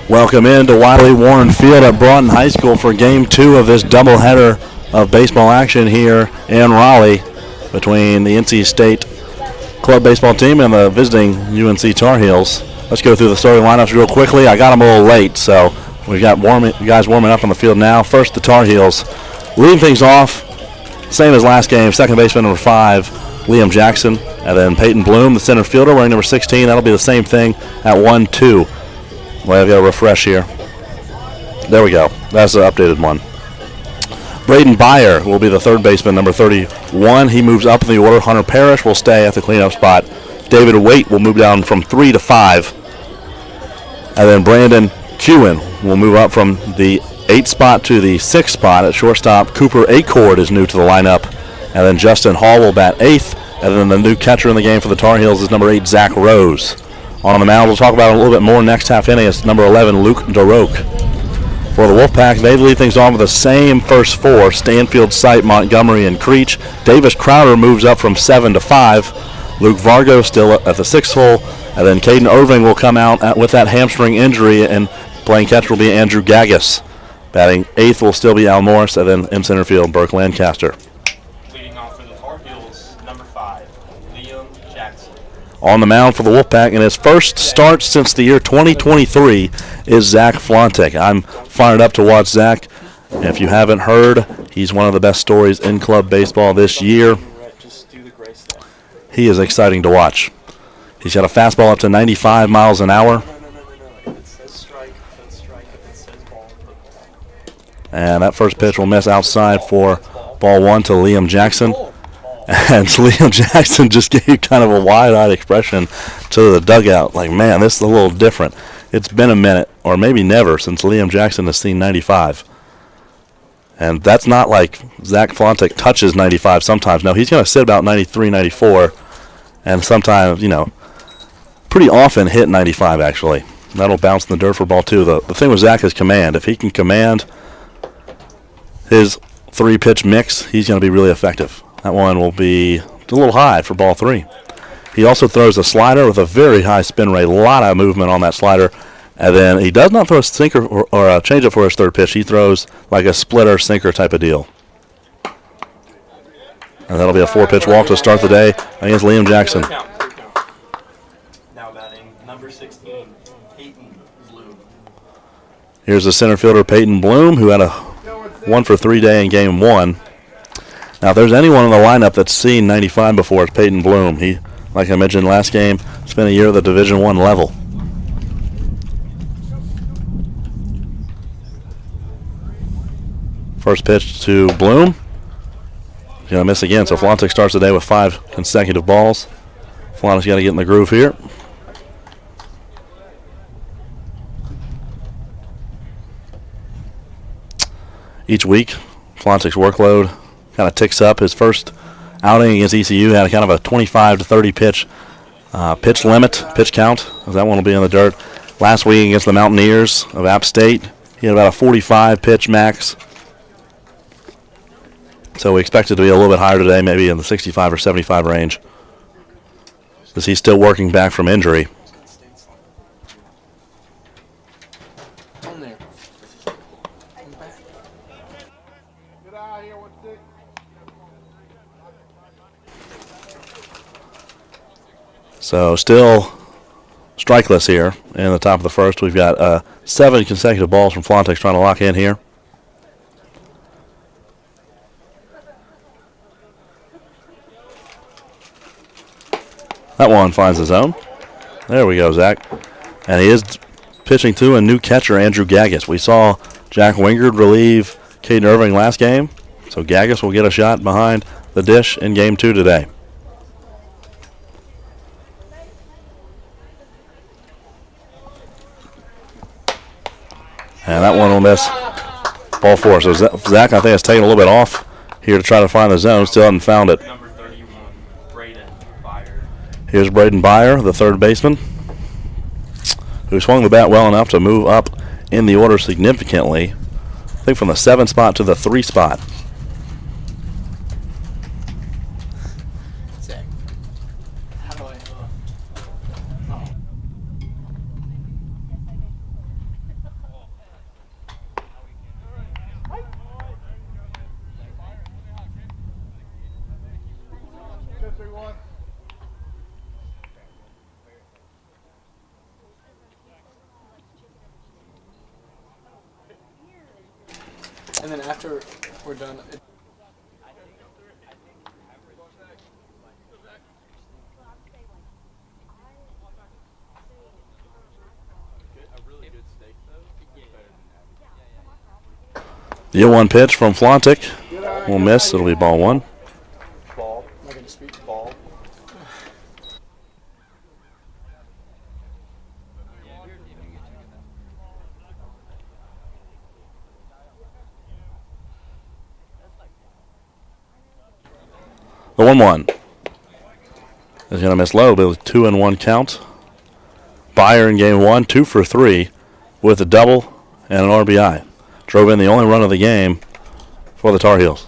Welcome into Wiley Warren Field at Broughton High School for Game 2 of this doubleheader of baseball action here in Raleigh between the NC State club baseball team and the visiting UNC Tar Heels. Let's go through the starting lineups real quickly. I got them a little late, so we've got guys warming up on the field now. First, the Tar Heels. Leading things off, same as last game, second baseman number 5, Liam Jackson, and then Peyton Bloom, the center fielder, wearing number 16. That'll be the same thing at 1-2. Well, I've got to refresh here. There we go. That's the updated one. Braden Byer will be the third baseman, number 31. He moves up in the order. Hunter Parrish will stay at the cleanup spot. David Waite will move down from 3 to 5. And then Brandon Kewen will move up from the 8th spot to the 6th spot at shortstop. Cooper Acord is new to the lineup. And then Justin Hall will bat 8th. And then the new catcher in the game for the Tar Heels is number 8, Zach Rose. On the mound, we'll talk about it a little bit more next half inning. It's number 11, Luke DeRoque. For the Wolfpack, they lead things on with the same first 4, Stanfield, Sight, Montgomery, and Creech. Davis Crowder moves up from 7 to 5. Luke Vargo still at the 6th hole. And then Caden Irving will come out with that hamstring injury, and playing catcher will be Andrew Gaggus. Batting 8th will still be Al Morris, and then in center field, Burke Lancaster. On the mound for the Wolfpack in his first start since the year 2023 is Zach Flontek. I'm fired up to watch Zach. And if you haven't heard, he's one of the best stories in club baseball this year. He is exciting to watch. He's got a fastball up to 95 miles an hour. And that first pitch will miss outside for ball 1 to Liam Jackson. And Liam Jackson just gave kind of a wide-eyed expression to the dugout. Like, man, this is a little different. It's been a minute, or maybe never, since Liam Jackson has seen 95. And that's not like Zach Flontek touches 95 sometimes. No, he's going to sit about 93, 94, and sometimes, pretty often hit 95, actually. That'll bounce in the dirt for ball 2. The thing with Zach is command. If he can command his 3-pitch mix, he's going to be really effective. That one will be a little high for ball 3. He also throws a slider with a very high spin rate, a lot of movement on that slider. And then he does not throw a sinker or a changeup for his third pitch. He throws like a splitter sinker type of deal. And that'll be a 4-pitch walk to start the day against Liam Jackson. Now batting number 16, Peyton Bloom. Here's the center fielder, Peyton Bloom, who had a 1-for-3 day in game 1. Now, if there's anyone in the lineup that's seen 95 before, it's Peyton Bloom. He, like I mentioned last game, spent a year at the Division I level. First pitch to Bloom. He's going to miss again, so Flontek starts the day with 5 consecutive balls. Flontek's got to get in the groove here. Each week, Flontek's workload kind of ticks up. His first outing against ECU had kind of a 25 to 30 pitch limit, pitch count. That one will be in the dirt. Last week against the Mountaineers of App State, he had about a 45 pitch max. So we expect it to be a little bit higher today, maybe in the 65 or 75 range. as he's still working back from injury. So still strikeless here in the top of the first. We've got 7 consecutive balls from Flontex trying to lock in here. That one finds the zone. There we go, Zach. And he is pitching to a new catcher, Andrew Gaggis. We saw Jack Wingard relieve Caden Irving last game, so Gaggis will get a shot behind the dish in Game 2 today. And that one will miss. Ball 4. So Zach, I think, is taking a little bit off here to try to find the zone. Still hasn't found it. Number 31, Braden Byer. Here's Braden Byer, the third baseman, who swung the bat well enough to move up in the order significantly. I think from the 7 spot to the 3 spot. Zach, how do I? And then after we're done. The 0-1 pitch from Flontek will miss. It'll be ball 1. Ball. I'm not going to speak. Ball. The 1-1 is going to miss low, but with 2-1 count. Byer in Game 1, 2 for 3 with a double and an RBI. Drove in the only run of the game for the Tar Heels.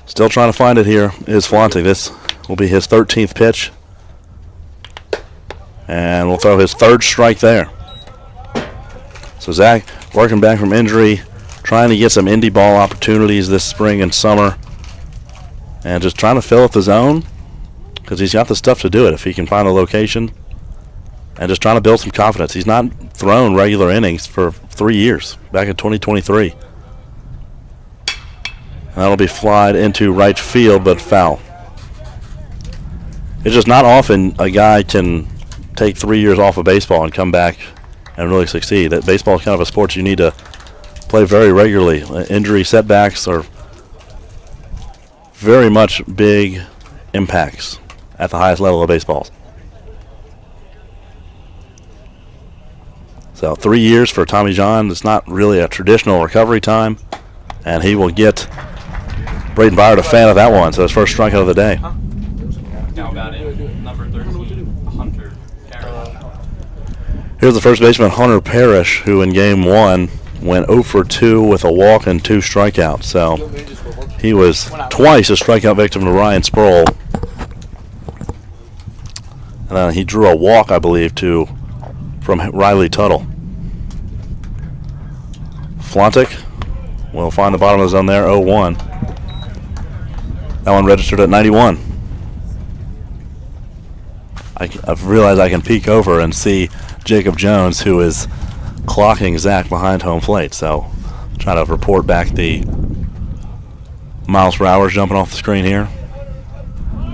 Still trying to find it here is Flontek. This will be his 13th pitch. And we'll throw his 3rd strike there. So Zach working back from injury, trying to get some indie ball opportunities this spring and summer, and just trying to fill up the zone because he's got the stuff to do it if he can find a location, and just trying to build some confidence. He's not thrown regular innings for 3 years, back in 2023. And that'll be flied into right field, but foul. It's just not often a guy can take 3 years off of baseball and come back and really succeed. That baseball is kind of a sport you need to play very regularly. Injury setbacks are very much big impacts at the highest level of baseball. So 3 years for Tommy John. It's not really a traditional recovery time, and he will get Braden Byer a fan of that one. So his first strikeout of the day. Now got it. Number 13, Hunter Parrish. Here's the first baseman, Hunter Parrish, who in Game 1 went 0 for 2 with a walk and 2 strikeouts. So he was twice a strikeout victim to Ryan Sproul. And then he drew a walk, I believe, from Riley Tuttle. Flontek will find the bottom of the zone there, 0-1. That one registered at 91. I've realized I can peek over and see Jacob Jones, who is clocking Zach behind home plate. So trying to report back the miles per hour jumping off the screen here.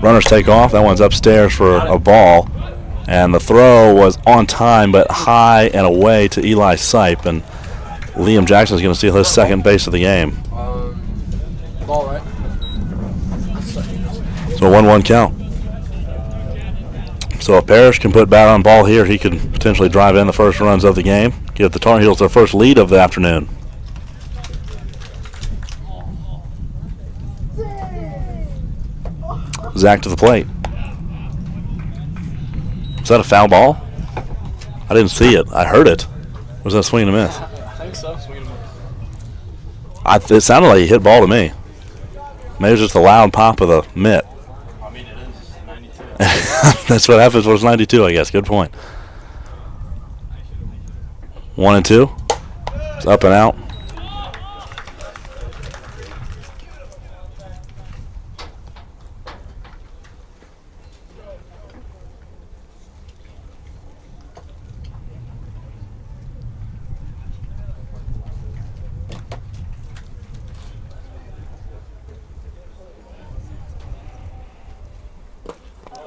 Runners take off. That one's upstairs for a ball. And the throw was on time but high and away to Eli Sipe. And Liam Jackson's going to steal his second base of the game. Ball, right? So 1-1 count. So if Parrish can put bat on ball here, he could potentially drive in the first runs of the game, give the Tar Heels their first lead of the afternoon. Zach to the plate. Was that a foul ball? I didn't see it. I heard it. Was that a swing and a miss? I think so. Swing and a miss. It sounded like he hit ball to me. Maybe it's just a loud pop of the mitt. I mean, it is 92. That's what happens when it's 92, I guess. Good point. 1-2. It's up and out.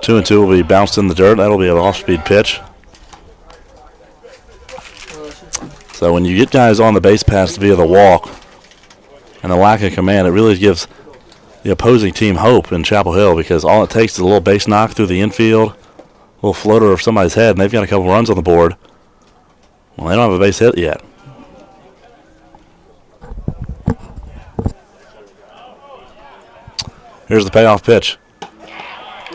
Two and two will be bounced in the dirt. That'll be an off-speed pitch. So when you get guys on the base pass via the walk and the lack of command, it really gives the opposing team hope in Chapel Hill, because all it takes is a little base knock through the infield, a little floater of somebody's head, and they've got a couple runs on the board. Well, they don't have a base hit yet. Here's the payoff pitch.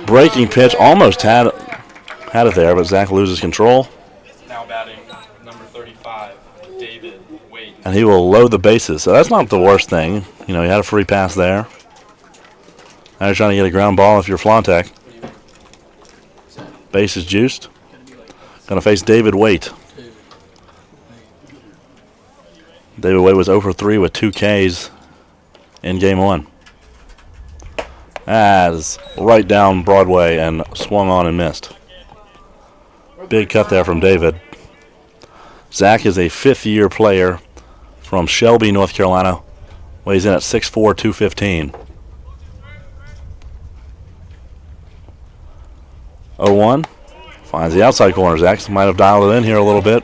Breaking pitch, almost had it there, but Zach loses control. Now batting number 35, David Wade. And he will load the bases. So that's not the worst thing. You know, he had a free pass there. Now you're trying to get a ground ball if you're Flontek. Base is juiced. Going to face David Waite. David Waite was 0 for 3 with 2 Ks in game 1. As right down Broadway and swung on and missed. Big cut there from David. Zach is a fifth-year player from Shelby, North Carolina. Weighs in at 6'4", 215. 0-1. Finds the outside corner. Zach might have dialed it in here a little bit.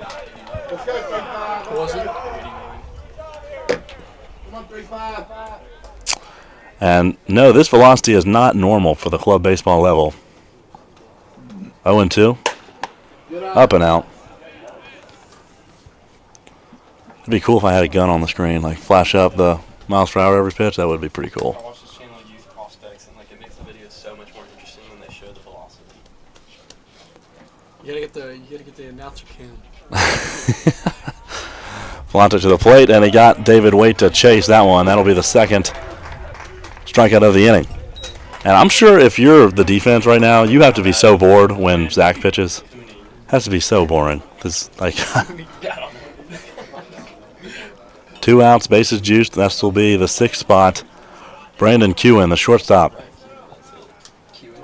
And no, this velocity is not normal for the club baseball level. 0-2. Up and out. It'd be cool if I had a gun on the screen, like flash up the miles per hour every pitch. That would be pretty I cool. watch this channel, Youth Prospects, and like it makes the videos so much more interesting when they show the velocity. You gotta get the announcer cam. Flontek to the plate, and he got David Waite to chase that one. That'll be the second strikeout of the inning. And I'm sure if you're the defense right now, you have to be so bored when Zach pitches. Has to be so boring. Cause like 2 outs, bases juiced. That will be the 6th spot. Brandon Kewen, the shortstop.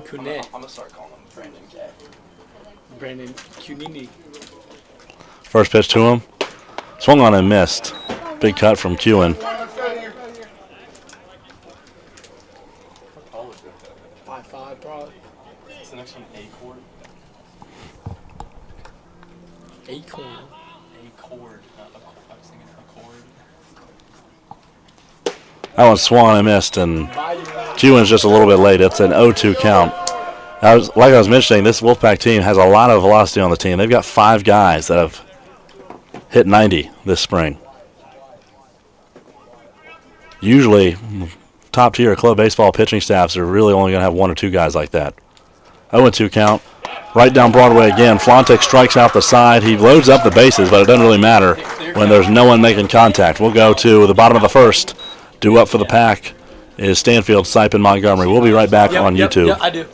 Kunet. I'm gonna start calling him Brandon K. Brandon Cunini. First pitch to him. Swung on and missed. Big cut from Kewen. 5'5" probably. What's the next one? A-chord? Acorn. A-chord. I was thinking accord. That one swung and missed, and Kewen's just a little bit late. It's an 0-2 count. Like I was mentioning, this Wolfpack team has a lot of velocity on the team. They've got 5 guys that have hit 90 this spring. Usually, top-tier club baseball pitching staffs are really only going to have 1 or 2 guys like that. 0-2 count. Right down Broadway again. Flontek strikes out the side. He loads up the bases, but it doesn't really matter when there's no one making contact. We'll go to the bottom of the first. Due up for the pack is Stanfield, Sipin, Montgomery. We'll be right back on YouTube. Yeah, I do.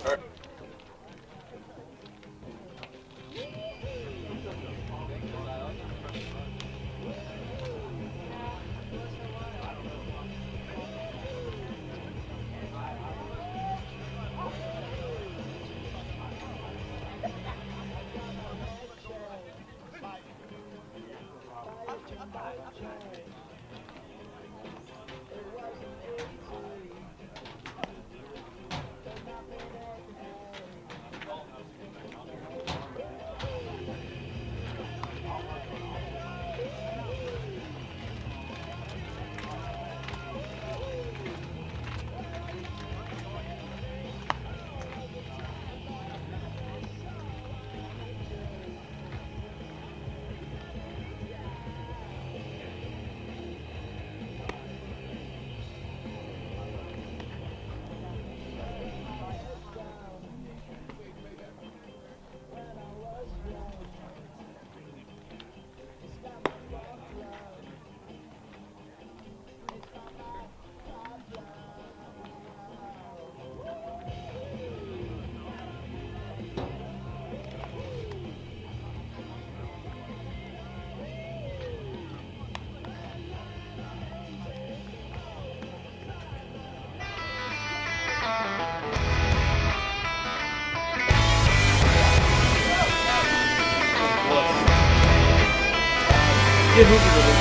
get hoopy with it.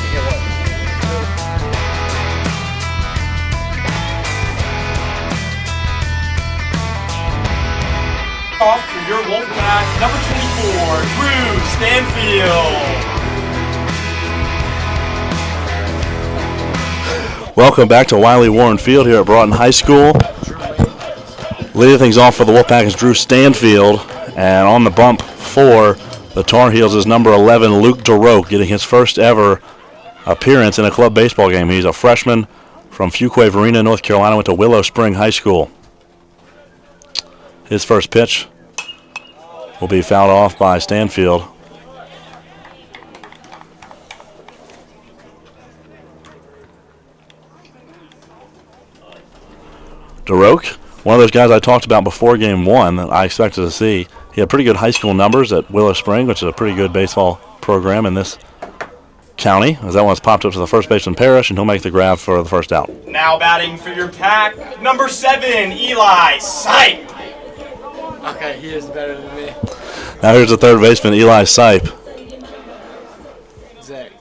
You get what? Off for your Wolfpack, number 24, Drew Stanfield. Welcome back to Wiley Warren Field here at Broughton High School. Leading things off for the Wolfpack is Drew Stanfield, and on the bump for the Tar Heels is number 11, Luke DeRoke, getting his first ever appearance in a club baseball game. He's a freshman from Fuquay-Varina, North Carolina, went to Willow Spring High School. His first pitch will be fouled off by Stanfield. DeRoke, one of those guys I talked about before game one that I expected to see. He had pretty good high school numbers at Willow Spring, which is a pretty good baseball program in this county, as that one's popped up to the first baseman Parrish, and he'll make the grab for the first out. Now batting for your pack, number 7, Eli Sipe. Okay, he is better than me. Now here's the third baseman, Eli Sipe. Zach.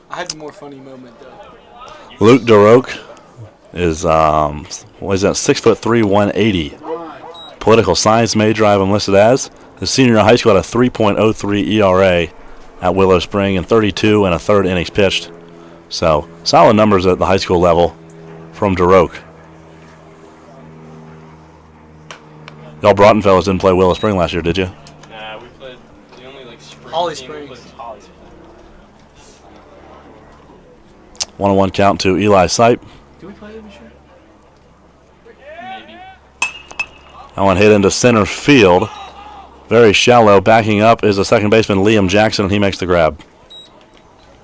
I had a more funny moment, though. Luke DeRoke is, what is that, 6'3", 180. Political science major I have him listed as. His senior year of high school had a 3.03 ERA at Willow Spring and 32 and a third innings pitched. So, solid numbers at the high school level from DeRoke. Y'all Broughton fellas didn't play Willow Spring last year, did you? Nah, we played the only spring Holly team Springs. we played was Holly Springs. 1-1 count to Eli Sipe. Do we play them this year? Maybe. That one hit into center field. Very shallow. Backing up is the second baseman, Liam Jackson, and he makes the grab.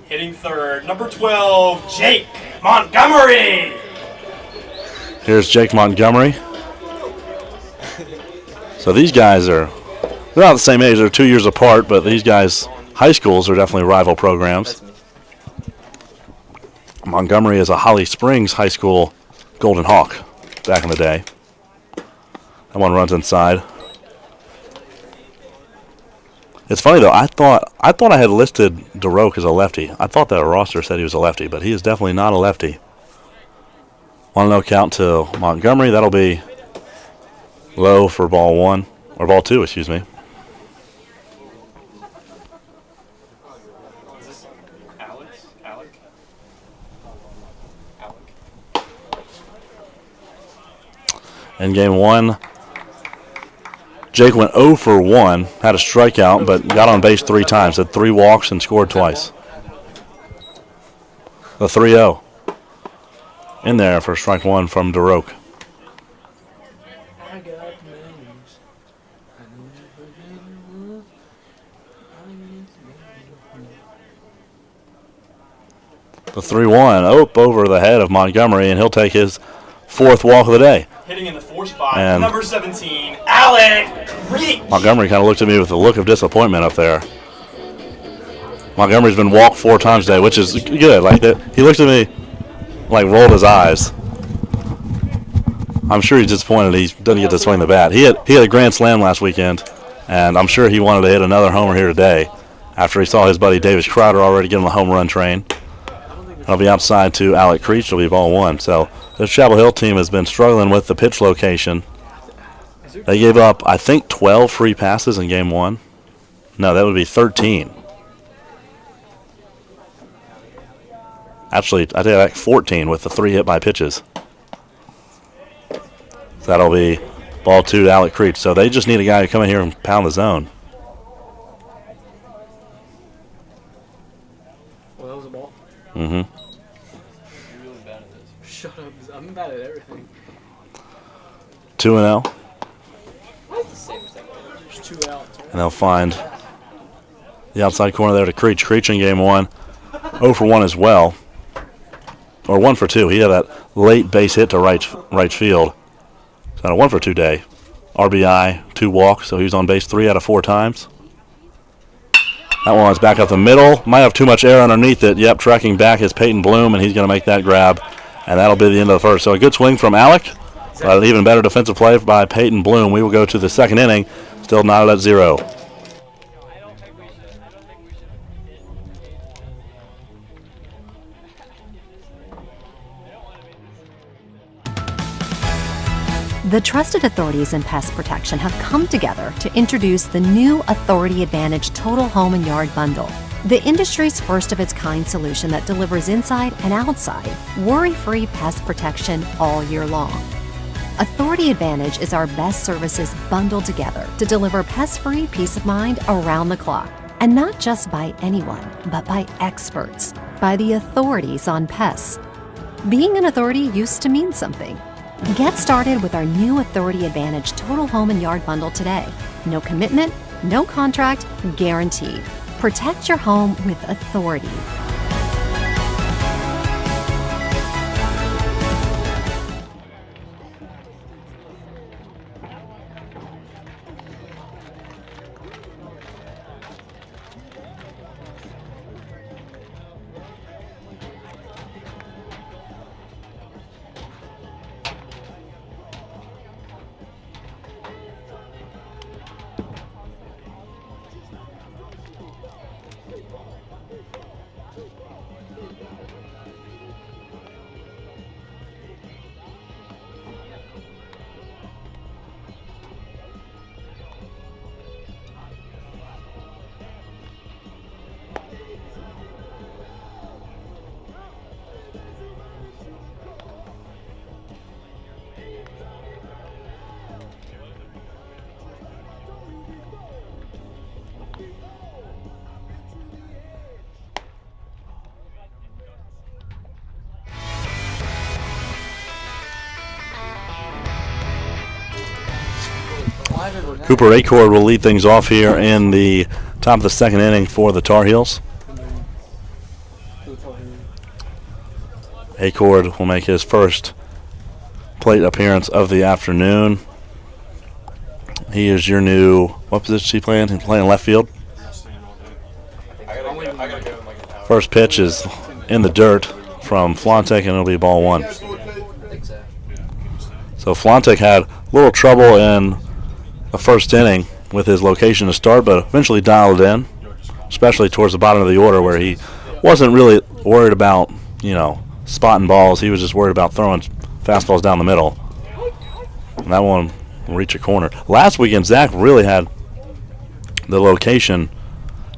Hitting third, number 12, Jake Montgomery. Here's Jake Montgomery. So these guys they're not the same age. They're 2 years apart, but these guys, high schools, are definitely rival programs. Montgomery is a Holly Springs High School Golden Hawk back in the day. That one runs inside. It's funny though. I thought I had listed DeRoke as a lefty. I thought that roster said he was a lefty, but he is definitely not a lefty. 1-0 count to Montgomery. That'll be low for ball one or ball two, excuse me. Is this Alex? Alec? In game one, Jake went 0 for 1, had a strikeout, but got on base 3 times, had 3 walks and scored twice. The 3-0 in there for strike one from DeRoke. The 3-1 up over the head of Montgomery, and he'll take his 4th walk of the day. Hitting in the 4th spot, And number 17, Alec Creek. Montgomery kind of looked at me with a look of disappointment up there. Montgomery's been walked 4 times today, which is good. Like that, he looked at me, like rolled his eyes. I'm sure he's disappointed he doesn't get to swing the bat. He had a grand slam last weekend, and I'm sure he wanted to hit another homer here today after he saw his buddy Davis Crowder already get on the home run train. It'll be outside to Alec Creech. It'll be ball one. So this Chapel Hill team has been struggling with the pitch location. They gave up, I think, 12 free passes in game one. No, that would be 13. Actually, I think like 14 with the 3 hit by pitches. So that'll be ball two to Alec Creech. So they just need a guy to come in here and pound the zone. Well, that was a ball. Mm-hmm. You're really bad at this. Shut up. I'm bad at everything. 2-0. There's 2 outs. Right? And they'll find the outside corner there to Creech. Creech in game one, 0 for 1 as well. Or 1 for 2. He had that late base hit to right field. So a 1 for 2 day. RBI, 2 walks, so he was on base 3 out of 4 times. That one's back up the middle. Might have too much air underneath it. Yep, tracking back is Peyton Bloom, and he's going to make that grab. And that'll be the end of the first. So a good swing from Alec. An even better defensive play by Peyton Bloom. We will go to the second inning. Still knotted at 0. The trusted authorities in pest protection have come together to introduce the new Authority Advantage Total Home and Yard Bundle, the industry's first of its kind solution that delivers inside and outside worry-free pest protection all year long. Authority Advantage is our best services bundled together to deliver pest-free peace of mind around the clock. And not just by anyone, but by experts, by the authorities on pests. Being an authority used to mean something. Get started with our new Authority Advantage Total Home and Yard Bundle today. No commitment, no contract, guaranteed. Protect your home with authority. Cooper Acord will lead things off here in the top of the second inning for the Tar Heels. Acord will make his first plate appearance of the afternoon. He is your new, what position is he playing? He's playing left field. First pitch is in the dirt from Flontek, and it'll be ball one. So Flontek had a little trouble in the first inning with his location to start, but eventually dialed it in, especially towards the bottom of the order where he wasn't really worried about, spotting balls. He was just worried about throwing fastballs down the middle. And that one will reach a corner. Last weekend, Zach really had the location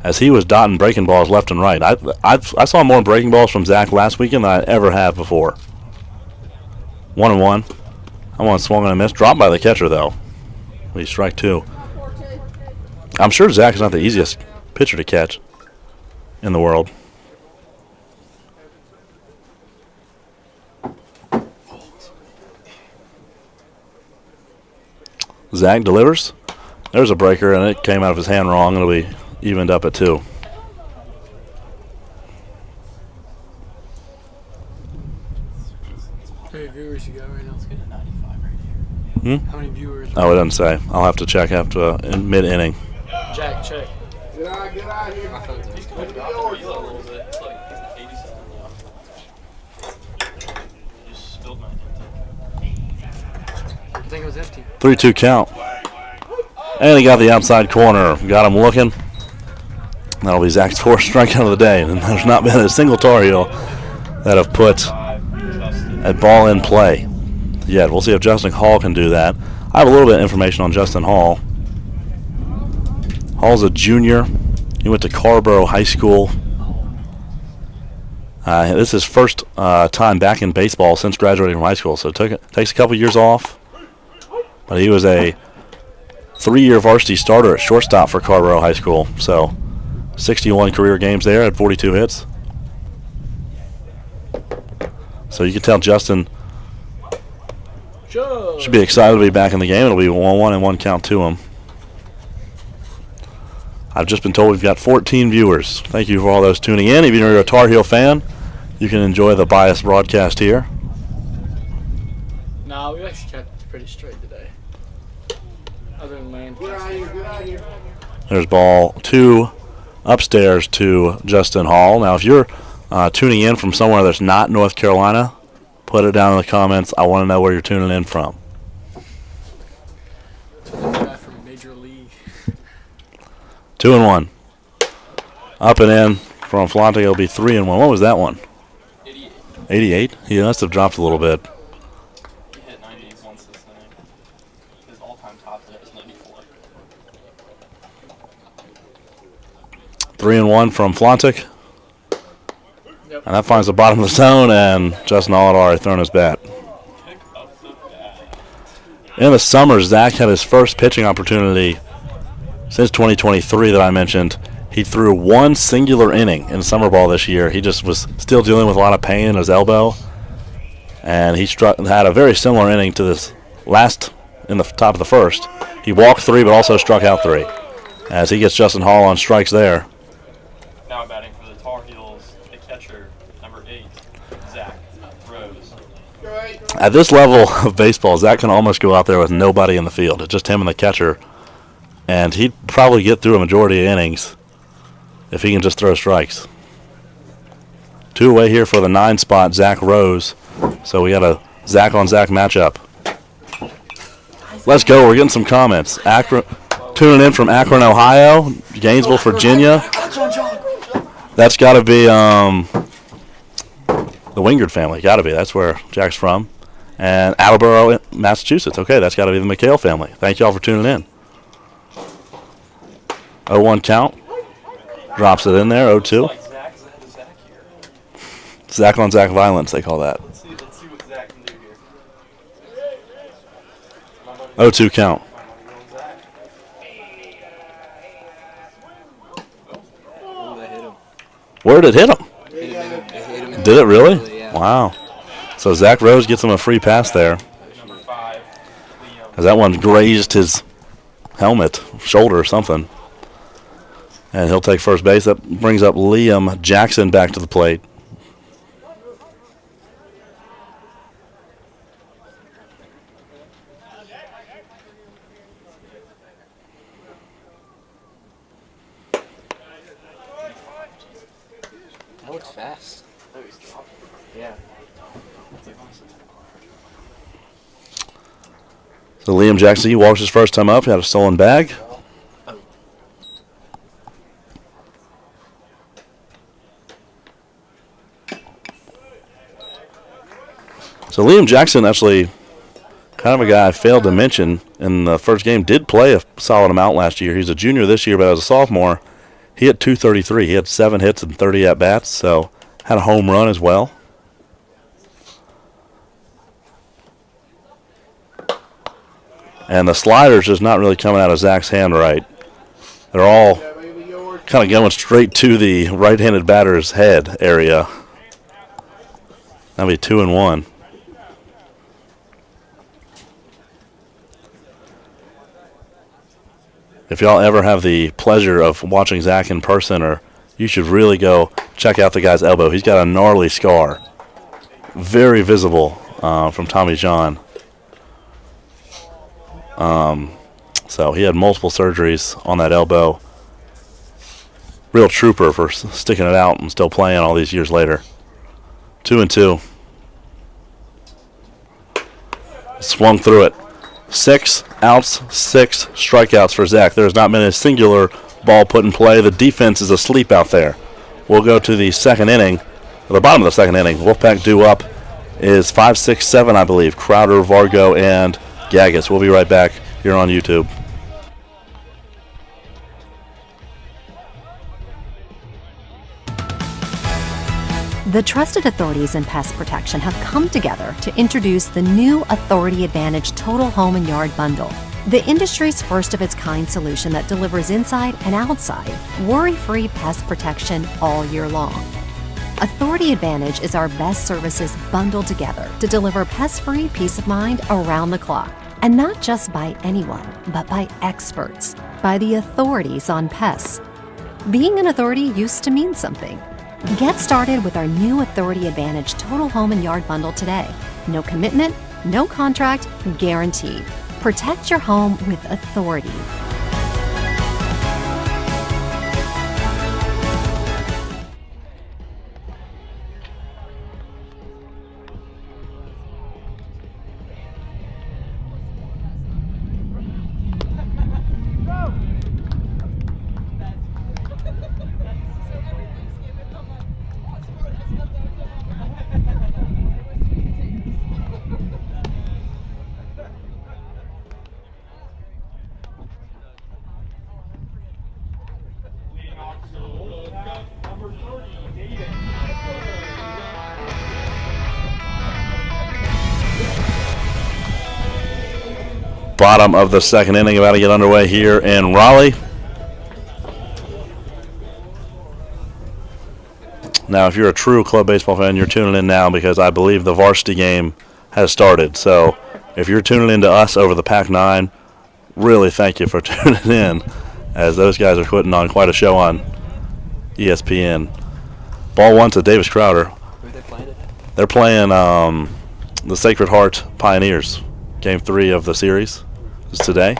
as he was dotting breaking balls left and right. I saw more breaking balls from Zach last weekend than I ever have before. 1-1. That one swung and a miss. Dropped by the catcher, though. He strike two. I'm sure Zach is not the easiest pitcher to catch in the world. Zach delivers. There's a breaker, and it came out of his hand wrong. It'll be evened up at 2. How many viewers you got right now? Let's get a 95 right Hmm? here. How many viewers? Oh, it doesn't say. I'll have to check after in mid-inning. Jack, check. Get out of here. My phone's He's going to drop the wheel a little bit. It's like 87 now. You just spilled my I think it was empty. 3-2 count. And he got the outside corner. Got him looking. That'll be Zach's fourth strikeout of the day. And there's not been a single Tar Heel that have put a ball in play yet. We'll see if Justin Hall can do that. I have a little bit of information on Justin Hall. Hall's a junior. He went to Carborough High School. This is his first time back in baseball since graduating from high school, so it takes a couple years off. But he was a 3-year varsity starter at shortstop for Carborough High School. So 61 career games there, had 42 hits. So you can tell Justin should be excited to be back in the game. It'll be 1-1 and 1 count to him. I've just been told we've got 14 viewers. Thank you for all those tuning in. If you're a Tar Heel fan, you can enjoy the biased broadcast here. Nah, we actually kept it pretty straight today. Other than land. Get out of here. There's ball 2 upstairs to Justin Hall. Now, if you're tuning in from somewhere that's not North Carolina, put it down in the comments. I want to know where you're tuning in from. Guy from Major League. 2-1. Up and in from Flonte. It'll be 3-1. What was that one? 88. 88? He must have dropped a little bit. He hit 90 once this inning. 3-1 from Flontic. Yep. And that finds the bottom of the zone, and Justin Olidari throwing his bat. In the summer, Zach had his first pitching opportunity since 2023 that I mentioned. He threw one singular inning in summer ball this year. He just was still dealing with a lot of pain in his elbow. And he had a very similar inning to this last in the top of the first. He walked 3 but also struck out 3 as he gets Justin Hall on strikes there. Now batting for the Tar Heels, the catcher, number 8, Zach Rose. At this level of baseball, Zach can almost go out there with nobody in the field. It's just him and the catcher. And he'd probably get through a majority of innings if he can just throw strikes. 2 away here for the 9 spot, Zach Rose. So we got a Zach on Zach matchup. Let's go. We're getting some comments. Tuning in from Akron, Ohio, Gainesville, Virginia. That's got to be the Wingard family. Got to be. That's where Jack's from. And Attleboro, Massachusetts. Okay, that's got to be the McHale family. Thank you all for tuning in. 0-1 count. Drops it in there. 0-2. Zach on Zach violence, they call that. Let's see what Zach can do here. 0-2 count. Where did it hit him? Did it really? Wow. So Zach Rose gets him a free pass there. Number 5, Liam. As that one grazed his helmet, shoulder or something. And he'll take first base. That brings up Liam Jackson back to the plate. That looks fast. Yeah. So Liam Jackson, he walks his first time up. He had a stolen bag. So Liam Jackson, actually kind of a guy I failed to mention in the first game, did play a solid amount last year. He's a junior this year, but as a sophomore, he hit .233. He had 7 hits and 30 at-bats, so had a home run as well. And the slider's just not really coming out of Zach's hand right. They're all kind of going straight to the right-handed batter's head area. That'll be 2-1. If y'all ever have the pleasure of watching Zach in person, or you should really go check out the guy's elbow. He's got a gnarly scar. Very visible from Tommy John. So he had multiple surgeries on that elbow. Real trooper for sticking it out and still playing all these years later. 2-2. Swung through it. 6 outs, 6 strikeouts for Zach. There's not been a singular ball put in play. The defense is asleep out there. We'll go to the second inning. At the bottom of the second inning, Wolfpack due up is 5, 6, 7, I believe. Crowder, Vargo, and Gagas. We'll be right back here on YouTube. The trusted authorities in pest protection have come together to introduce the new Authority Advantage Total Home and Yard Bundle, the industry's first of its kind solution that delivers inside and outside worry-free pest protection all year long. Authority Advantage is our best services bundled together to deliver pest-free peace of mind around the clock. And not just by anyone, but by experts, by the authorities on pests. Being an authority used to mean something. Get started with our new Authority Advantage Total Home and Yard Bundle today. No commitment, no contract, guaranteed. Protect your home with authority. Bottom of the second inning about to get underway here in Raleigh. Now, if you're a true club baseball fan, you're tuning in now because I believe the varsity game has started. So if you're tuning in to us over the Pac-9, really thank you for tuning in, as those guys are putting on quite a show on ESPN. Ball one to Davis Crowder. Who are they playing today? They're playing the Sacred Heart Pioneers. Game 3 of the series is today.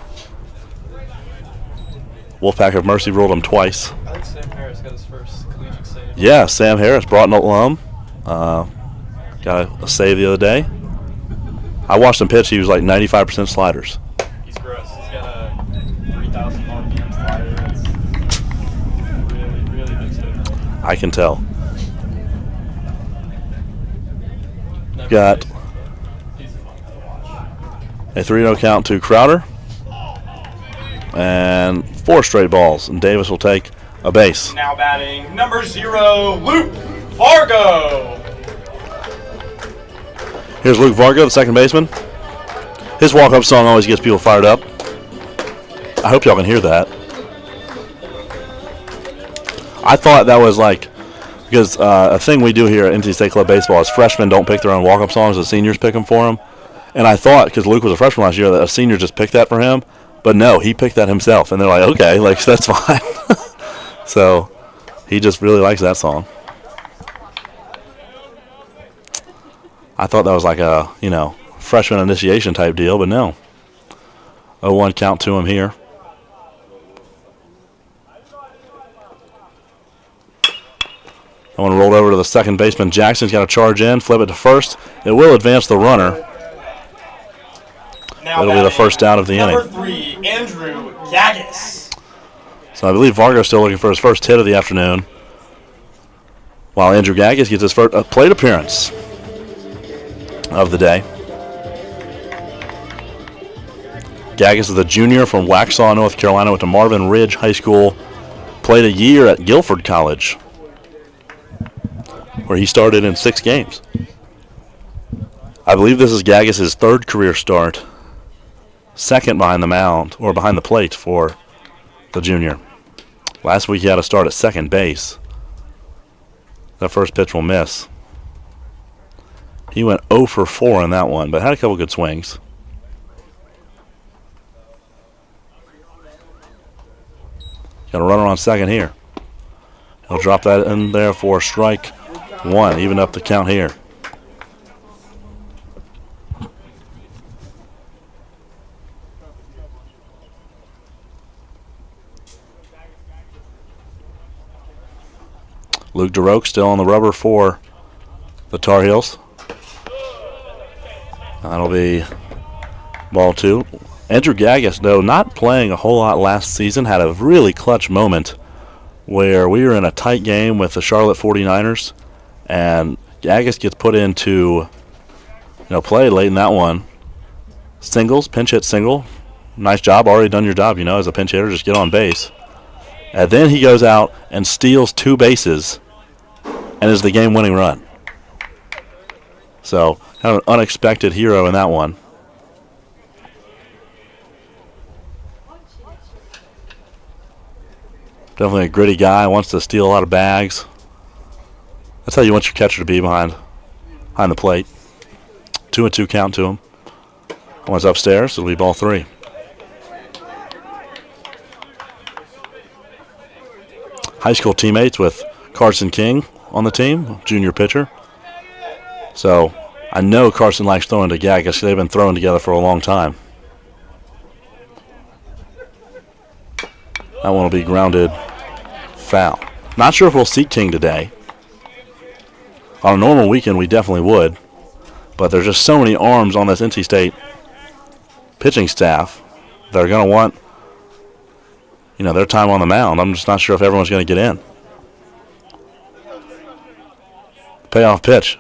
Wolfpack of Mercy ruled them twice. I think Sam Harris got his first collegiate save. Yeah, Sam Harris, Broughton alum. Got a save the other day. I watched him pitch. He was like 95% sliders. He's gross. He's got a 3,000 RPM slider. It's really, really big stuff. I can tell. Never Got faced him. He's a fun guy to watch. a 3-0 count to Crowder. And 4 straight balls. And Davis will take a base. Now batting number 0, Luke Fargo. Here's Luke Vargo, the second baseman. His walk-up song always gets people fired up. I hope y'all can hear that. I thought that was like, because a thing we do here at NC State Club Baseball is freshmen don't pick their own walk-up songs, the seniors pick them for them. And I thought, because Luke was a freshman last year, that a senior just picked that for him. But no, he picked that himself. And they're like, okay, like that's fine. So he just really likes that song. I thought that was like a, freshman initiation type deal, but no. 0-1 count to him here. That one rolled over to the second baseman. Jackson's got to charge in, flip it to first. It will advance the runner. Now It'll be the first down of the inning. Number 3, Andrew Gaggis. So I believe Vargo's still looking for his first hit of the afternoon, while Andrew Gaggis gets his first plate appearance of the day. Gaggis is a junior from Waxhaw, North Carolina, went to Marvin Ridge High School, played a year at Guilford College, where he started in 6 games. I believe this is Gaggis' 3rd career start, 2nd behind the mound, or behind the plate for the junior. Last week he had a start at second base. That first pitch will miss. He went 0 for 4 in that one, but had a couple good swings. Got a runner on second here. He'll drop that in there for strike 1, even up the count here. Luke DeRoche still on the rubber for the Tar Heels. That'll be ball 2. Andrew Gaggis, though, not playing a whole lot last season, had a really clutch moment where we were in a tight game with the Charlotte 49ers, and Gaggis gets put into play late in that one. Singles, pinch hit single. Nice job, already done your job, as a pinch hitter, just get on base. And then he goes out and steals 2 bases and is the game-winning run. So, kind of an unexpected hero in that one. Definitely a gritty guy, wants to steal a lot of bags. That's how you want your catcher to be behind the plate. 2-2 count to him. One's upstairs, it'll be ball 3. High school teammates with Carson King on the team, junior pitcher. So I know Carson likes throwing to Gaggis. They've been throwing together for a long time. That one will be grounded foul. Not sure if we'll see King today. On a normal weekend, we definitely would. But there's just so many arms on this NC State pitching staff that are going to want, their time on the mound. I'm just not sure if everyone's going to get in. Payoff pitch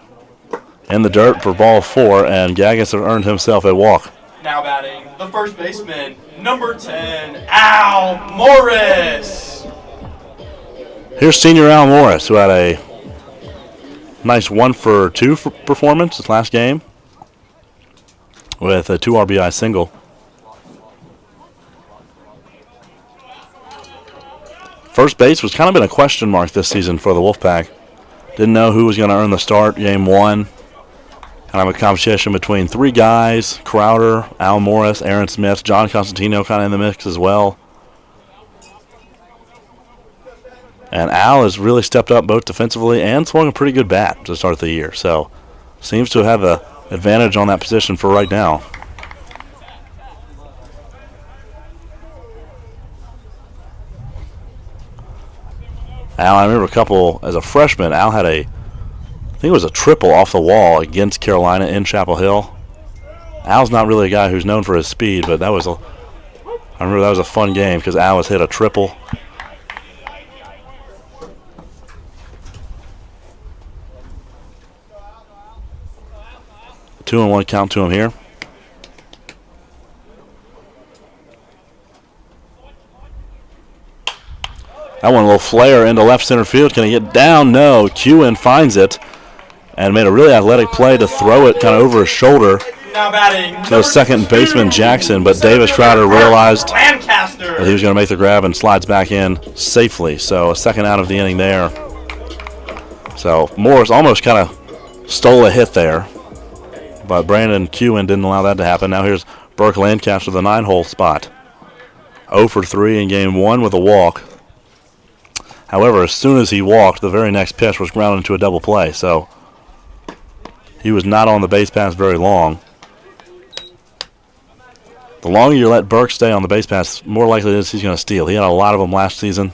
in the dirt for ball 4, and Gaggis has earned himself a walk. Now batting the first baseman, number 10, Al Morris. Here's senior Al Morris, who had a nice 1-for-2 performance this last game with a 2 RBI single. First base was kind of been a question mark this season for the Wolfpack. Didn't know who was going to earn the start game one. Kind of a competition between three guys, Crowder, Al Morris, Aaron Smith, John Constantino kind of in the mix as well. And Al has really stepped up both defensively and swung a pretty good bat to start the year. So seems to have the advantage on that position for right now. Al, I remember as a freshman, Al had I think it was a triple off the wall against Carolina in Chapel Hill. Al's not really a guy who's known for his speed, but I remember that was a fun game because Al has hit a triple. A 2-1 count to him here. That one a little flare into left center field. Can he get down? No. Q-in finds it and made a really athletic play to throw it kind of over his shoulder to the second baseman Jackson, but Davis Crowder realized that he was going to make the grab and slides back in safely. So a second out of the inning there. So Morris almost kind of stole a hit there, but Brandon Q-in didn't allow that to happen. Now here's Burke Lancaster, the 9-hole spot. 0 for 3 in game one with a walk. However, as soon as he walked, the very next pitch was grounded into a double play. So he was not on the base pass very long. The longer you let Burke stay on the base pass, more likely it is he's going to steal. He had a lot of them last season.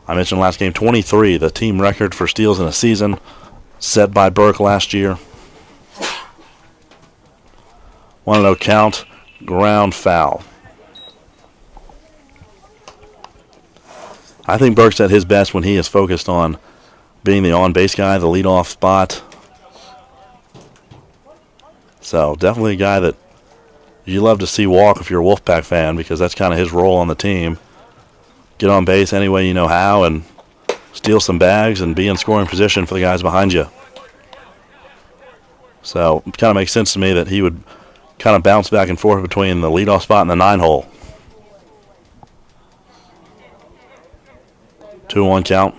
I mentioned last game 23, the team record for steals in a season, set by Burke last year. 1-0 count, ground foul. I think Burke's at his best when he is focused on being the on-base guy, the leadoff spot. So definitely a guy that you love to see walk if you're a Wolfpack fan, because that's kind of his role on the team. Get on base any way you know how and steal some bags and be in scoring position for the guys behind you. So it kind of makes sense to me that he would kind of bounce back and forth between the leadoff spot and the 9-hole. 2-1 count.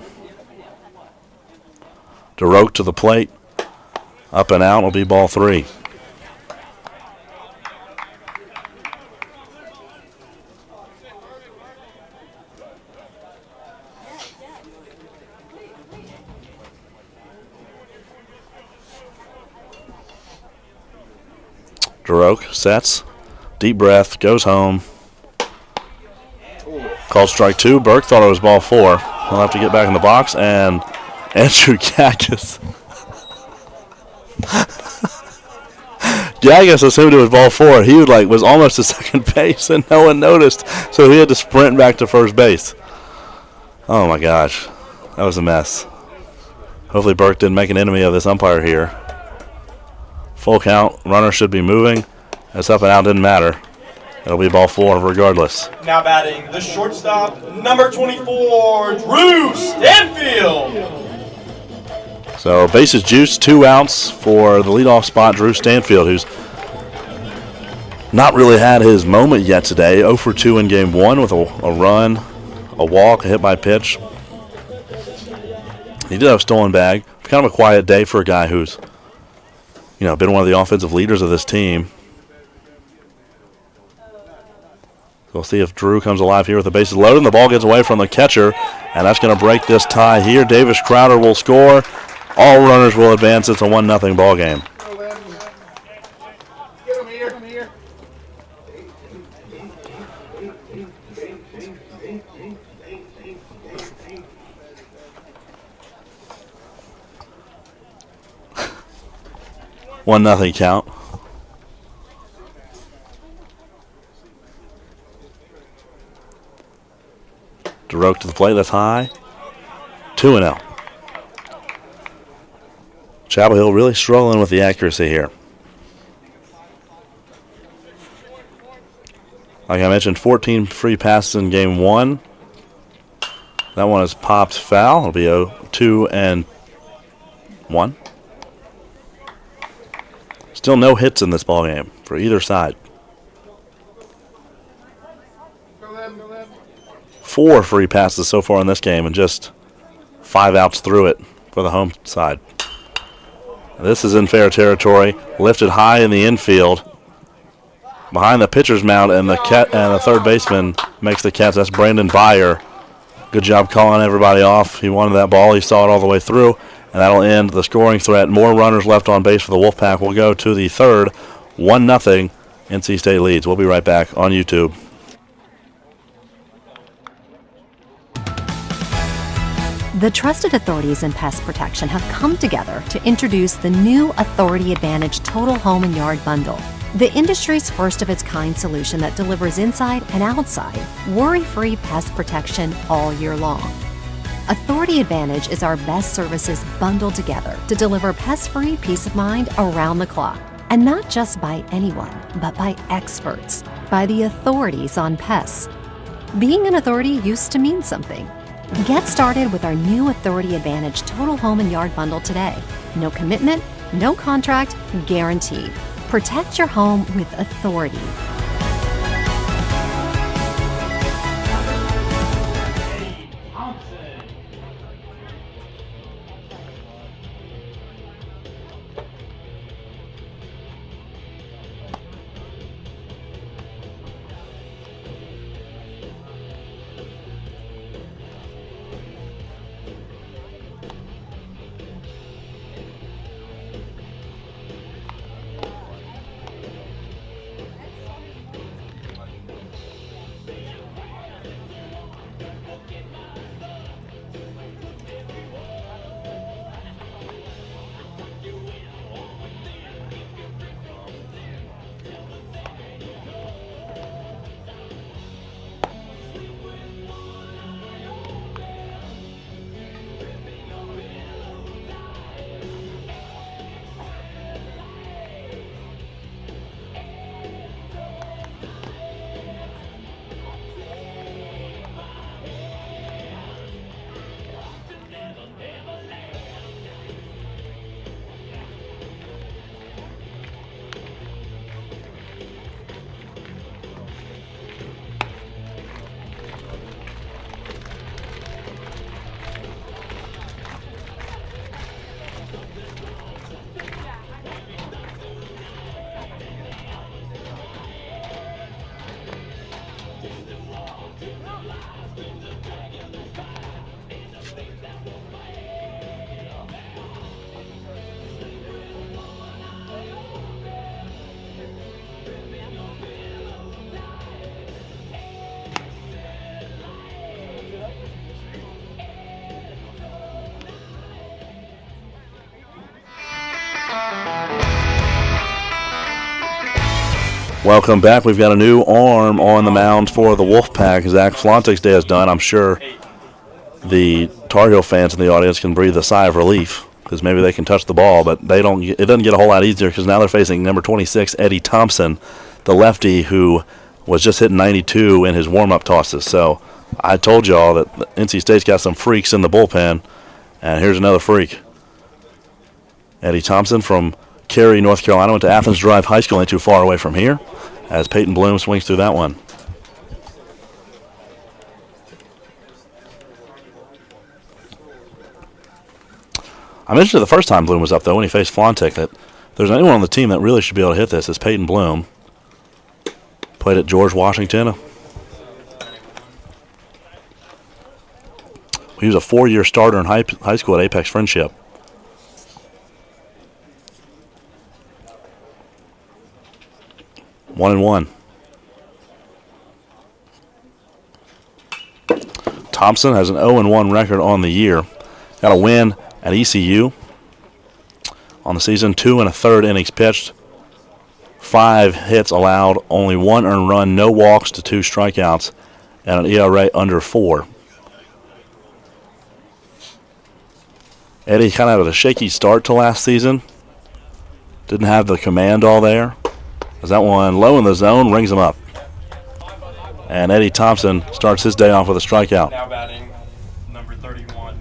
DeRoche to the plate. Up and out will be ball 3. DeRoche sets. Deep breath. Goes home. Called strike 2. Burke thought it was ball 4. He'll have to get back in the box, and Andrew Gaggus. Gaggus assumed it was ball 4. He was almost to second base, and no one noticed, so he had to sprint back to first base. Oh my gosh, that was a mess. Hopefully Burke didn't make an enemy of this umpire here. Full count. Runner should be moving. It's up and out. Didn't matter. It'll be ball 4 regardless. Now batting the shortstop, number 24, Drew Stanfield. So bases juiced, 2 outs for the leadoff spot, Drew Stanfield, who's not really had his moment yet today. 0 for 2 in game 1 with a run, a walk, a hit by pitch. He did have a stolen bag. Kind of a quiet day for a guy who's, been one of the offensive leaders of this team. We'll see if Drew comes alive here with the bases loaded. And the ball gets away from the catcher, and that's going to break this tie here. Davis Crowder will score. All runners will advance. It's a 1-0 ball game. Get him here. Come here. 1-0 count. DeRoche to the plate. That's high. 2-0. Chapel Hill really struggling with the accuracy here. Like I mentioned, 14 free passes in game 1. That one is popped foul. It'll be a 2-1. Still no hits in this ball game for either side. 4 free passes so far in this game and just 5 outs through it for the home side. This is in fair territory, lifted high in the infield, behind the pitcher's mound, and the third baseman makes the catch. That's Brandon Byer. Good job calling everybody off. He wanted that ball. He saw it all the way through, and that'll end the scoring threat. More runners left on base for the Wolfpack. We'll go to the third. 1-0 NC State leads. We'll be right back on YouTube. The trusted authorities in pest protection have come together to introduce the new Authority Advantage Total Home and Yard Bundle, the industry's first of its kind solution that delivers inside and outside worry-free pest protection all year long. Authority Advantage is our best services bundled together to deliver pest-free peace of mind around the clock. And not just by anyone, but by experts, by the authorities on pests. Being an authority used to mean something. Get started with our new Authority Advantage Total Home and Yard Bundle today. No commitment, no contract, guaranteed. Protect your home with authority. Welcome back. We've got a new arm on the mound for the Wolfpack. Zach Flontig's day is done. I'm sure the Tar Heel fans in the audience can breathe a sigh of relief because maybe they can touch the ball, but they don't. It doesn't get a whole lot easier because now they're facing number 26, Eddie Thompson, the lefty who was just hitting 92 in his warm-up tosses. So I told y'all that NC State's got some freaks in the bullpen, and here's another freak. Eddie Thompson from Cary, North Carolina, went to Athens Drive High School, ain't too far away from here, as Peyton Bloom swings through that one. I mentioned it the first time Bloom was up, though, when he faced Flontig, that there's anyone on the team that really should be able to hit this. It's Peyton Bloom. Played at George Washington. He was a 4-year starter in high school at Apex Friendship. One and one. Thompson has an 0-1 record on the year. Got a win at ECU on the season. 2 1/3 innings pitched. 5 hits allowed. Only 1 earned run. No walks to 2 strikeouts. And an ERA under 4. Eddie kind of had a shaky start to last season. Didn't have the command all there. As that one low in the zone rings him up. And Eddie Thompson starts his day off with a strikeout. Now batting number 31,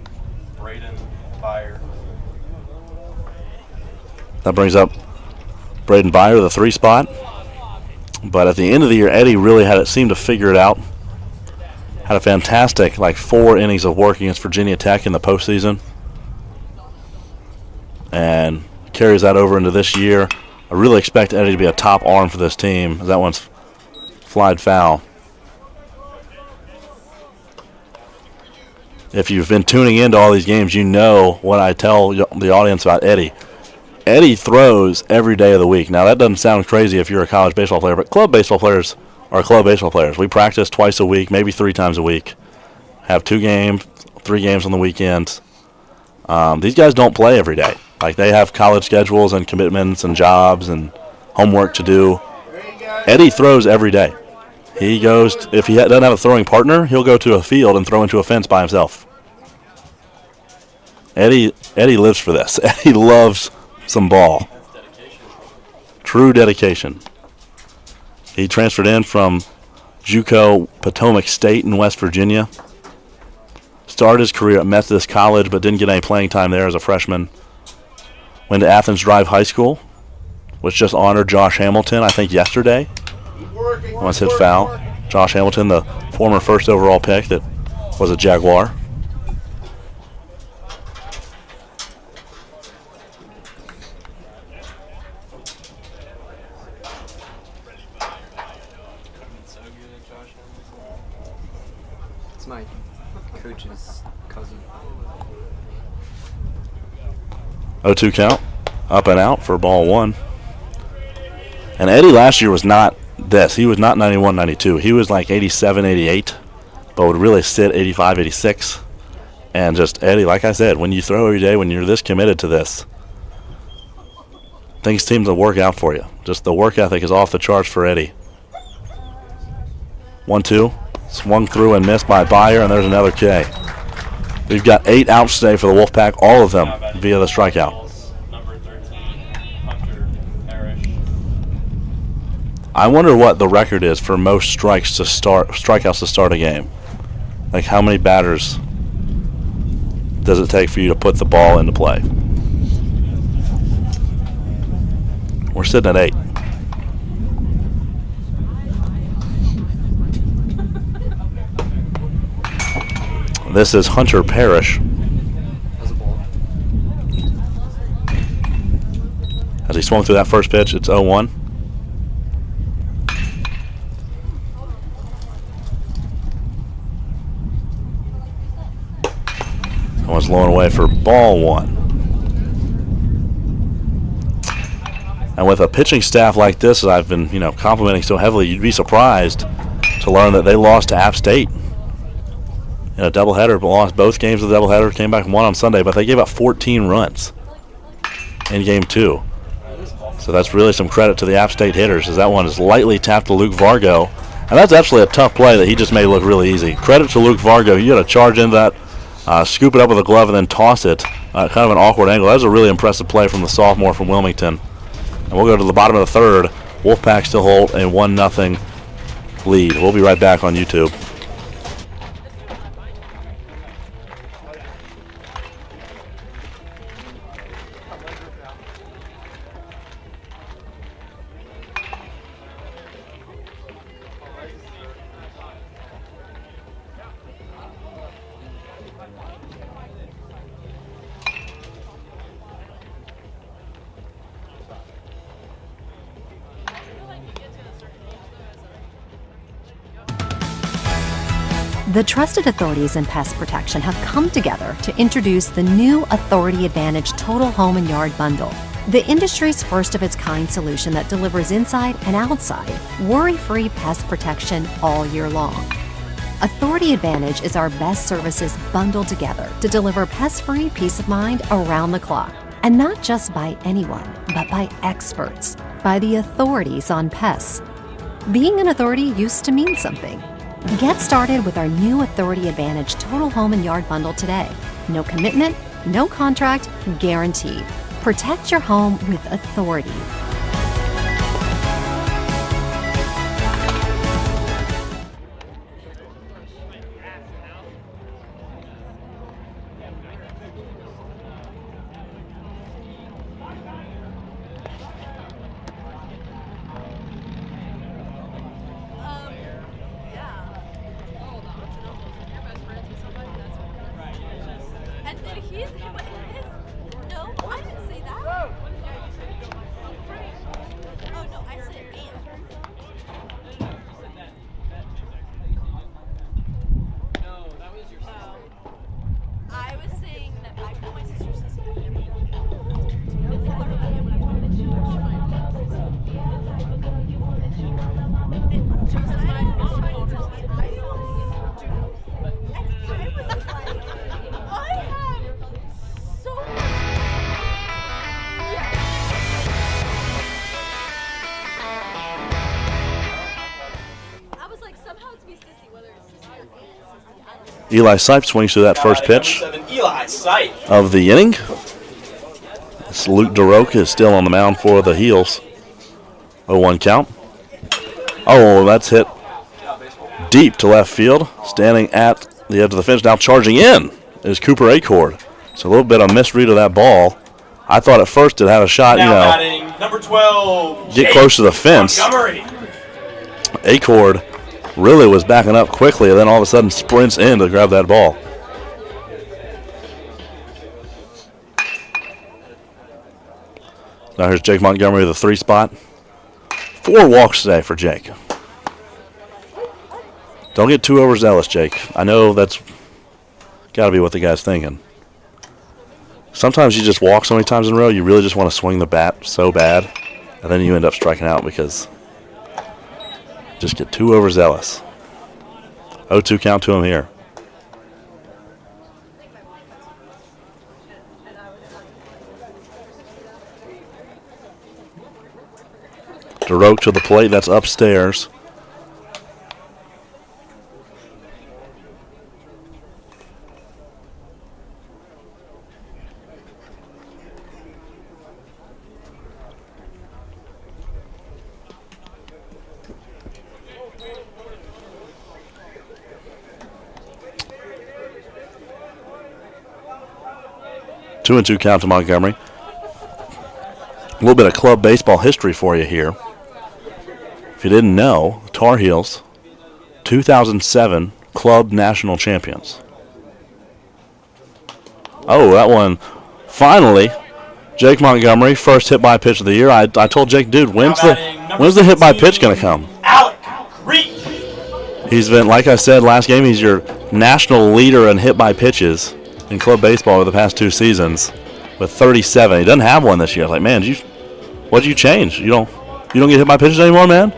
Braden Byer. That brings up Braden Byer, the 3 spot. But at the end of the year, Eddie really had it seem to figure it out. Had a fantastic 4 innings of work against Virginia Tech in the postseason, and carries that over into this year. I really expect Eddie to be a top arm for this team. That one's flied foul. If you've been tuning into all these games, you know what I tell the audience about Eddie. Eddie throws every day of the week. Now, that doesn't sound crazy if you're a college baseball player, but club baseball players are club baseball players. We practice twice a week, maybe 3 times a week. Have 2 games, 3 games on the weekends. These guys don't play every day. They have college schedules and commitments and jobs and homework to do. Eddie throws every day. He goes, if he doesn't have a throwing partner, he'll go to a field and throw into a fence by himself. Eddie lives for this. Eddie loves some ball. That's dedication. True dedication. He transferred in from JUCO Potomac State in West Virginia. Started his career at Methodist College, but didn't get any playing time there as a freshman. Went to Athens Drive High School, which just honored Josh Hamilton, I think, yesterday. Once hit foul. Josh Hamilton, the former first overall pick that was a Jaguar. So good at Josh Hamilton. It's my coach's cousin. 0-2 count. Up and out for ball 1. And Eddie last year was not this. He was not 91, 92. He was 87, 88, but would really sit 85, 86. And just Eddie, like I said, when you throw every day, when you're this committed to this, things seem to work out for you. Just the work ethic is off the charts for Eddie. 1-2. Swung through and missed by Byer, and there's another K. We've got 8 outs today for the Wolfpack, all of them via the strikeout. Number 13, Hunter Parrish. I wonder what the record is for most strikeouts to start a game. How many batters does it take for you to put the ball into play? We're sitting at 8. This is Hunter Parrish. As a ball. As he swung through that first pitch, it's 0-1. That one's low and away for ball 1. And with a pitching staff like this that I've been, complimenting so heavily, you'd be surprised to learn that they lost to App State in a doubleheader, but lost both games of the doubleheader, came back and won on Sunday, but they gave up 14 runs in game 2. So that's really some credit to the App State hitters, as that one is lightly tapped to Luke Vargo. And that's actually a tough play that he just made look really easy. Credit to Luke Vargo. You got to charge into that, scoop it up with a glove, and then toss it. Kind of an awkward angle. That was a really impressive play from the sophomore from Wilmington. And we'll go to the bottom of the 3rd. Wolfpack still hold a 1-0 lead. We'll be right back on YouTube. The trusted authorities in pest protection have come together to introduce the new Authority Advantage Total Home and Yard Bundle, the industry's first of its kind solution that delivers inside and outside worry-free pest protection all year long. Authority Advantage is our best services bundled together to deliver pest-free peace of mind around the clock. And not just by anyone, but by experts, by the authorities on pests. Being an authority used to mean something. Get started with our new Authority Advantage Total Home and Yard Bundle today. No commitment, no contract, guaranteed. Protect your home with authority. No, I didn't say that. Oh, no, I said I was saying that I told my sister Sissy. Really thought about it when I wanted to. And Josiah was trying to tell me I was like, I have so I was like, somehow it's be Sissy, whether it's Sissy or Sissy. I don't know. Eli Sipes swings through that first pitch Number 7, Eli Sipes. of the inning. This Luke DeRoque is still on the mound for the Heels. 0-1 count. Oh, that's hit deep to left field. Standing at the edge of the fence, now charging in is Cooper Acord. So a little bit of misread of that ball. I thought at first it had a shot, Now batting number 12. get close to the fence. Montgomery. Acord really was backing up quickly and then all of a sudden sprints in to grab that ball. Now here's Jake Montgomery, the 3 spot. 4 walks today for Jake. Don't get too overzealous, Jake. I know that's got to be what the guy's thinking. Sometimes you just walk so many times in a row, you really just want to swing the bat so bad, and then you end up striking out because you just get too overzealous. 0-2 count to him here. DeRoque to the plate, that's upstairs. Two and 2 count to Montgomery. A little bit of club baseball history for you here. If you didn't know, Tar Heels, 2007 club national champions. Oh, that one, finally, Jake Montgomery, first hit by pitch of the year. I told Jake, dude, when's the hit by pitch going to come? Alec Creek. He's been, like I said last game, he's your national leader in hit by pitches in club baseball over the past 2 seasons with 37. He doesn't have one this year. Like, man, what did you change? You don't get hit by pitches anymore, man?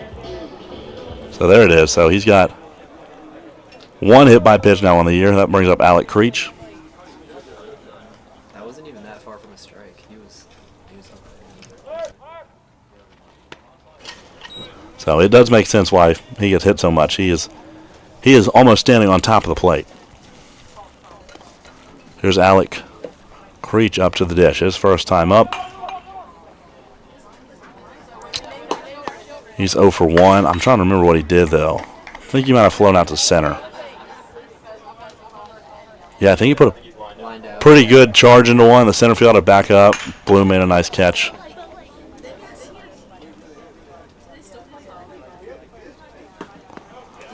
So there it is. So he's got 1 hit by pitch now on the year. That brings up Alec Creech. That wasn't even that far from a strike. He was up. So it does make sense why he gets hit so much. He is almost standing on top of the plate. Here's Alec Creech up to the dish. His first time up. He's 0 for 1. I'm trying to remember what he did, though. I think he might have flown out to center. Yeah, I think he put a pretty good charge into one. The center fielder back up. Bloom made a nice catch.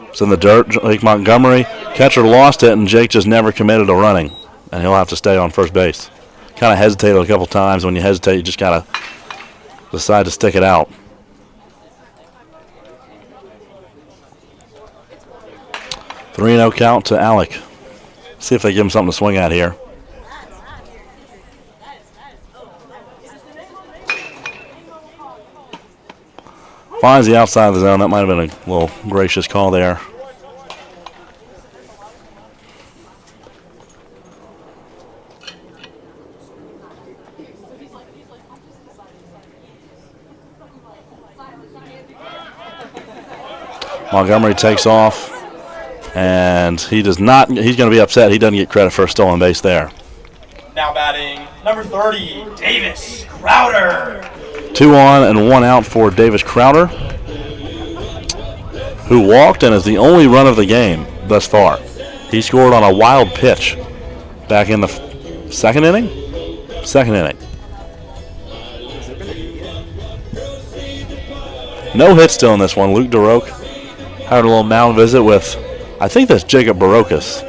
It's in the dirt. Jake Montgomery. Catcher lost it, and Jake just never committed to running. And he'll have to stay on first base. Kind of hesitated a couple times. When you hesitate, you just got to decide to stick it out. 3-0 count to Alec. See if they give him something to swing at here. Finds the outside of the zone. That might have been a little gracious call there. Montgomery takes off, and he does not. He's going to be upset. He doesn't get credit for a stolen base there. Now batting number 30, Davis Crowder. 2 on and 1 out for Davis Crowder, who walked and is the only run of the game thus far. He scored on a wild pitch back in the second inning. No hits still in this one. Luke DeRoque had a little mound visit with, I think that's Jacob Barocas.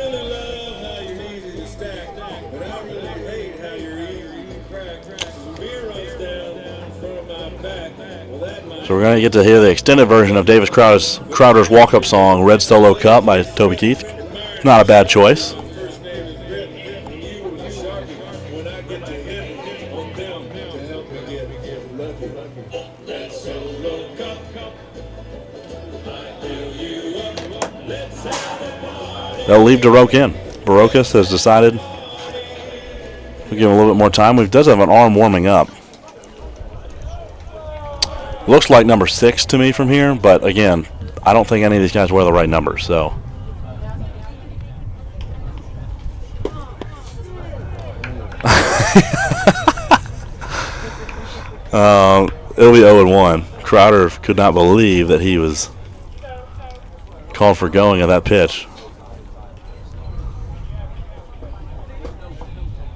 So we're going to get to hear the extended version of Davis Crowder's walk-up song, Red Solo Cup by Toby Keith. Not a bad choice. They'll leave Baroque in. Barocas has decided we'll give him a little bit more time. He does have an arm warming up. Looks like number 6 to me from here, but again, I don't think any of these guys wear the right numbers, so. It'll be 0-1. Crowder could not believe that he was called for going at that pitch.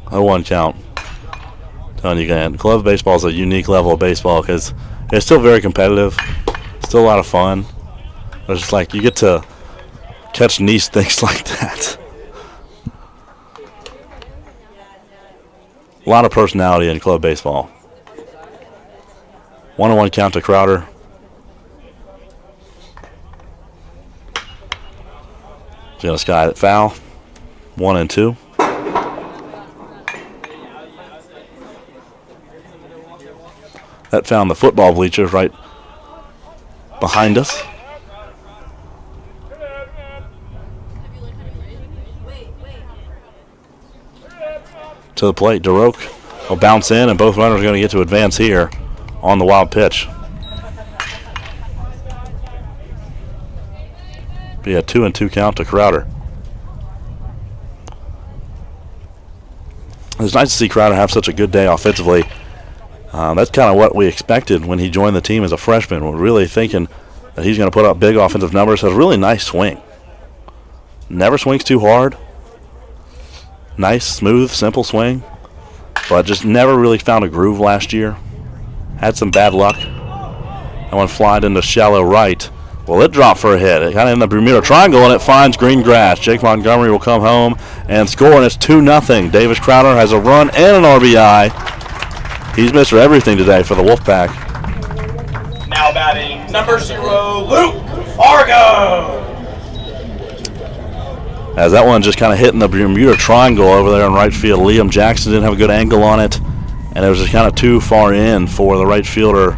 0-1 count. Telling you again, club baseball is a unique level of baseball because it's still very competitive. Still a lot of fun. But it's just like you get to catch niche things like that. A lot of personality in club baseball. 1-1 count to Crowder. He's going to sky it foul. 1-2. That found the football bleachers right behind us. To the plate, Baroque will bounce in, and both runners are going to get to advance here on the wild pitch. Be a 2-2 count to Crowder. It's nice to see Crowder have such a good day offensively. That's kind of what we expected when he joined the team as a freshman. We're really thinking that he's going to put up big offensive numbers. Has a really nice swing. Never swings too hard. Nice, smooth, simple swing. But just never really found a groove last year. Had some bad luck. That one flying into shallow right. Well, it dropped for a hit. It kind of in the Bermuda Triangle, and it finds green grass. Jake Montgomery will come home and score, and it's 2-0. Davis Crowder has a run and an RBI. He's Mr. Everything today for the Wolfpack. Now batting number 0, Luke Fargo. As that one just kind of hit in the Bermuda Triangle over there in right field. Liam Jackson didn't have a good angle on it, and it was just kind of too far in for the right fielder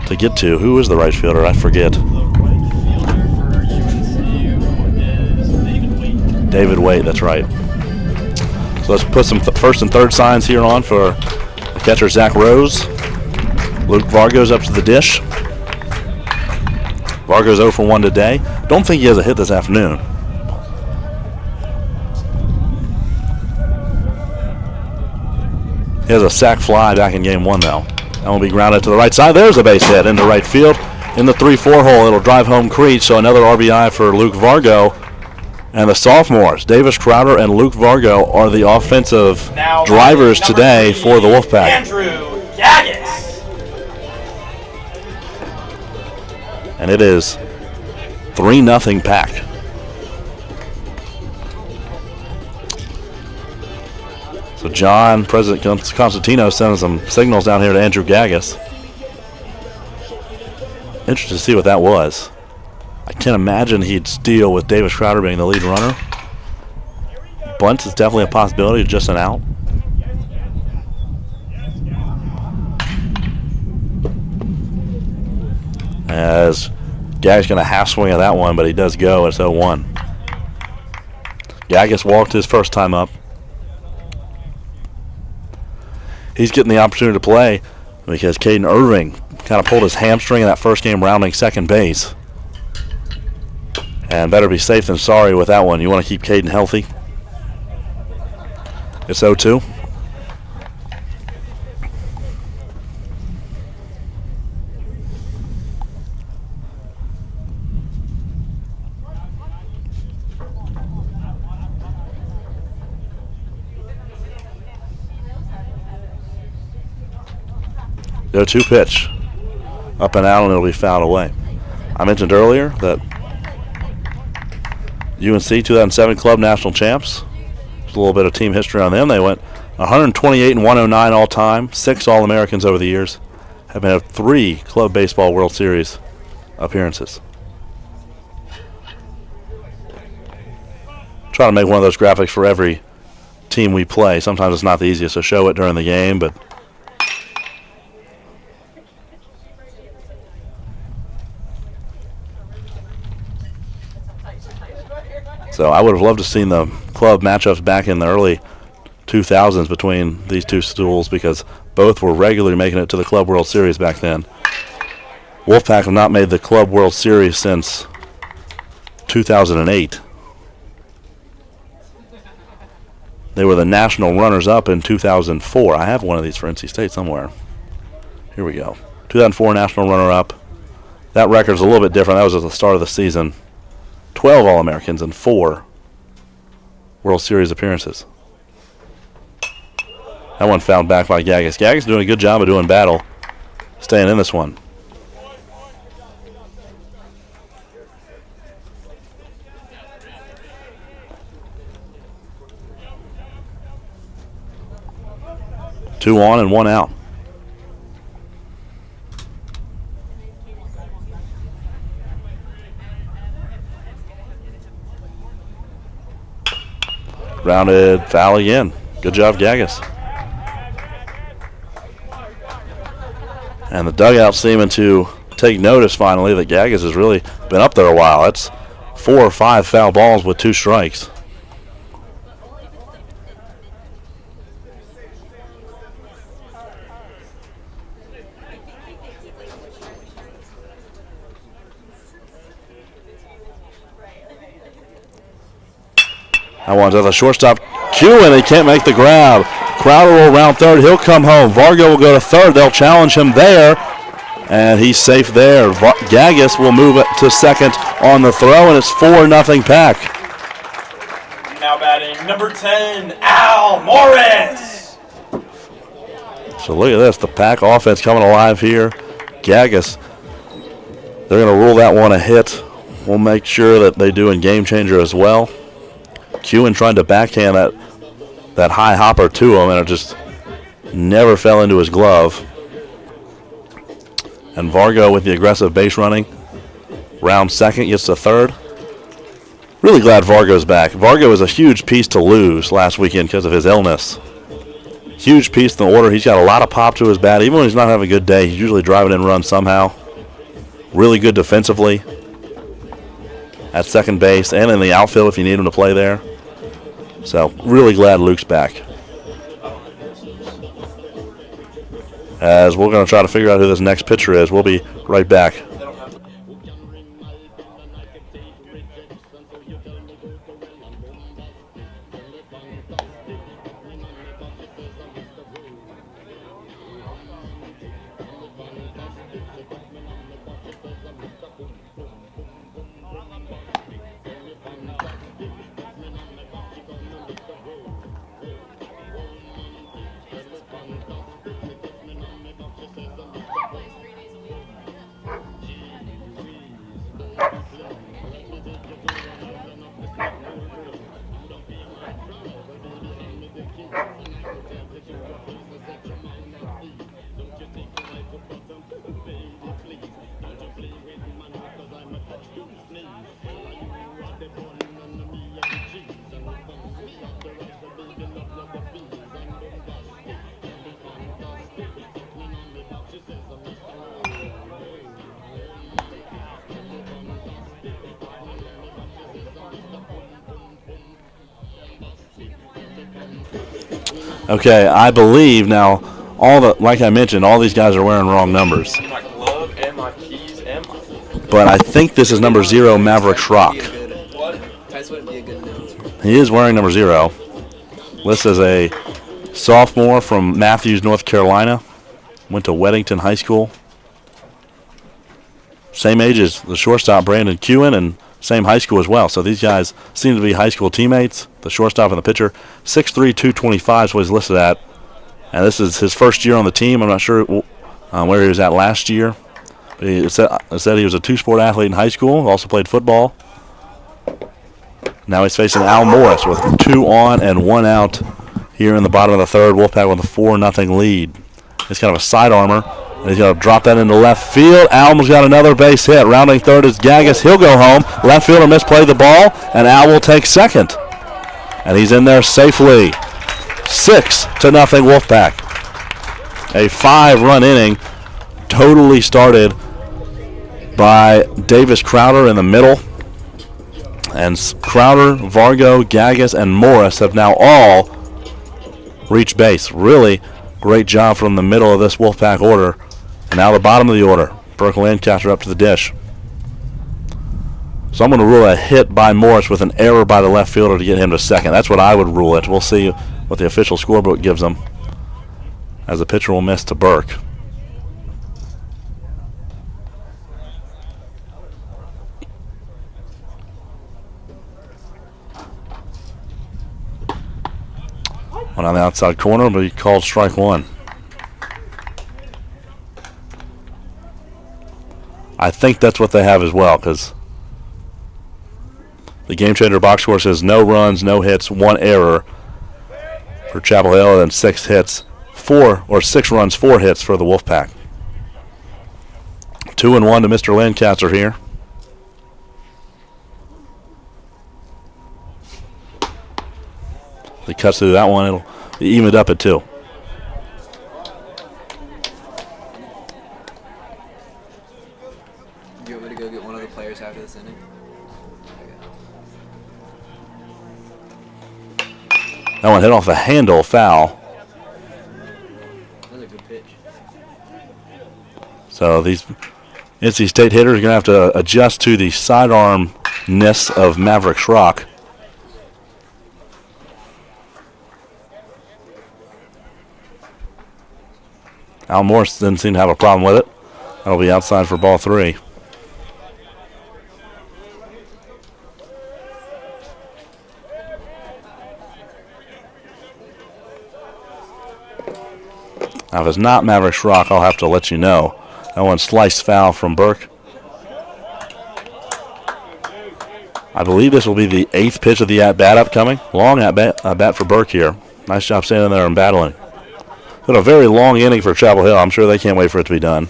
to get to. Who is the right fielder? I forget. The right fielder for UNC is David Waite. David Waite, that's right. So let's put some first and third signs here on for the catcher, Zach Rose. Luke Vargo's up to the dish. Vargo's 0 for 1 today. Don't think he has a hit this afternoon. He has a sac fly back in game 1 though. That will be grounded to the right side. There's a base hit into right field. In the 3-4 hole, it'll drive home Creech, so another RBI for Luke Vargo. And the sophomores, Davis Crowder and Luke Vargo, are the offensive drivers today for the Wolfpack. Andrew Gaggis. And it is 3-0 Pack. So John, President Constantino, sending some signals down here to Andrew Gaggis. Interested to see what that was. I can't imagine he'd steal with Davis Crowder being the lead runner. Bunt is definitely a possibility, just an out. As Gaggis going to half swing at that one, but he does go. It's 0-1. Gaggis walked his first time up. He's getting the opportunity to play because Caden Irving kind of pulled his hamstring in that first game rounding second base. And better be safe than sorry with that one. You want to keep Caden healthy. It's 0-2. The 0-2 pitch. Up and out, and it'll be fouled away. I mentioned earlier that UNC 2007 Club National Champs. There's a little bit of team history on them. They went 128 and 109 all time, 6 All-Americans over the years. have had 3 Club Baseball World Series appearances. Try to make one of those graphics for every team we play. Sometimes it's not the easiest to show it during the game, but so I would have loved to have seen the club matchups back in the early 2000s between these two schools because both were regularly making it to the Club World Series back then. Wolfpack have not made the Club World Series since 2008. They were the national runners-up in 2004. I have one of these for NC State somewhere. Here we go. 2004 national runner-up. That record's a little bit different. That was at the start of the season. 12 All-Americans and 4 World Series appearances. That one fouled back by Gagas. Gagas doing a good job of doing battle, staying in this one. Two on and 1 out. Rounded foul again. Good job, Gagas. And the dugout seeming to take notice finally that Gagas has really been up there a while. That's 4 or 5 foul balls with 2 strikes. That one's at the shortstop. Q, and he can't make the grab. Crowder will round third. He'll come home. Vargo will go to third. They'll challenge him there, and he's safe there. Gagas will move it to second on the throw, and it's 4-0 Pack. Now batting number 10, Al Morris. So look at this. The Pack offense coming alive here. Gagas, they're going to rule that one a hit. We'll make sure that they do in Game Changer as well. Kewen trying to backhand that high hopper to him, and it just never fell into his glove. And Vargo with the aggressive base running. Round second, gets to third. Really glad Vargo's back. Vargo was a huge piece to lose last weekend because of his illness. Huge piece in the order. He's got a lot of pop to his bat. Even when he's not having a good day, he's usually driving in runs somehow. Really good defensively at second base and in the outfield if you need him to play there. So really glad Luke's back. As we're going to try to figure out who this next pitcher is. We'll be right back. Okay, I believe now, like I mentioned, all these guys are wearing wrong numbers. My glove and my keys and my... But I think this is number 0, Maverick Schrock. Tyson wouldn't be a good announcer. He is wearing number 0. Listed as a sophomore from Matthews, North Carolina. Went to Weddington High School. Same age as the shortstop, Brandon Kewen, and same high school as well. So these guys seem to be high school teammates. The shortstop and the pitcher. 6'3", 225 is what he's listed at. And this is his first year on the team. I'm not sure where he was at last year. But it said he was a 2-sport athlete in high school. Also played football. Now he's facing Al Morris with 2 on and 1 out here in the bottom of the third. Wolfpack with a 4-0 lead. It's kind of a side armor. He's going to drop that into left field. Al's got another base hit. Rounding third is Gagas. He'll go home. Left fielder misplayed the ball, and Al will take second. And he's in there safely. 6-0 Wolfpack. A 5-run inning totally started by Davis Crowder in the middle. And Crowder, Vargo, Gagas, and Morris have now all reached base. Really great job from the middle of this Wolfpack order. And now the bottom of the order. Burke Lancaster up to the dish. So I'm going to rule a hit by Morris with an error by the left fielder to get him to second. That's what I would rule it. We'll see what the official scorebook gives them, as the pitcher will miss to Burke. One on the outside corner, but he called strike one. I think that's what they have as well, because the Game Changer box score says no runs, no hits, 1 error for Chapel Hill, and 6 runs, 4 hits for the Wolfpack. 2-1 to Mr. Lancaster here. If he cuts through that one, it'll be evened up at 2. Do you want me to go get one of the players after this inning? That one hit off the handle, foul. That was a good pitch. So these NC State hitters are going to have to adjust to the sidearm-ness of Maverick Schrock. Al Morris didn't seem to have a problem with it. That'll be outside for ball 3. Now, if it's not Maverick Schrock, I'll have to let you know. That one sliced foul from Burke. I believe this will be the 8th pitch of the at-bat upcoming. Long at-bat for Burke here. Nice job standing there and battling. Been a very long inning for Chapel Hill. I'm sure they can't wait for it to be done.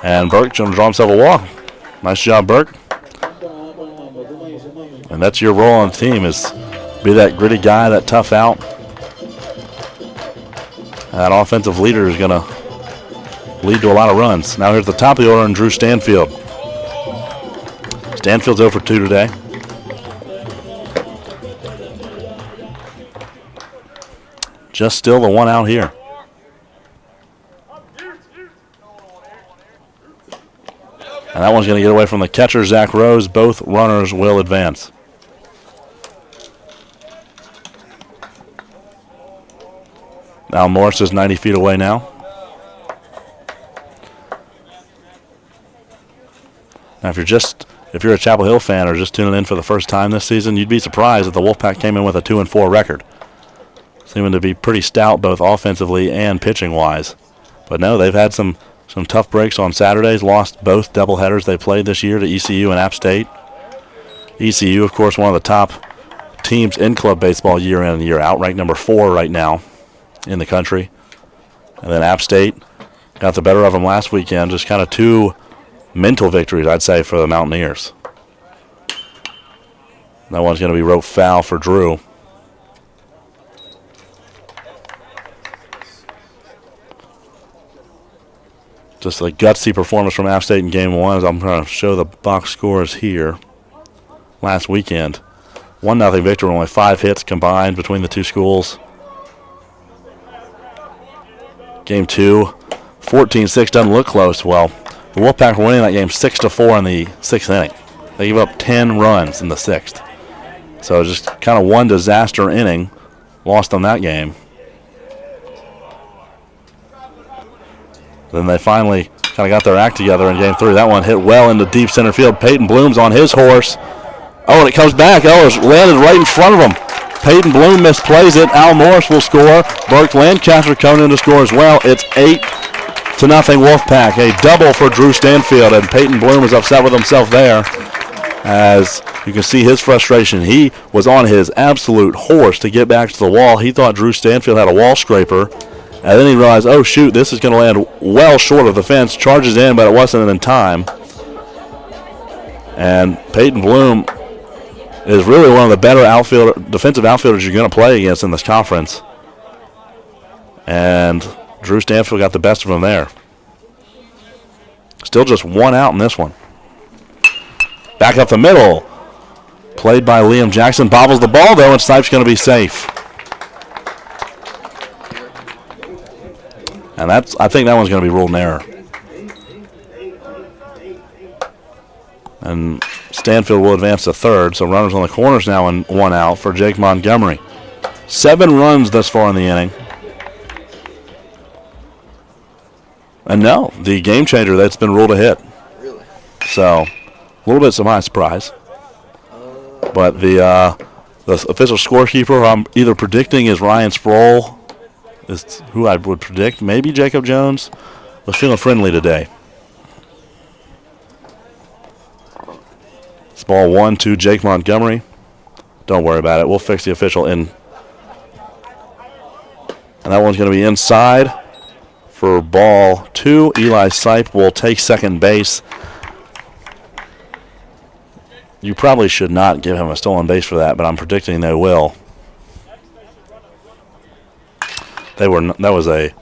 And Burke going to draw himself a walk. Nice job, Burke. And that's your role on the team, is be that gritty guy, that tough out. That offensive leader is going to lead to a lot of runs. Now here's the top of the order, and Drew Stanfield. Stanfield's 0 for 2 today. Just still the one out here. And that one's going to get away from the catcher, Zach Rose. Both runners will advance. Al Morris is 90 feet away now. Now, if you're a Chapel Hill fan or just tuning in for the first time this season, you'd be surprised that the Wolfpack came in with a 2-4 record, seeming to be pretty stout both offensively and pitching-wise. But no, they've had some tough breaks on Saturdays. Lost both doubleheaders they played this year to ECU and App State. ECU, of course, one of the top teams in club baseball year in and year out, ranked number 4 right now in the country. And then App State got the better of them last weekend. Just kind of 2 mental victories, I'd say, for the Mountaineers. That one's going to be rope foul for Drew. Just a gutsy performance from App State in Game 1, as I'm going to show the box scores here. Last weekend, 1-0 victory, only 5 hits combined between the two schools. Game 2, 14-6, doesn't look close. Well, the Wolfpack were winning that game 6-4 in the 6th inning. They gave up 10 runs in the 6th. So just kind of one disaster inning, lost them that game. Then they finally kind of got their act together in Game 3. That one hit well into deep center field. Peyton Bloom's on his horse. Oh, and it comes back. Oh, it's landed right in front of him. Peyton Bloom misplays it. Al Morris will score. Burke Lancaster coming in to score as well. It's 8-0 Wolfpack. A double for Drew Stanfield, and Peyton Bloom is upset with himself there. as you can see his frustration. He was on his absolute horse to get back to the wall. He thought Drew Stanfield had a wall scraper, and then he realized, oh, shoot, this is going to land well short of the fence. Charges in, but it wasn't in time. And Peyton Bloom is really one of the better defensive outfielders you're going to play against in this conference. And Drew Stanfield got the best of him there. Still just one out in this one. Back up the middle. Played by Liam Jackson. Bobbles the ball, though, and Stipe's going to be safe. And I think that one's going to be ruled an error. And Stanfield will advance to third, so runners on the corners now and one out for Jake Montgomery. 7 runs thus far in the inning. And no, the game changer, that's been ruled a hit. Really? So, a little bit of my surprise. But the official scorekeeper I'm either predicting is Ryan Sproul, is who I would predict. Maybe Jacob Jones. Was feeling friendly today. It's ball 1 to Jake Montgomery. Don't worry about it. We'll fix the official in. And that one's going to be inside for ball 2. Eli Sipe will take second base. You probably should not give him a stolen base for that, but I'm predicting they will. That was a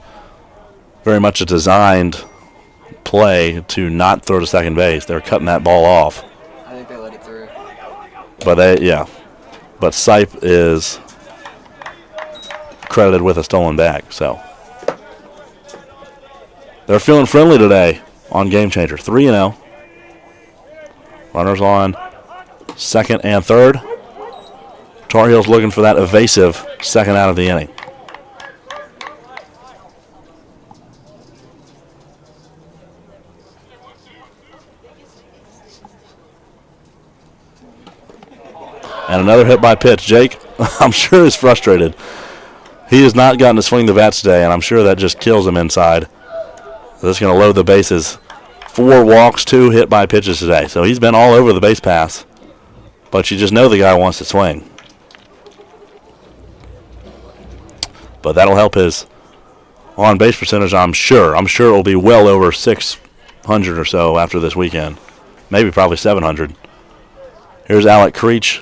very much a designed play to not throw to second base. They're cutting that ball off. I think they let it through. But but Sipe is credited with a stolen bag, so they're feeling friendly today on Game Changer. 3-0. Runners on second and third. Tar Heels looking for that evasive second out of the inning. And another hit by pitch. Jake, I'm sure, is frustrated. He has not gotten to swing the bats today, and I'm sure that just kills him inside. So this is going to load the bases. 4 walks, 2 hit by pitches today. So he's been all over the base pass. But you just know the guy wants to swing. But that'll help his on-base percentage, I'm sure. I'm sure it will be well over 600 or so after this weekend. Maybe probably 700. Here's Alec Creech.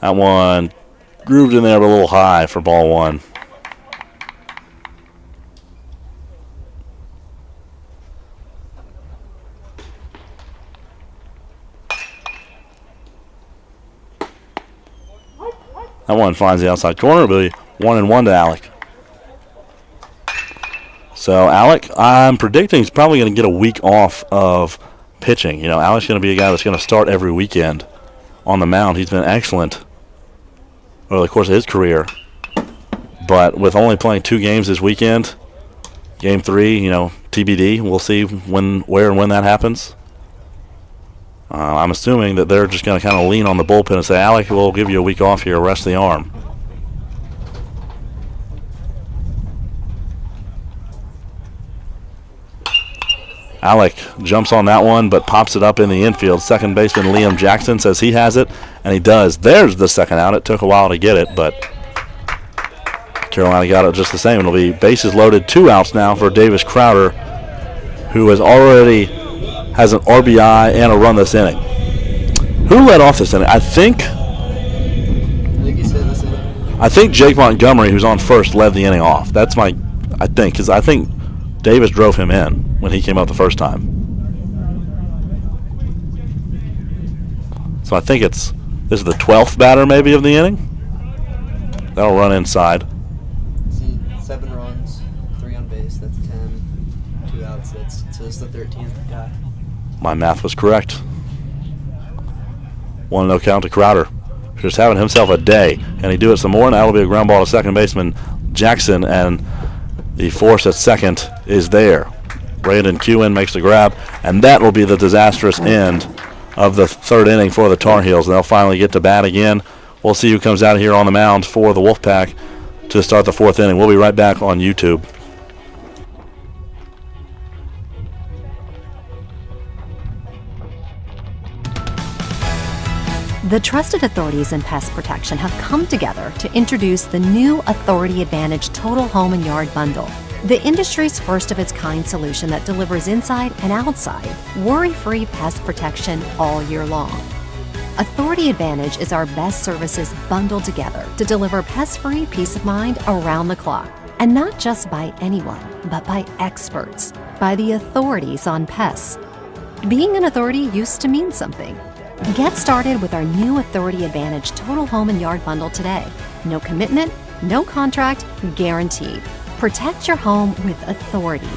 That one grooved in there a little high for ball 1. That one finds the outside corner. It'll be 1-1 to Alec. So Alec, I'm predicting he's probably going to get a week off of pitching. You know, Alec's going to be a guy that's going to start every weekend on the mound. He's been excellent over the course of his career. But with only playing 2 games this weekend, game 3, TBD. We'll see where and when that happens. I'm assuming that they're just going to kind of lean on the bullpen and say, Alec, we'll give you a week off here, rest the arm. Alec jumps on that one, but pops it up in the infield. Second baseman Liam Jackson says he has it, and he does. There's the second out. It took a while to get it, but Carolina got it just the same. It'll be bases loaded, 2 outs now for Davis Crowder, who has already has an RBI and a run this inning. Who led off this inning? I think Jake Montgomery, who's on first, led the inning off. That's because I think Davis drove him in when he came up the first time. So I think this is the 12th batter maybe of the inning. That'll run inside. See, 7 runs, 3 on base, that's 10. 2 outs, so it's the 13th guy. My math was correct. 1-0 count to Crowder. Just having himself a day. And he do it some more, and that'll be a ground ball to second baseman Jackson, and the force at second is there. Brandon Kewen makes the grab, and that will be the disastrous end of the 3rd inning for the Tar Heels. And they'll finally get to bat again. We'll see who comes out here on the mound for the Wolfpack to start the 4th inning. We'll be right back on YouTube. The trusted authorities in pest protection have come together to introduce the new Authority Advantage Total Home and Yard Bundle, the industry's first of its kind solution that delivers inside and outside worry-free pest protection all year long. Authority Advantage is our best services bundled together to deliver pest-free peace of mind around the clock. And not just by anyone, but by experts, by the authorities on pests. Being an authority used to mean something. Get started with our new Authority Advantage Total Home and Yard Bundle today. No commitment, no contract, guaranteed. Protect your home with authority.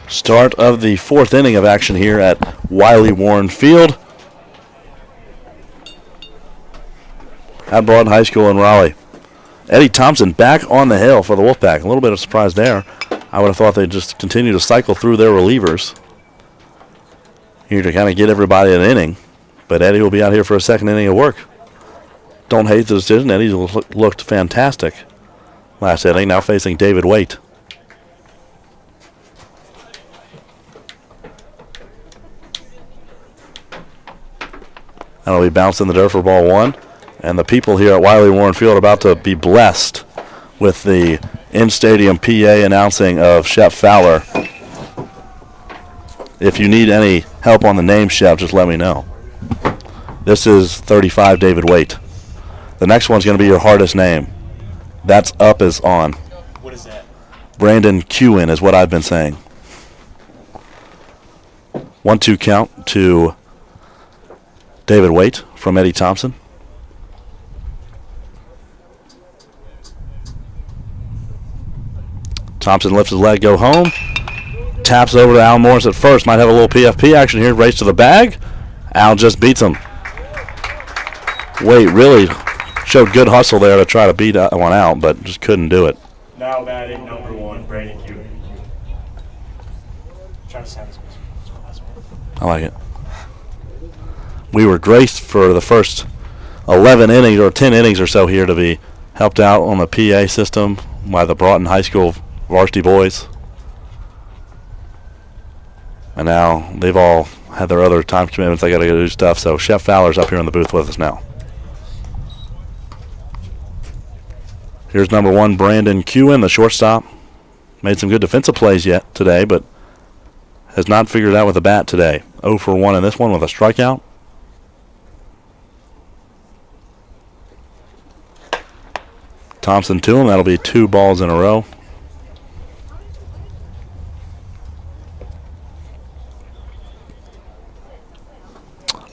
Start of the fourth inning of action here at Wiley Warren Field at Broughton High School in Raleigh. Eddie Thompson back on the hill for the Wolfpack. A little bit of surprise there. I would have thought they'd just continue to cycle through their relievers here to kind of get everybody an inning. But Eddie will be out here for a second inning of work. Don't hate the decision. Eddie looked fantastic last inning, now facing David Waite. That'll be bounced in the dirt for ball one. And the people here at Wiley Warren Field are about to be blessed with the in-stadium PA announcing of Shep Fowler. If you need any help on the name, Shep, just let me know. This is 35, David Waite. The next one's going to be your hardest name. That's up is on. What is that? Brandon Kewen is what I've been saying. 1-2 count to David Waite from Eddie Thompson. Thompson lifts his leg, go home. Taps over to Al Morris at first. Might have a little PFP action here. Race to the bag. Al just beats him. Waite really showed good hustle there to try to beat one out, but just couldn't do it. Now batting number one, Brandon Hewitt. Trying to sound as possible. I like it. We were graced for the first 11 innings or 10 innings or so here to be helped out on the PA system by the Broughton High School varsity boys. And now they've all had their other time commitments. They got to go do stuff. So Chef Fowler's up here in the booth with us now. Here's number one, Brandon Kewen, the shortstop. Made some good defensive plays yet today, but has not figured it out with a bat today. 0 for 1 in this one with a strikeout. Thompson to him. That'll be 2 balls in a row.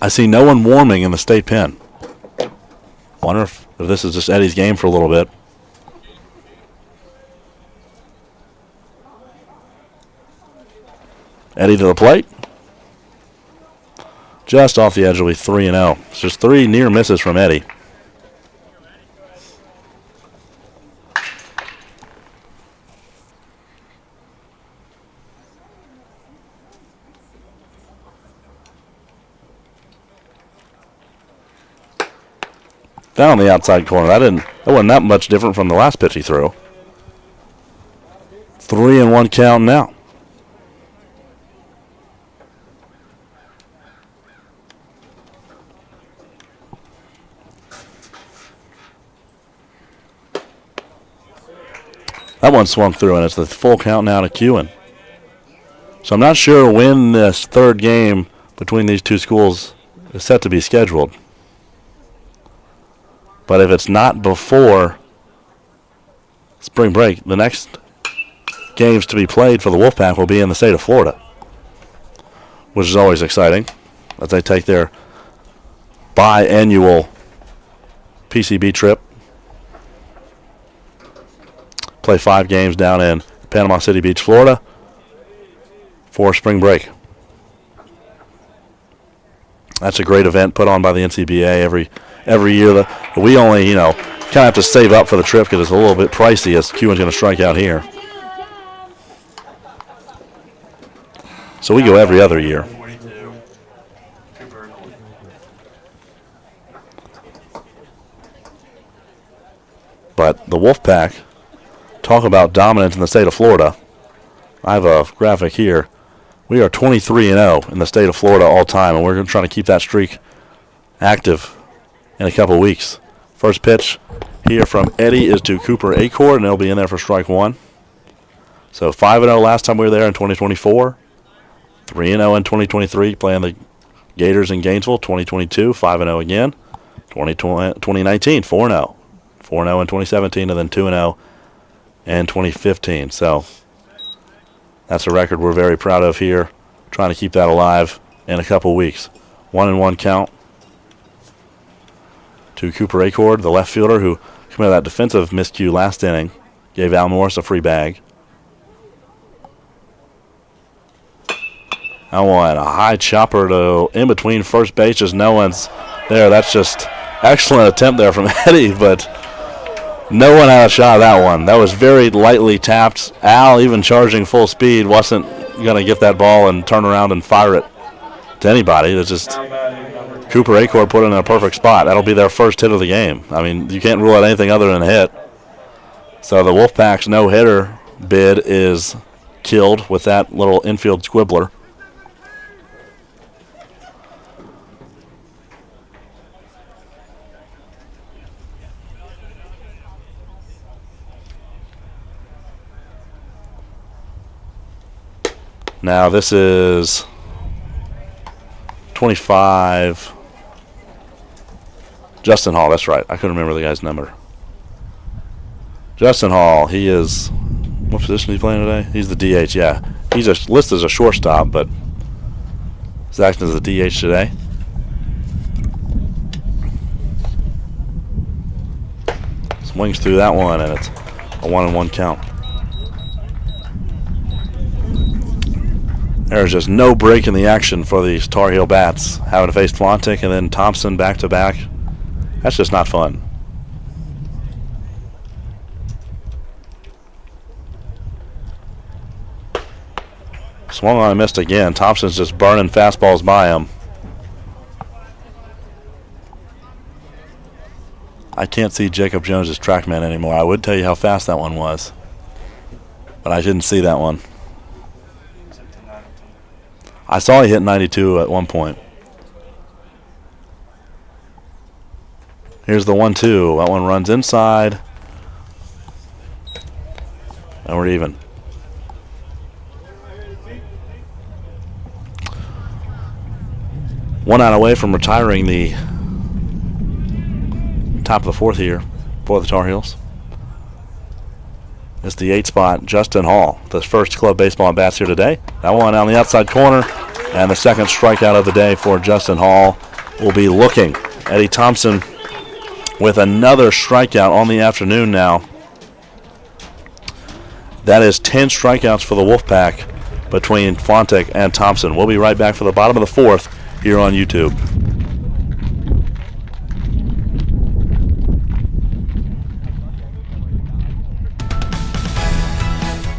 I see no one warming in the state pen. Wonder if this is just Eddie's game for a little bit. Eddie to the plate. Just off the edge will be 3-0. It's just 3 near misses from Eddie. Down on the outside corner. That wasn't that much different from the last pitch he threw. 3-1 count now. That one swung through, and it's the full count now to Kewen. So I'm not sure when this third game between these two schools is set to be scheduled. But if it's not before spring break, the next games to be played for the Wolfpack will be in the state of Florida, which is always exciting as they take their biannual PCB trip. Play 5 games down in Panama City Beach, Florida for spring break. That's a great event put on by the NCBA every year. We only, kind of have to save up for the trip because it's a little bit pricey as Kewen's going to strike out here. So we go every other year. But the Wolfpack, talk about dominance in the state of Florida. I have a graphic here. We are 23-0 in the state of Florida all time, and we're going to try to keep that streak active in a couple weeks. First pitch here from Eddie is to Cooper Acord, and they'll be in there for strike one. So 5-0 last time we were there in 2024. 3-0 in 2023, playing the Gators in Gainesville. 2022, 5-0 again. 2019, 4-0. 4-0 in 2017, and then 2-0 in 2015. So that's a record we're very proud of here. Trying to keep that alive in a couple weeks. 1-1 count to Cooper Acord, the left fielder who committed that defensive miscue last inning. Gave Al Morris a free bag. That one, a high chopper to in between first base. Just no one's there. That's just excellent attempt there from Eddie, but no one had a shot at that one. That was very lightly tapped. Al, even charging full speed, wasn't going to get that ball and turn around and fire it to anybody. It's just Cooper Acord put it in a perfect spot. That'll be their first hit of the game. I mean, you can't rule out anything other than a hit. So the Wolfpack's no-hitter bid is killed with that little infield squibbler. Now this is 25. Justin Hall, that's right. I couldn't remember the guy's number. Justin Hall, he is, what position is he playing today? He's the DH, yeah. He's listed as a shortstop, but he's acting as a DH today. Swings through that one, and it's a 1-1 count. There's just no break in the action for these Tar Heel bats. Having to face Flontic and then Thompson back-to-back. That's just not fun. Swung on and missed again. Thompson's just burning fastballs by him. I can't see Jacob Jones' TrackMan anymore. I would tell you how fast that one was, but I didn't see that one. I saw he hit 92 at one point. Here's the 1-2. That one runs inside. And we're even. One out away from retiring the top of the fourth here for the Tar Heels. It's the 8 spot, Justin Hall, the first club baseball at bats here today. That one on the outside corner, and the second strikeout of the day for Justin Hall will be looking. Eddie Thompson with another strikeout on the afternoon now. That is 10 strikeouts for the Wolfpack between Fontek and Thompson. We'll be right back for the bottom of the fourth here on YouTube.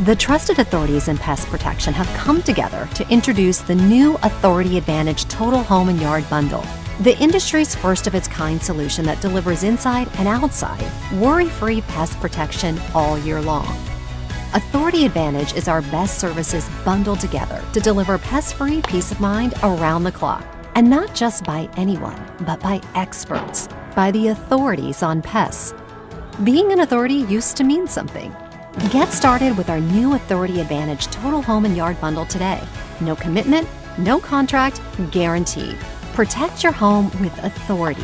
The trusted authorities in pest protection have come together to introduce the new Authority Advantage Total Home and Yard Bundle, the industry's first of its kind solution that delivers inside and outside worry-free pest protection all year long. Authority Advantage is our best services bundled together to deliver pest-free peace of mind around the clock. And not just by anyone, but by experts, by the authorities on pests. Being an authority used to mean something. Get started with our new Authority Advantage Total Home and Yard Bundle today. No commitment, no contract, guaranteed. Protect your home with authority.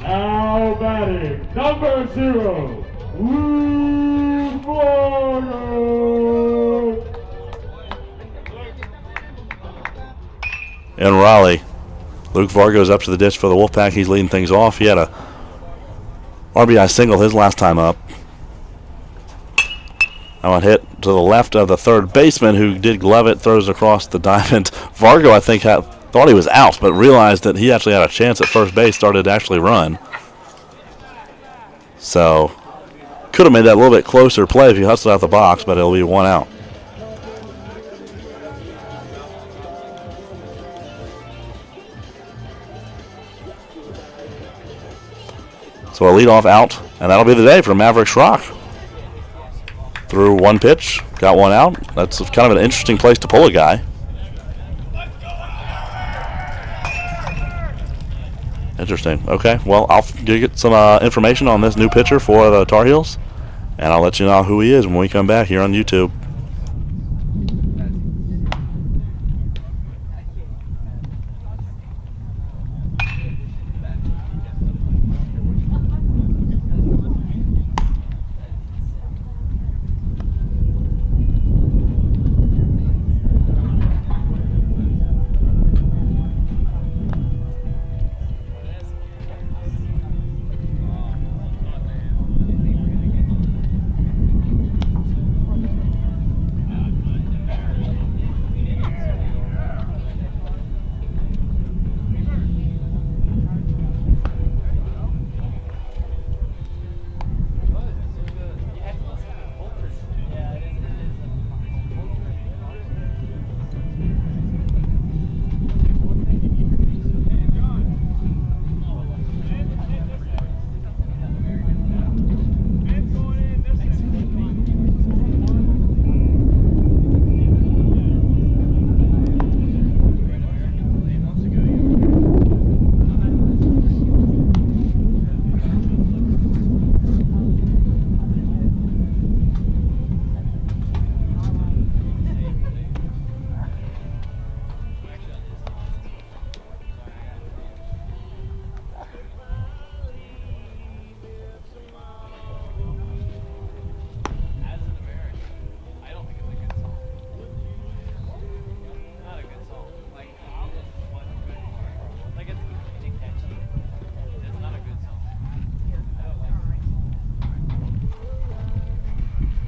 Now batting, number 0, Luke Vargo. In Raleigh, Luke Vargo's up to the ditch for the Wolfpack. He's leading things off. He had a RBI single his last time up. That one hit to the left of the third baseman, who did glove it, throws across the diamond. Vargo, I think, thought he was out, but realized that he actually had a chance at first base, started to actually run. So, could have made that a little bit closer play if he hustled out the box, but it'll be one out. So a leadoff out, and that'll be the day for Maverick Schrock. Threw one pitch, got one out. That's kind of an interesting place to pull a guy. Interesting. Okay, well, I'll get some information on this new pitcher for the Tar Heels, and I'll let you know who he is when we come back here on YouTube.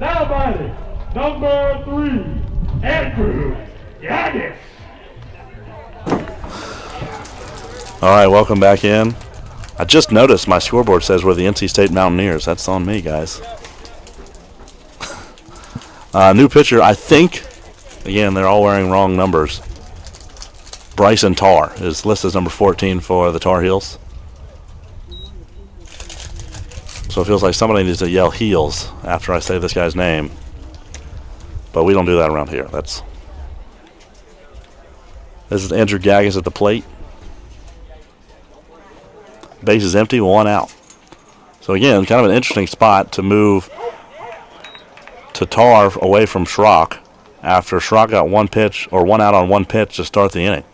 Now batting, number 3, Andrew Yanis. All right, welcome back in. I just noticed my scoreboard says we're the NC State Mountaineers. That's on me, guys. New pitcher, I think. Again, they're all wearing wrong numbers. Bryson Tarr is listed as number 14 for the Tar Heels. So it feels like somebody needs to yell heels after I say this guy's name. But we don't do that around here. This is Andrew Gaggis at the plate. Base is empty, one out. So again, kind of an interesting spot to move to Tarr away from Schrock after Schrock got one pitch or one out on one pitch to start the inning.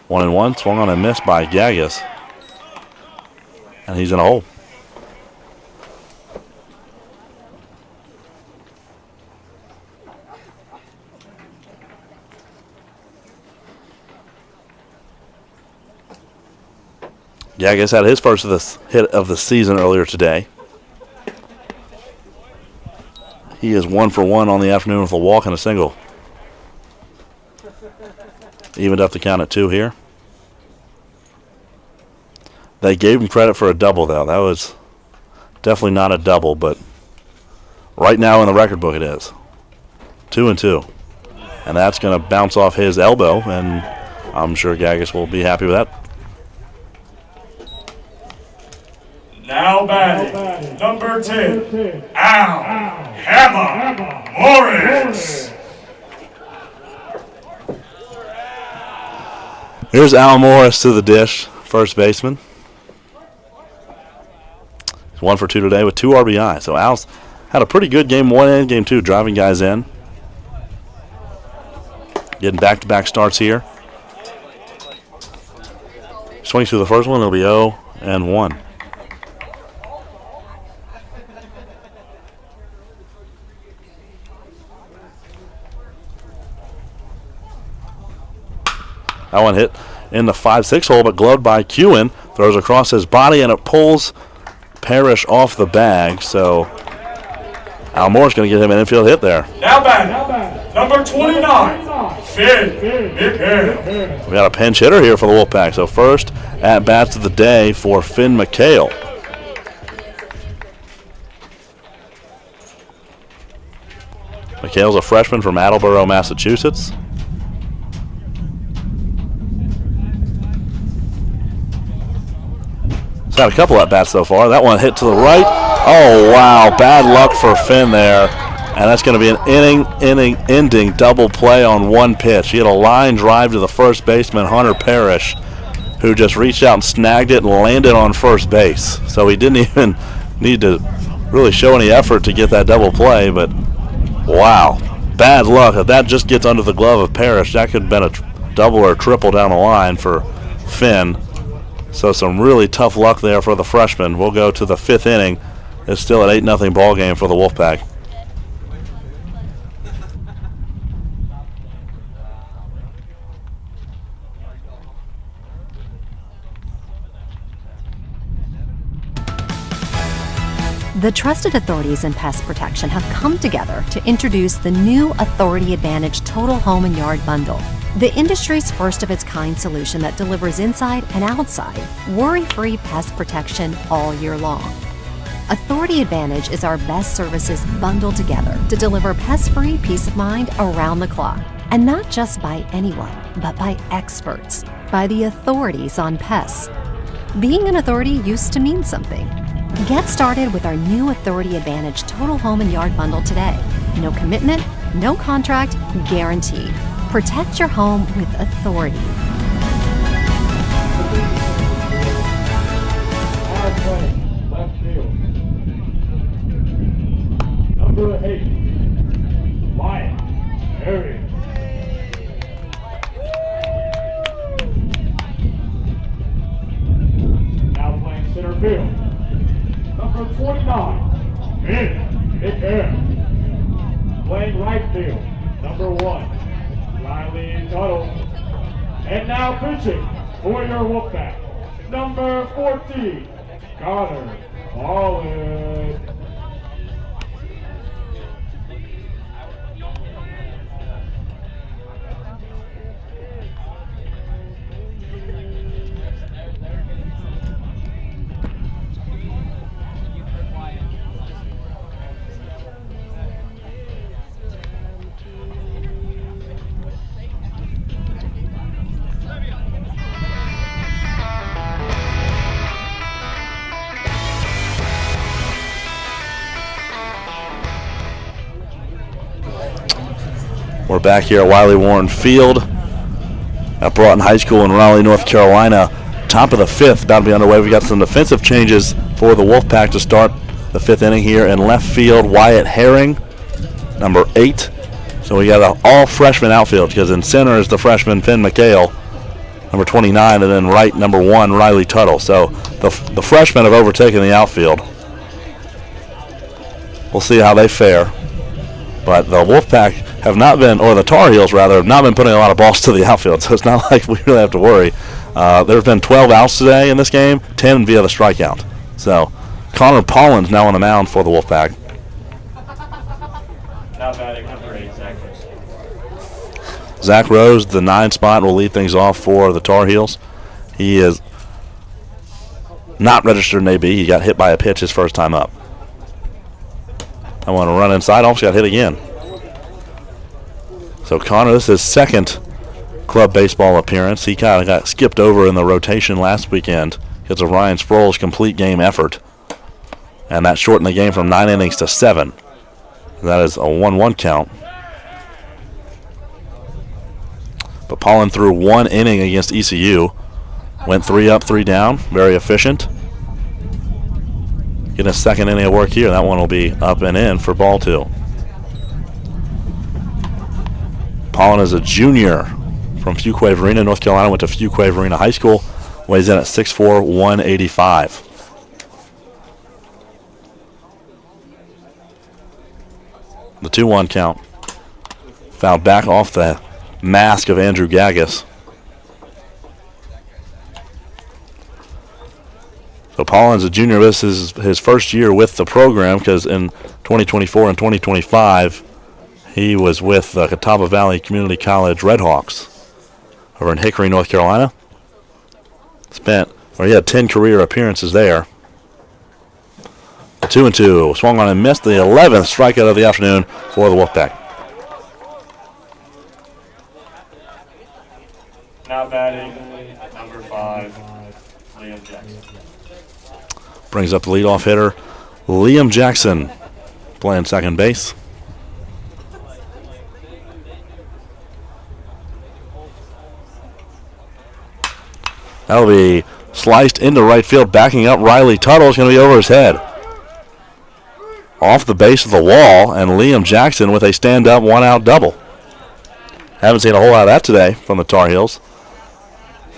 One and one, swung on and missed by Gaggis. And he's in a hole. Gagas had his first hit of the season earlier today. He is 1 for 1 on the afternoon with a walk and a single. Evened up the count at 2 here. They gave him credit for a double, though. That was definitely not a double, but right now in the record book it is. 2 and 2. And that's going to bounce off his elbow, and I'm sure Gagas will be happy with that. Now batting, number 10, Al Hammer Morris. Here's Al Morris to the dish, first baseman. He's 1 for 2 today with 2 RBI. So Al's had a pretty good game 1 and game 2, driving guys in. Getting back-to-back starts here. Swings through the first one, it'll be 0 and 1. That one hit in the 5-6 hole, but gloved by Kewen. Throws across his body, and it pulls Parrish off the bag. So Al Moore's going to get him an infield hit there. Now batting, number 29, Finn McHale. We got a pinch hitter here for the Wolfpack. So first at bats of the day for Finn McHale. McHale's a freshman from Attleboro, Massachusetts. He's had a couple at bats so far. That one hit to the right. Oh, wow. Bad luck for Finn there. And that's going to be an ending double play on one pitch. He had a line drive to the first baseman, Hunter Parrish, who just reached out and snagged it and landed on first base. So he didn't even need to really show any effort to get that double play. But, wow. Bad luck. If that just gets under the glove of Parrish, that could have been a double or triple down the line for Finn. So some really tough luck there for the freshman. We'll go to the 5th inning. It's still an 8-0 ball game for the Wolfpack. The trusted authorities in pest protection have come together to introduce the new Authority Advantage Total Home and Yard Bundle, the industry's first of its kind solution that delivers inside and outside worry-free pest protection all year long. Authority Advantage is our best services bundled together to deliver pest-free peace of mind around the clock. And not just by anyone, but by experts, by the authorities on pests. Being an authority used to mean something. Get started with our new Authority Advantage Total Home and Yard Bundle today. No commitment, no contract, guaranteed. Protect your home with authority. Left field. Number 8, Wyatt Harry. Now playing center field. Number 29, Finn McHale. Playing right field. Number 1, Riley Tuttle. And now pitching for your Wolfpack, number 14, Connor Holland. We're back here at Wiley Warren Field at Broughton High School in Raleigh, North Carolina. Top of the 5th, about to be underway. We got some defensive changes for the Wolfpack to start the 5th inning here. In left field, Wyatt Herring, number 8. So we got an all-freshman outfield because in center is the freshman Finn McHale, number 29, and then right, number 1, Riley Tuttle. So the freshmen have overtaken the outfield. We'll see how they fare. But the Wolfpack have not been, or the Tar Heels rather, have not been putting a lot of balls to the outfield, so it's not like we really have to worry. There have been 12 outs today in this game, 10 via the strikeout. So Connor Pollin's now on the mound for the Wolfpack. Now batting number 8, Zach Rose. Zach Rose, the 9 spot, will lead things off for the Tar Heels. He is not registered in AB. He got hit by a pitch his first time up. I want to run inside, almost got hit again. So Connor, this is his second club baseball appearance. He kind of got skipped over in the rotation last weekend because of Ryan Sproul's complete game effort. And that shortened the game from 9 innings to 7. That is a 1-1 count. But Pollin threw 1 inning against ECU. Went 3 up, 3 down. Very efficient. Getting a second inning of work here. That one will be up and in for ball 2. Pollin is a junior from Fuquay-Varina, North Carolina. Went to Fuquay-Varina High School. Weighs in at 6'4", 185. The 2-1 count. Fouled back off the mask of Andrew Gaggus. So Pollin's a junior. This is his first year with the program because in 2024 and 2025, he was with the Catawba Valley Community College Redhawks over in Hickory, North Carolina. He had 10 career appearances there. 2-2. Swung on and missed, the 11th strikeout of the afternoon for the Wolfpack. Now batting number 5, Liam Jackson. Brings up the leadoff hitter, Liam Jackson, playing second base. That'll be sliced into right field, backing up. Riley Tuttle is going to be over his head. Off the base of the wall, and Liam Jackson with a stand-up 1-out double. Haven't seen a whole lot of that today from the Tar Heels.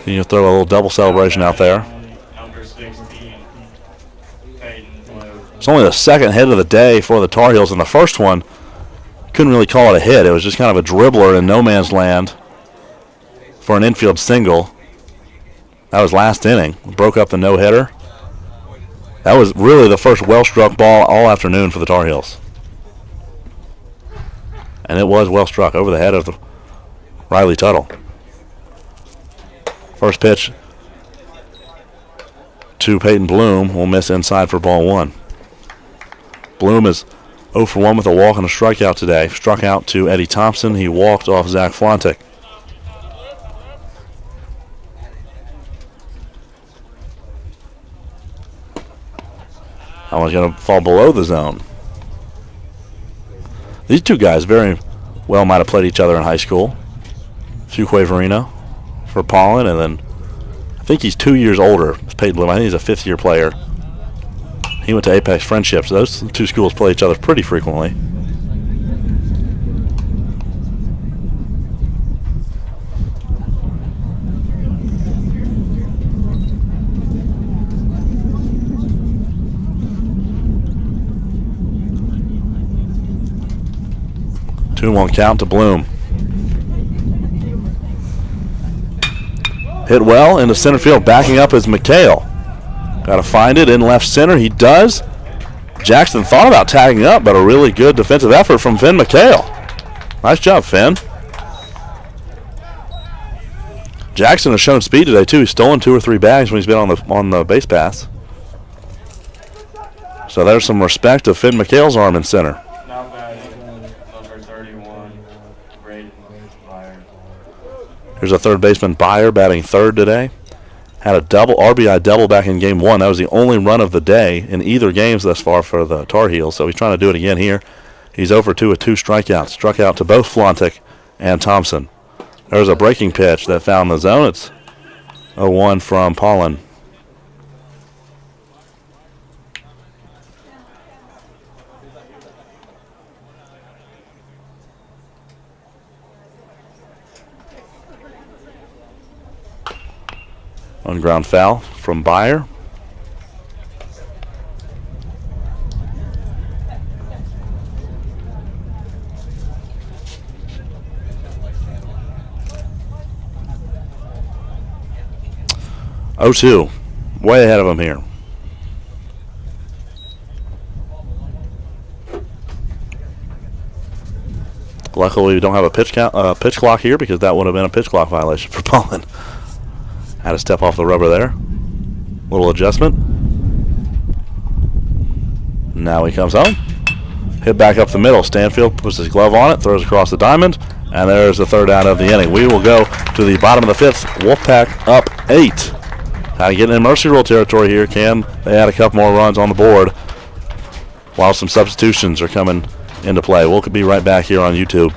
You throw a little double celebration out there. Number 16, Peyton Blue. It's only the second hit of the day for the Tar Heels, and the first one, couldn't really call it a hit. It was just kind of a dribbler in no man's land for an infield single. That was last inning. Broke up the no-hitter. That was really the first well-struck ball all afternoon for the Tar Heels. And it was well struck over the head of the Riley Tuttle. First pitch to Peyton Bloom will miss inside for ball 1. Bloom is 0 for 1 with a walk and a strikeout today. Struck out to Eddie Thompson. He walked off Zach Flontek. That one's going to fall below the zone. These two guys very well might have played each other in high school. Fuquay-Varina for Pollin, and then I think he's 2 years older. Peyton Bloom. I think he's a fifth-year player. He went to Apex Friendship, so those two schools play each other pretty frequently. Two and 1 count to Bloom. Hit well into center field. Backing up is McHale. Got to find it in left center. He does. Jackson thought about tagging up, but a really good defensive effort from Finn McHale. Nice job, Finn. Jackson has shown speed today too. He's stolen 2 or 3 bags when he's been on the base pass. So there's some respect to Finn McHale's arm in center. Now batting number 31, Braden Meyer. Here's a third baseman, Byer, batting third today. Had a RBI double back in game 1. That was the only run of the day in either games thus far for the Tar Heels, so he's trying to do it again here. He's over 2 with 2 strikeouts. Struck out to both Flontek and Thompson. There's a breaking pitch that found the zone. It's 0-1 from Pollin. On ground foul from Byer. 0-2. Way ahead of them here. Luckily, we don't have a pitch clock here because that would have been a pitch clock violation for Paulin. Had to step off the rubber there. Little adjustment. Now he comes home. Hit back up the middle. Stanfield puts his glove on it, throws across the diamond, and there's the third out of the inning. We will go to the bottom of the fifth. Wolfpack up 8. How to get in mercy rule territory here. Can they add a couple more runs on the board while some substitutions are coming into play? We'll be right back here on YouTube.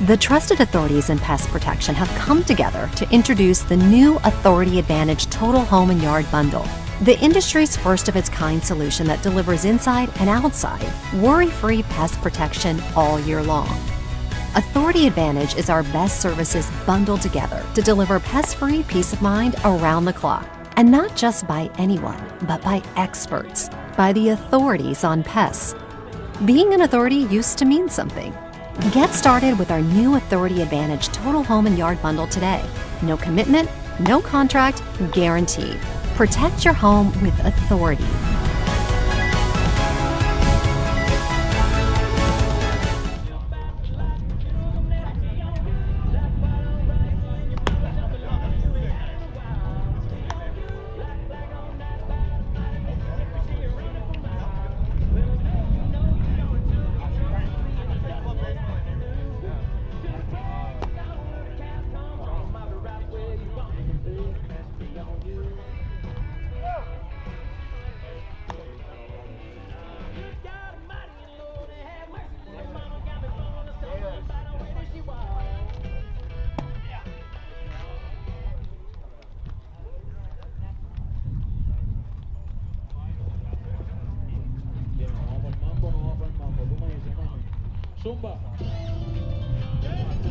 The trusted authorities in pest protection have come together to introduce the new Authority Advantage Total Home and Yard Bundle, the industry's first of its kind solution that delivers inside and outside worry-free pest protection all year long. Authority Advantage is our best services bundled together to deliver pest-free peace of mind around the clock. And not just by anyone, but by experts, by the authorities on pests. Being an authority used to mean something. Get started with our new Authority Advantage Total Home and Yard Bundle today. No commitment, no contract, guaranteed. Protect your home with authority.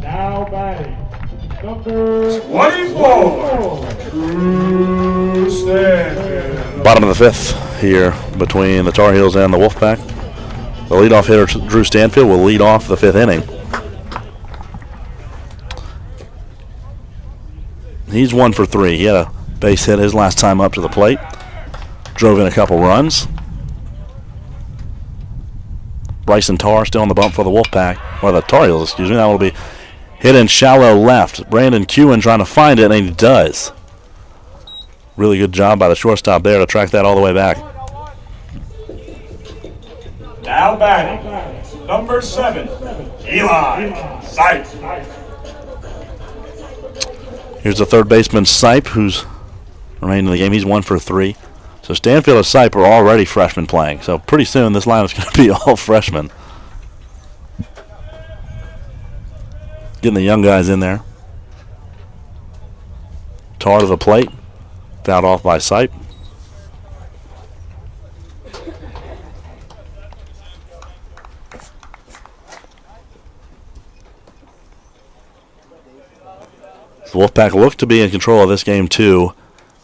Now batting, number 24, Drew Stanfield. Bottom of the fifth here between the Tar Heels and the Wolfpack. The leadoff hitter, Drew Stanfield, will lead off the fifth inning. He's 1 for 3. He had a base hit his last time up to the plate. Drove in a couple runs. Bryson Tarr still on the bump for the Wolfpack, or the Tar Heels, excuse me. That will be hit in shallow left. Brandon Kewen trying to find it, and he does. Really good job by the shortstop there to track that all the way back. Now batting, number 7, Eli Sipe. Here's the third baseman, Sipe, who's remained in the game. He's 1 for 3. So Stanfield and Sipe are already freshmen playing. So pretty soon this lineup's going to be all freshmen. Getting the young guys in there. Tar to the plate. Fouled off by Sipe. The Wolfpack look to be in control of this game too.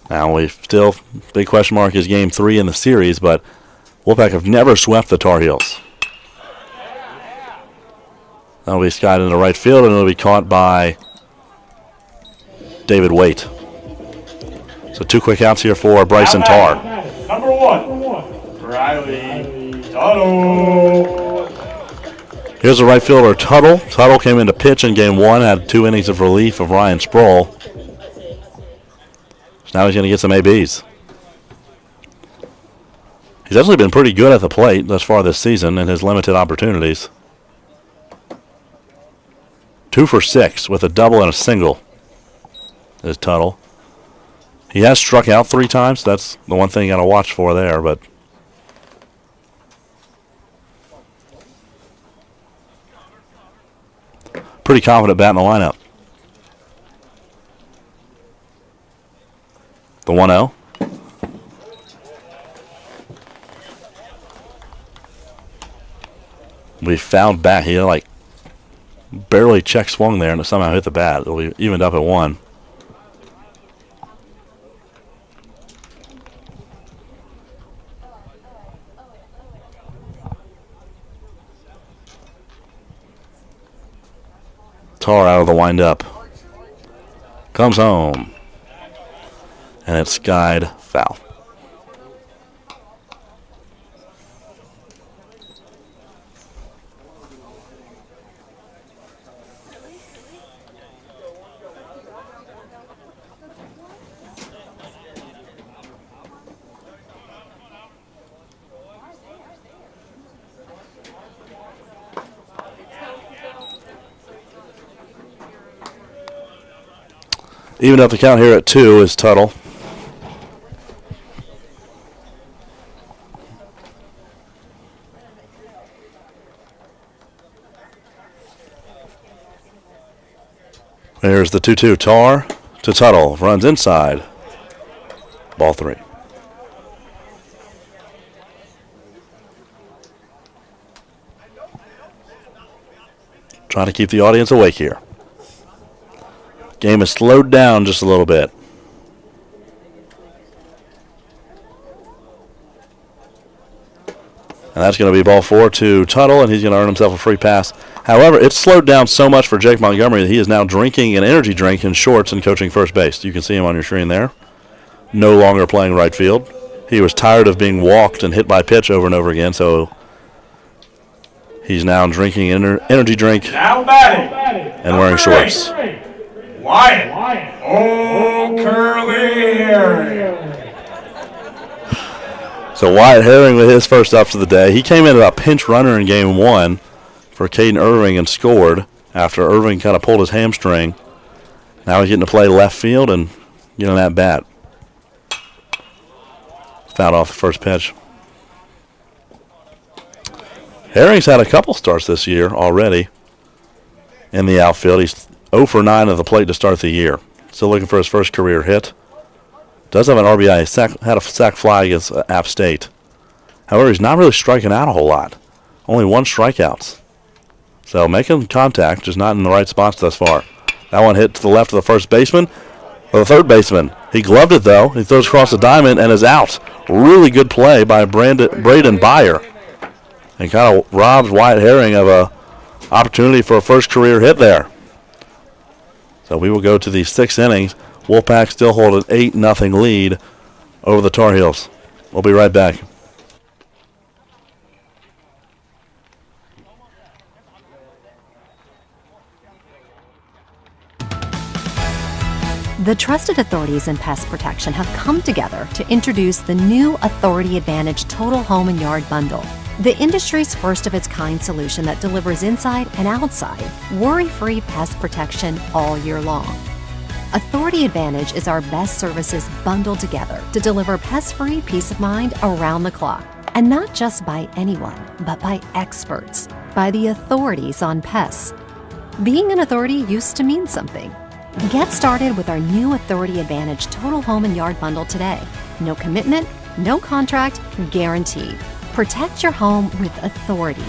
Now we still, big question mark is game 3 in the series, but Wolfpack have never swept the Tar Heels. That'll be skied into right field, and it'll be caught by David Waite. So 2 quick outs here for Bryson Tarr. Number 1, Riley Tuttle. Here's the right fielder, Tuttle. Tuttle came into pitch in game 1, had 2 innings of relief of Ryan Sproul. So now he's going to get some ABs. He's actually been pretty good at the plate thus far this season in his limited opportunities. 2 for 6 with a double and a single is Tuttle. He has struck out 3 times. That's the one thing you got to watch for there, but pretty confident bat in the lineup. The 1-0. We fouled back. He like barely check swung there and it somehow hit the bat. It'll be evened up at 1. Tar out of the windup. Comes home. And it's skied foul. Even up the count here at 2 is Tuttle. There's the 2-2. Tar to Tuttle. Runs inside. Ball 3. Trying to keep the audience awake here. Game is slowed down just a little bit. And that's going to be ball 4 to Tuttle, and he's going to earn himself a free pass. However, it's slowed down so much for Jake Montgomery that he is now drinking an energy drink in shorts and coaching first base. You can see him on your screen there. No longer playing right field. He was tired of being walked and hit by pitch over and over again, so he's now drinking an energy drink Now batting. and wearing shorts. Wyatt. Oh, Curly Herring. So Wyatt Herring with his first ups of the day. He came in as a pinch runner in game 1 for Caden Irving and scored after Irving kind of pulled his hamstring. Now he's getting to play left field and getting that bat. Fouled off the first pitch. Herring's had a couple starts this year already in the outfield. He's 0 for 9 at the plate to start the year. Still looking for his first career hit. Does have an RBI. Had a sac fly against App State. However, he's not really striking out a whole lot. Only 1 strikeouts. So making contact, just not in the right spots thus far. That one hit to the left of the first baseman. Or the third baseman. He gloved it, though. He throws across the diamond and is out. Really good play by Braden Byer. And kind of robs Wyatt Herring of a opportunity for a first career hit there. So we will go to the 6th innings. Wolfpack still hold an 8-0 lead over the Tar Heels. We'll be right back. The trusted authorities in pest protection have come together to introduce the new Authority Advantage Total Home and Yard Bundle, the industry's first of its kind solution that delivers inside and outside worry-free pest protection all year long. Authority Advantage is our best services bundled together to deliver pest-free peace of mind around the clock. And not just by anyone, but by experts, by the authorities on pests. Being an authority used to mean something. Get started with our new Authority Advantage Total Home and Yard Bundle today. No commitment, no contract, guaranteed. Protect your home with authority.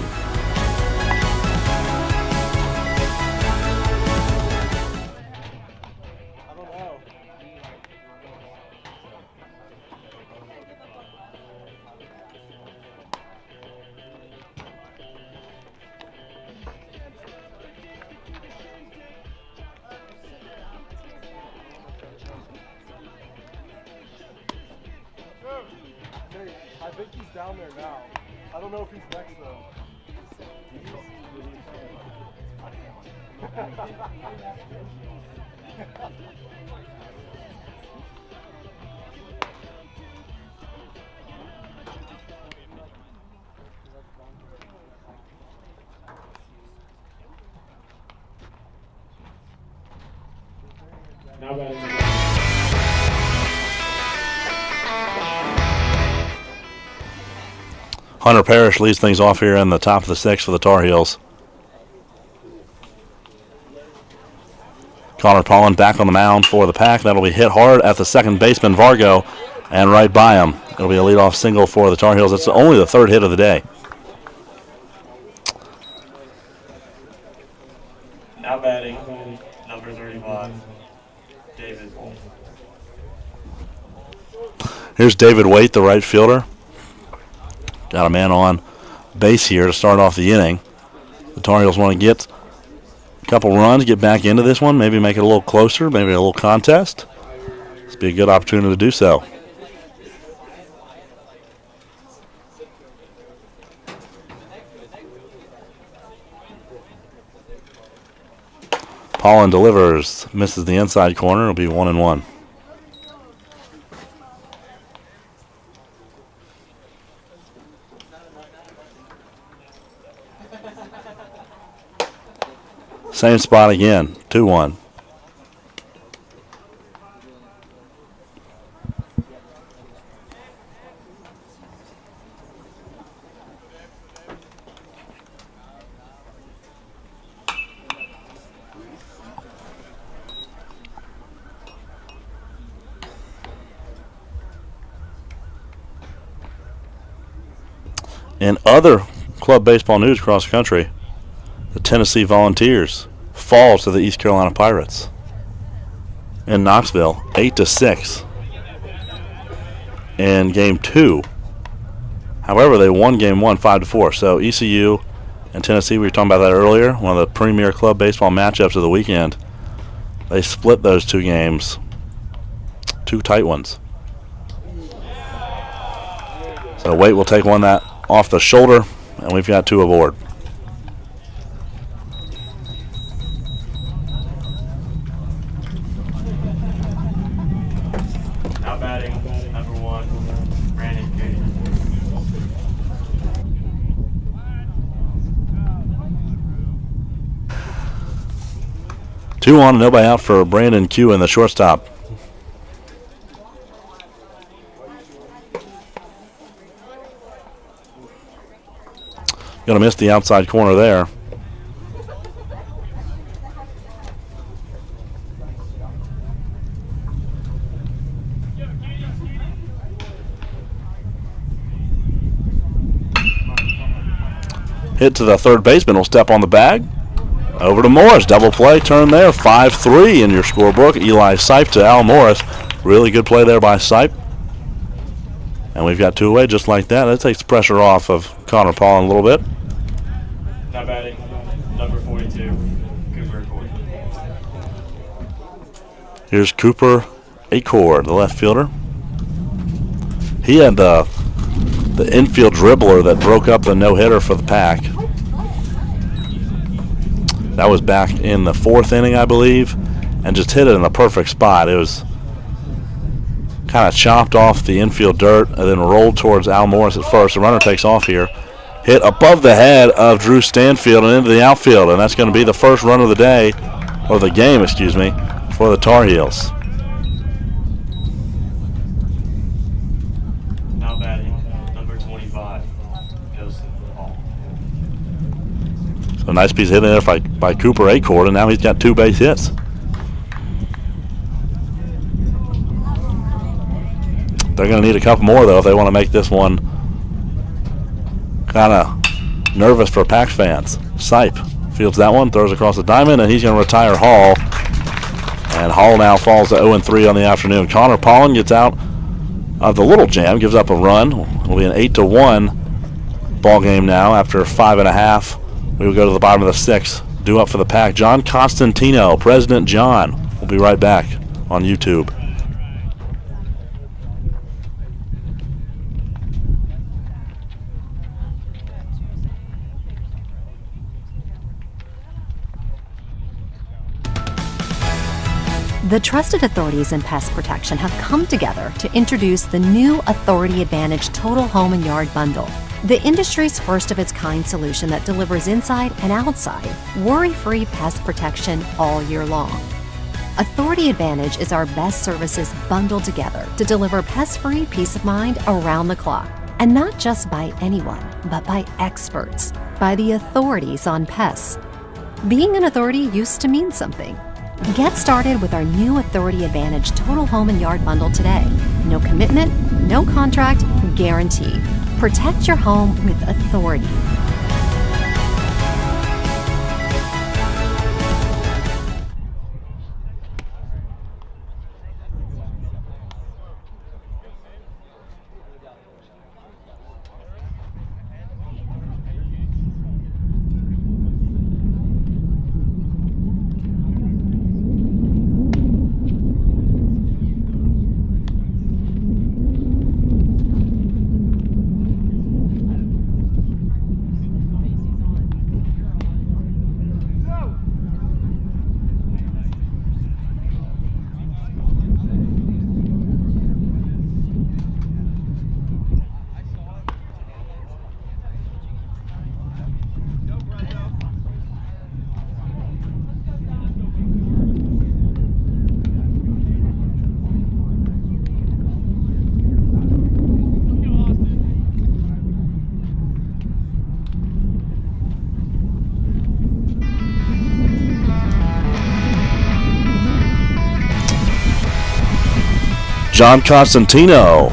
I think he's down there now. I don't know if he's next though. Now batting. Hunter Parrish leads things off here in the top of the 6th for the Tar Heels. Connor Pollan back on the mound for the Pack. That'll be hit hard at the second baseman, Vargo, and right by him. It'll be a leadoff single for the Tar Heels. It's only the 3rd hit of the day. Now batting, number 35, David. Here's David Waite, the right fielder. Got a man on base here to start off the inning. The Tar Heels want to get a couple runs, get back into this one, maybe make it a little closer, maybe a little contest. This would be a good opportunity to do so. Paulin delivers, misses the inside corner. It'll be 1-1. Same spot again, 2-1. In other club baseball news across the country, the Tennessee Volunteers fall to the East Carolina Pirates in Knoxville, 8-6 in Game 2. However, they won Game 1, 5-4. So ECU and Tennessee, we were talking about that earlier, one of the premier club baseball matchups of the weekend. They split those two games, two tight ones. So Waite will take one that off the shoulder, and we've got two aboard. Now batting, number 1, Brandon Cade. Two on, nobody out for Brandon Q in the shortstop. Going to miss the outside corner there. Hit to the third baseman, will step on the bag. Over to Morris, double play, turn there, 5-3 in your scorebook. Eli Sipe to Al Morris. Really good play there by Sipe. And we've got two away just like that. That takes the pressure off of Connor Paulin a little bit. Now batting, number 42, Cooper Accord. Here's Cooper Accord, the left fielder. He had the infield dribbler that broke up the no-hitter for the Pack. That was back in the 4th inning, I believe, and just hit it in the perfect spot. It was kind of chopped off the infield dirt and then rolled towards Al Morris at first. The runner takes off here. Hit above the head of Drew Stanfield and into the outfield, and that's going to be the first run of the day, or the game, excuse me, for the Tar Heels. Now batting, number 25, Joseph Hall. So a nice piece of hitting there by Cooper Accord, and now he's got 2 base hits. They're going to need a couple more, though, if they want to make this one kind of nervous for Pack fans. Sipe fields that one, throws across the diamond, and he's going to retire Hall. And Hall now falls to 0-3 on the afternoon. Connor Paulin gets out of the little jam, gives up a run. It'll be an 8-1 ball game now after 5.5. We will go to the bottom of the 6th. Due up for the Pack, John Constantino, President John. We'll be right back on YouTube. The trusted authorities in pest protection have come together to introduce the new Authority Advantage Total Home and Yard Bundle, the industry's first of its kind solution that delivers inside and outside worry-free pest protection all year long. Authority Advantage is our best services bundled together to deliver pest-free peace of mind around the clock. And not just by anyone, but by experts, by the authorities on pests. Being an authority used to mean something. Get started with our new Authority Advantage Total Home and Yard Bundle today. No commitment, no contract, guaranteed. Protect your home with authority. John Constantino.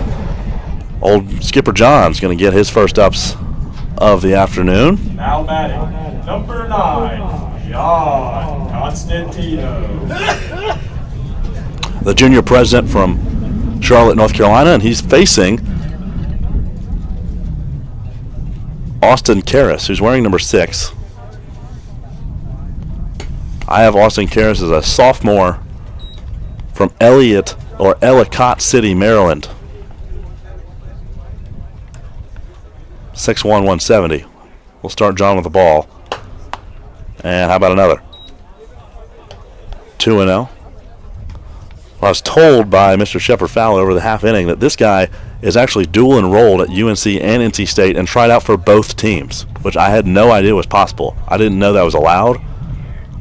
Old Skipper John's going to get his first ups of the afternoon. Now batting, number 9, John Constantino. The junior president from Charlotte, North Carolina, and he's facing Austin Karras, who's wearing number 6. I have Austin Karras as a sophomore from Ellicott City, Maryland. 6'1", 170. We'll start John with the ball. And how about another? 2-0. I was told by Mr. Shepard Fowler over the half inning that this guy is actually dual enrolled at UNC and NC State and tried out for both teams, which I had no idea was possible. I didn't know that was allowed.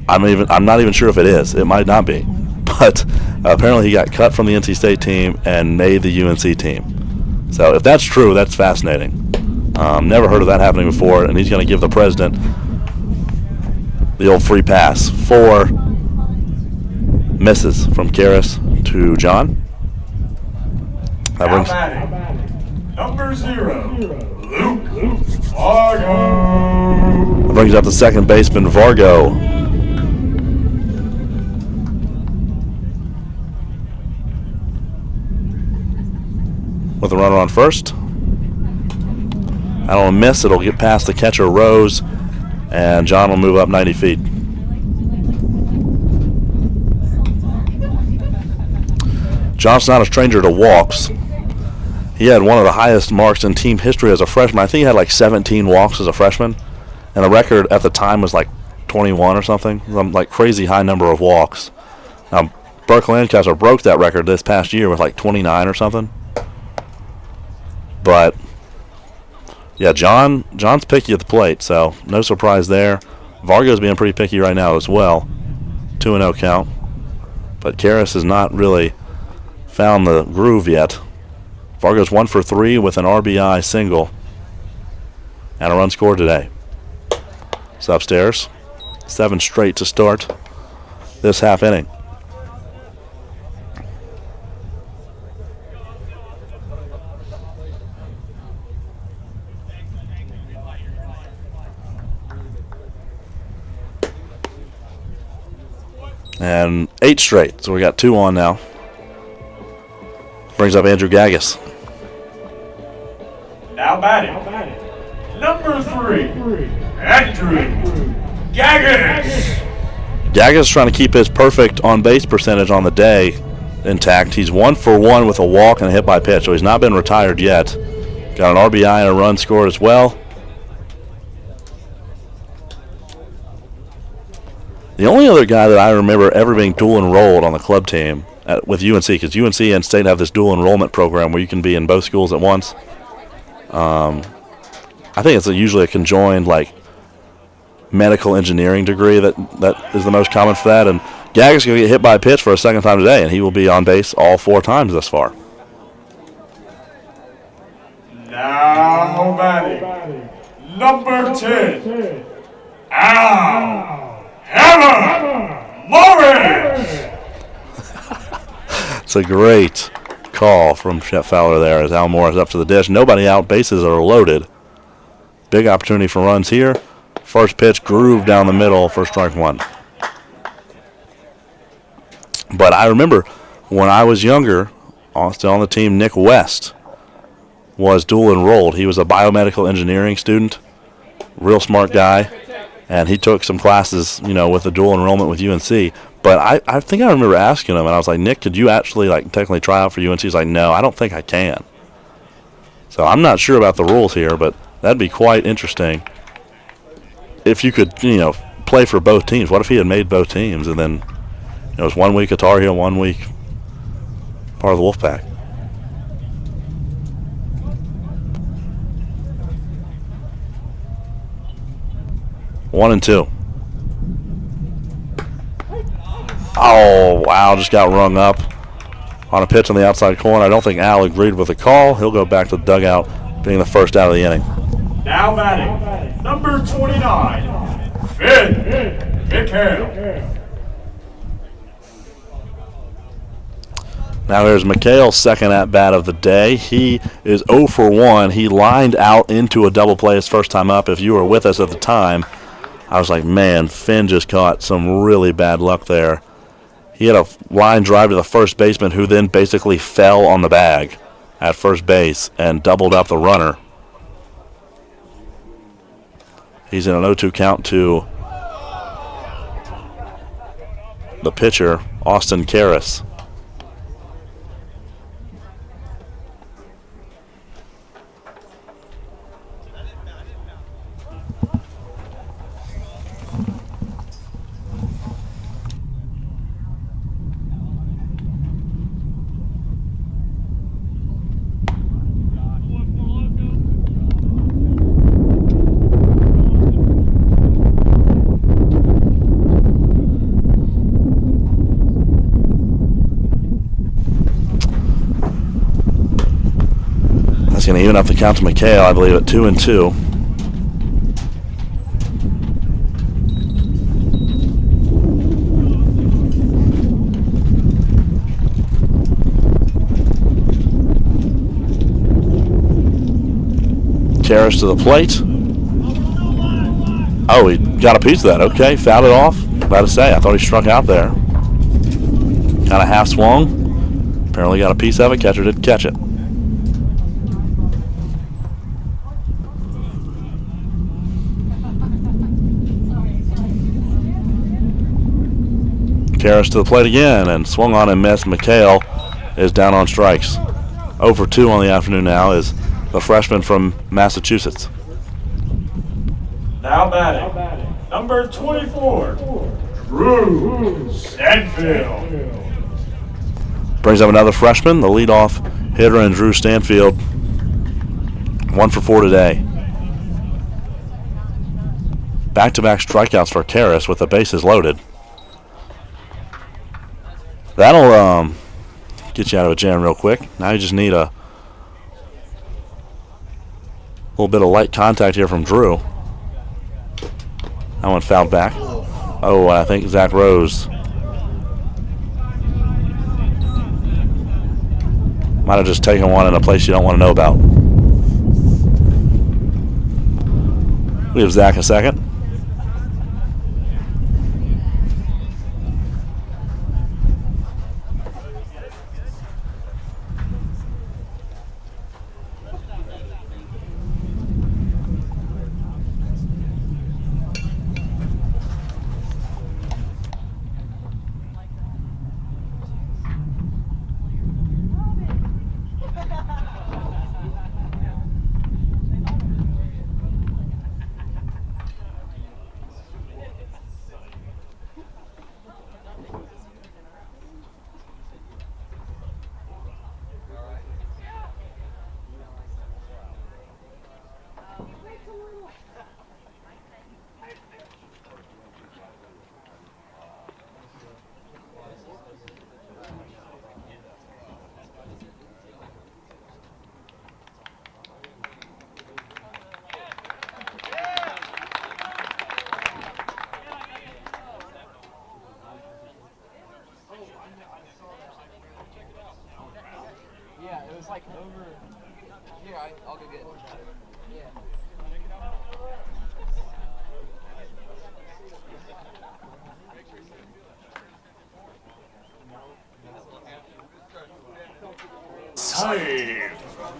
I'm not even sure if it is. It might not be. But apparently he got cut from the NC State team and made the UNC team. So if that's true, that's fascinating. Never heard of that happening before, and he's going to give the president the old free pass. 4 misses from Karras to John. That brings Number 0, Luke Vargo. That brings up the second baseman, Vargo. With a runner on first. I don't miss. It'll get past the catcher, Rose, and John will move up 90 feet. John's not a stranger to walks. He had one of the highest marks in team history as a freshman. I think he had like 17 walks as a freshman, and the record at the time was like 21 or something. Some like crazy high number of walks. Now, Burke Lancaster broke that record this past year with like 29 or something. But yeah, John's picky at the plate, so no surprise there. Vargo's being pretty picky right now as well. 2-0 count. But Karras has not really found the groove yet. Vargo's 1 for 3 with an RBI single and a run scored today. It's upstairs. 7 straight to start this half inning. And 8 straight, so we got 2 on now. Brings up Andrew Gaggus. Now batting, number 3, Andrew Gaggus. Gaggus trying to keep his perfect on-base percentage on the day intact. He's 1 for 1 with a walk and a hit by pitch, so he's not been retired yet. Got an RBI and a run scored as well. The only other guy that I remember ever being dual enrolled on the club team with UNC, because UNC and State have this dual enrollment program where you can be in both schools at once. I think it's usually a conjoined like medical engineering degree that is the most common for that. And Gaggus is going to get hit by a pitch for a second time today, and he will be on base all 4 times thus far. Now batting, number 10, Al Hammer Morris. It's a great call from Shep Fowler there as Al Morris up to the dish. Nobody out, bases are loaded. Big opportunity for runs here. First pitch, groove down the middle for strike 1. But I remember when I was younger, still on the team, Nick West was dual enrolled. He was a biomedical engineering student, real smart guy. And he took some classes, with the dual enrollment with UNC. But I think I remember asking him, and I was like, Nick, could you actually technically try out for UNC? He's like, no, I don't think I can. So I'm not sure about the rules here, but that'd be quite interesting if you could, play for both teams. What if he had made both teams and then it was 1 week a Tar Heel, 1 week part of the Wolfpack? One and 2. Oh, wow, just got rung up on a pitch on the outside corner. I don't think Al agreed with the call. He'll go back to the dugout, being the first out of the inning. Now batting, number 29, Finn McHale. Now here's McHale's second at-bat of the day. He is 0 for 1. He lined out into a double play his first time up. If you were with us at the time, I was like, man, Finn just caught some really bad luck there. He had a line drive to the first baseman who then basically fell on the bag at first base and doubled up the runner. He's in an 0-2 count to the pitcher, Austin Karras. Going to even up the count to McHale, I believe, at 2-2. Karras to the plate. Oh, he got a piece of that. Okay, fouled it off. About to say, I thought he struck out there. Kind of half swung. Apparently got a piece of it. Catcher didn't catch it. Karras to the plate again and swung on and missed. McHale is down on strikes. 0 for 2 on the afternoon now is the freshman from Massachusetts. Now batting, number 24, Drew Stanfield. Brings up another freshman, the leadoff hitter in Drew Stanfield. 1 for 4 today. Back-to-back strikeouts for Karras with the bases loaded. That'll get you out of a jam real quick. Now you just need a little bit of light contact here from Drew. That one fouled back. Oh, I think Zach Rose might have just taken one in a place you don't want to know about. We'll give Zach a second.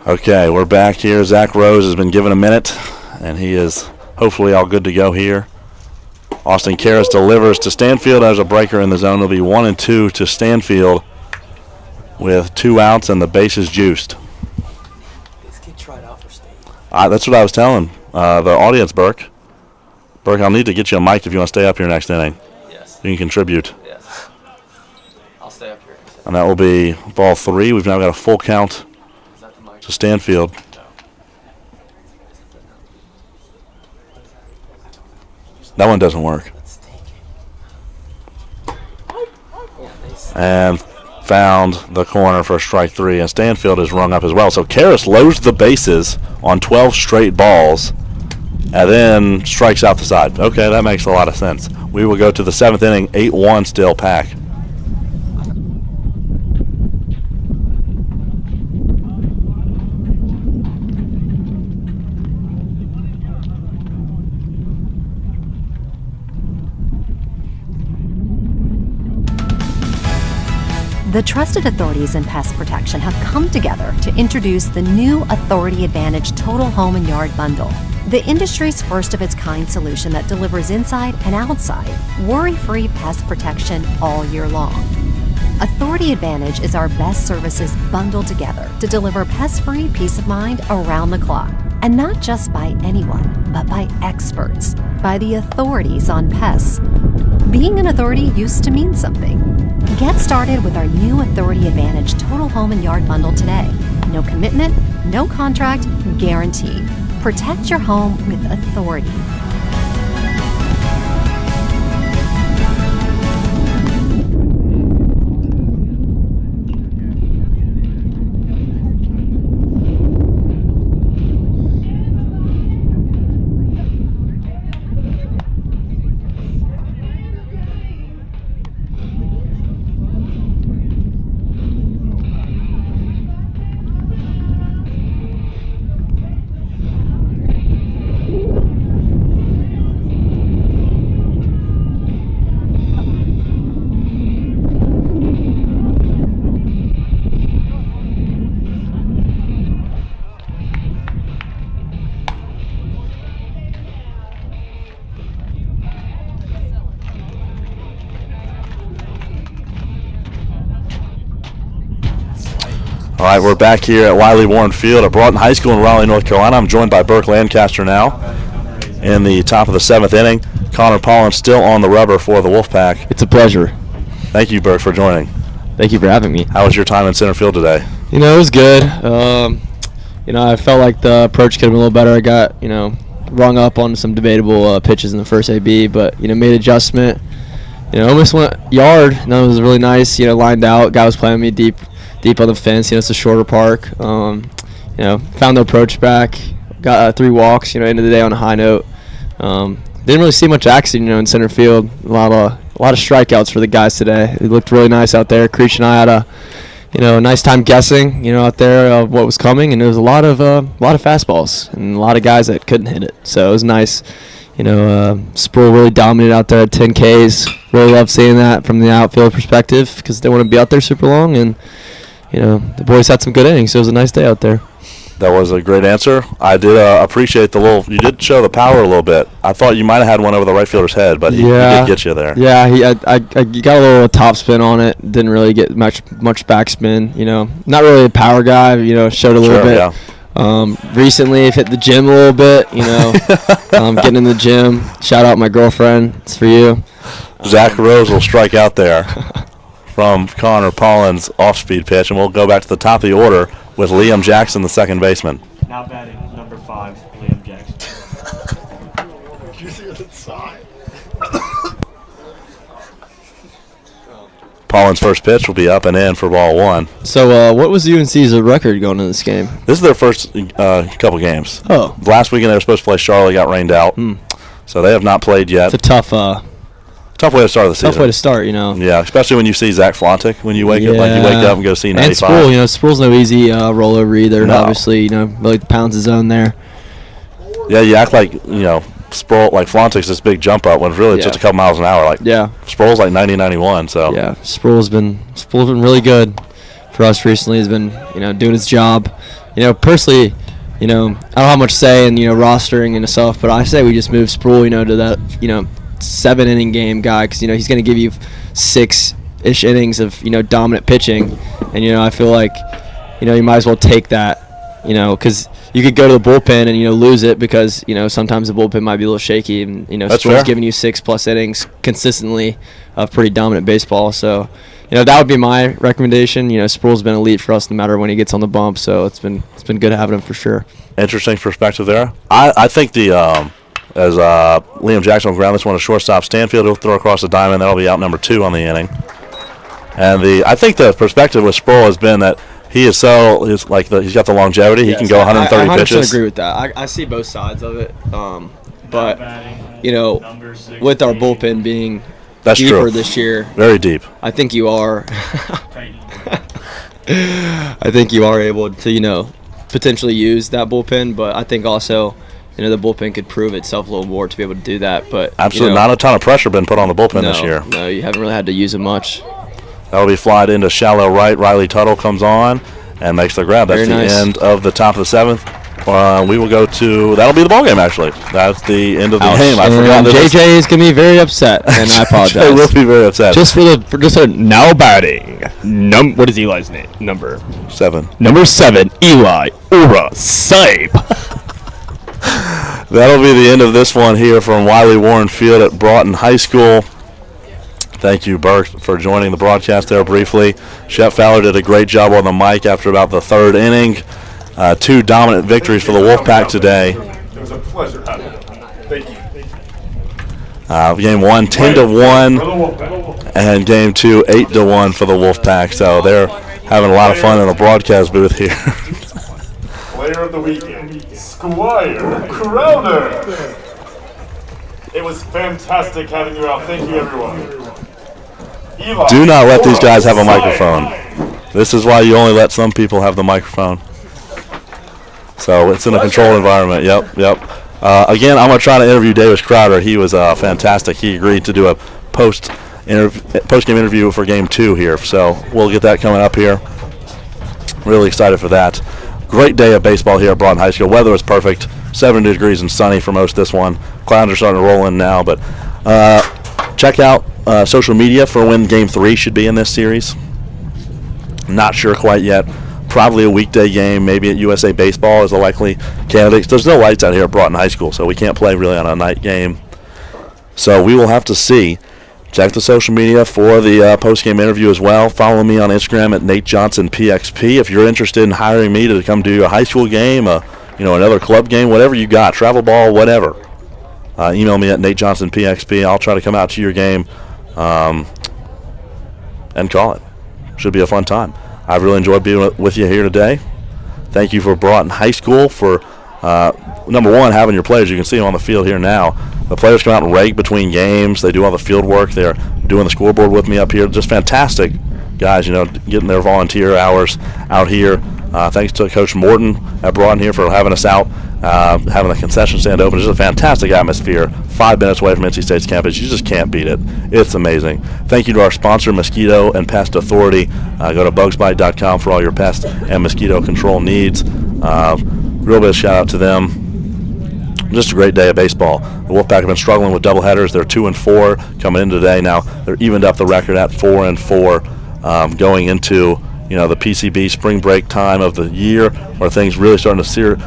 Okay, we're back here. Zach Rose has been given a minute, and he is hopefully all good to go here. Austin Karras delivers to Stanfield as a breaker in the zone. It'll be 1-2 to Stanfield with 2 outs and the bases juiced. This kid tried out for state. That's what I was telling the audience, Burke. Burke, I'll need to get you a mic if you want to stay up here next inning. Yes. You can contribute. Yes. I'll stay up here. And that will be ball 3. We've now got a full count to Stanfield. That one doesn't work. And found the corner for strike 3, and Stanfield is rung up as well. So Karras loads the bases on 12 straight balls and then strikes out the side. Okay, that makes a lot of sense. We will go to the 7th inning, 8-1 still Pack. The trusted authorities in pest protection have come together to introduce the new Authority Advantage Total Home and Yard Bundle, the industry's first of its kind solution that delivers inside and outside worry-free pest protection all year long. Authority Advantage is our best services bundled together to deliver pest-free peace of mind around the clock. And not just by anyone, but by experts, by the authorities on pests. Being an authority used to mean something. Get started with our new Authority Advantage Total Home and Yard Bundle today. No commitment, no contract, guaranteed. Protect your home with authority. All right, we're back here at Wiley Warren Field at Broughton High School in Raleigh, North Carolina. I'm joined by Burke Lancaster now in the top of the 7th inning. Connor Pollan still on the rubber for the Wolfpack. It's a pleasure. Thank you, Burke, for joining. Thank you for having me. How was your time in center field today? It was good. I felt like the approach could have been a little better. I got, rung up on some debatable pitches in the first AB, but, made adjustment. Almost went yard, and that was really nice. Lined out. Guy was playing me deep on the fence. It's a shorter park. Found the approach back. Got 3 walks. End of the day on a high note. Didn't really see much action. In center field. A lot of strikeouts for the guys today. It looked really nice out there. Creech and I had a nice time guessing. Out there of what was coming, and there was a lot of fastballs and a lot of guys that couldn't hit it. So it was nice. Sproul really dominated out there at 10 Ks. Really love seeing that from the outfield perspective because they want to be out there super long, and the boys had some good innings, so it was a nice day out there. That was a great answer. I did appreciate you did show the power a little bit. I thought you might have had one over the right fielder's head, but he did get you there. Yeah, I got a little top spin on it. Didn't really get much backspin. Not really a power guy. Showed a little bit. Yeah. Recently, I've hit the gym a little bit. Getting in the gym. Shout out my girlfriend. It's for you. Zach Rose will strike out there from Connor Pollan's off-speed pitch, and we'll go back to the top of the order with Liam Jackson, the second baseman. Now batting number 5, Liam Jackson. Pollan's first pitch will be up and in for ball 1. So what was UNC's record going into this game? This is their first couple games. Oh. Last weekend they were supposed to play Charlotte, got rained out. So they have not played yet. It's a tough way to start the season. Tough way to start, Yeah, especially when you see Zach Flontic when you wake up, and go see 95. And Sproul, Sproul's no easy rollover either. No. Obviously, really pounds his own there. Yeah, you act like Sproul, like Flontic's this big jump up when it's really just a couple miles an hour. Sproul's like 90, 91. So yeah, Sproul's been really good for us recently. He's been doing his job. Personally, I don't have much say in rostering and stuff, but I say we just move Sproul to that 7-inning game guy because he's going to give you 6-ish innings of dominant pitching, and I feel like you might as well take that because you could go to the bullpen and lose it because sometimes the bullpen might be a little shaky, and Sproul's giving you 6+ innings consistently of pretty dominant baseball. So that would be my recommendation. Sproul's been elite for us no matter when he gets on the bump, so it's been good having him for sure. Interesting perspective there. I think as Liam Jackson will ground this one to shortstop, Stanfield will throw across the diamond. That'll be out number 2 on the inning. And I think the perspective with Sproul has been that he's got the longevity. He can go 130 pitches. I agree with that. I see both sides of it. But with our bullpen being deeper this year, very deep. I think you are. I think you are able to potentially use that bullpen, but I think also. The bullpen could prove itself a little more to be able to do that. But absolutely not a ton of pressure been put on the bullpen this year. No, you haven't really had to use it much. That'll be flied into shallow right. Riley Tuttle comes on and makes the grab. That's Very nice. the end of the top of the 7th. We will go to, that'll be the ball game, actually. That's the end of the game. I forgot. JJ is going to be very upset, and I apologize. JJ will be very upset. Just for now batting. What is Eli's name? Number 7. Number 7, Eli Ura Sipe. That'll be the end of this one here from Wiley Warren Field at Broughton High School. Thank you, Burke, for joining the broadcast there briefly. Shep Fowler did a great job on the mic after about the 3rd inning. 2 dominant victories for the Wolfpack today. It was a pleasure having you. Thank you. Game 1, 10-1, and Game 2, 8-1 for the Wolfpack. So they're having a lot of fun in the broadcast booth here. Player of the weekend, Squire Crowder. It was fantastic having you out. Thank you, everyone. Eli, Do not let these guys have a microphone. This is why you only let some people have the microphone. So it's in a controlled environment. Yep. Again, I'm going to try to interview Davis Crowder. He was fantastic. He agreed to do a post-game interview for Game 2 here. So we'll get that coming up here. Really excited for that. Great day of baseball here at Broughton High School. Weather was perfect. 70 degrees and sunny for most of this one. Clouds are starting to roll in now. But check out social media for when Game 3 should be in this series. Not sure quite yet. Probably a weekday game, maybe at USA Baseball is a likely candidate. There's no lights out here at Broughton High School, so we can't play really on a night game. So we will have to see. Check the social media for the post-game interview as well. Follow me on Instagram at NateJohnsonPXP. If you're interested in hiring me to come do a high school game, another club game, whatever you got, travel ball, whatever, email me at NateJohnsonPXP. I'll try to come out to your game and call it. Should be a fun time. I've really enjoyed being with you here today. Thank you for Broughton High School for, number one, having your players. You can see them on the field here now. The players come out and rake between games. They do all the field work. They're doing the scoreboard with me up here. Just fantastic guys, getting their volunteer hours out here. Thanks to Coach Morton at Broughton here for having us out, having the concession stand open. It's just a fantastic atmosphere. 5 minutes away from NC State's campus. You just can't beat it. It's amazing. Thank you to our sponsor, Mosquito and Pest Authority. Go to bugsbite.com for all your pest and mosquito control needs. Real big shout out to them. Just a great day of baseball. The Wolfpack have been struggling with doubleheaders. They're 2-4 coming in today. Now they're evened up the record at 4-4 going into the PCB spring break time of the year, where things really starting to sear.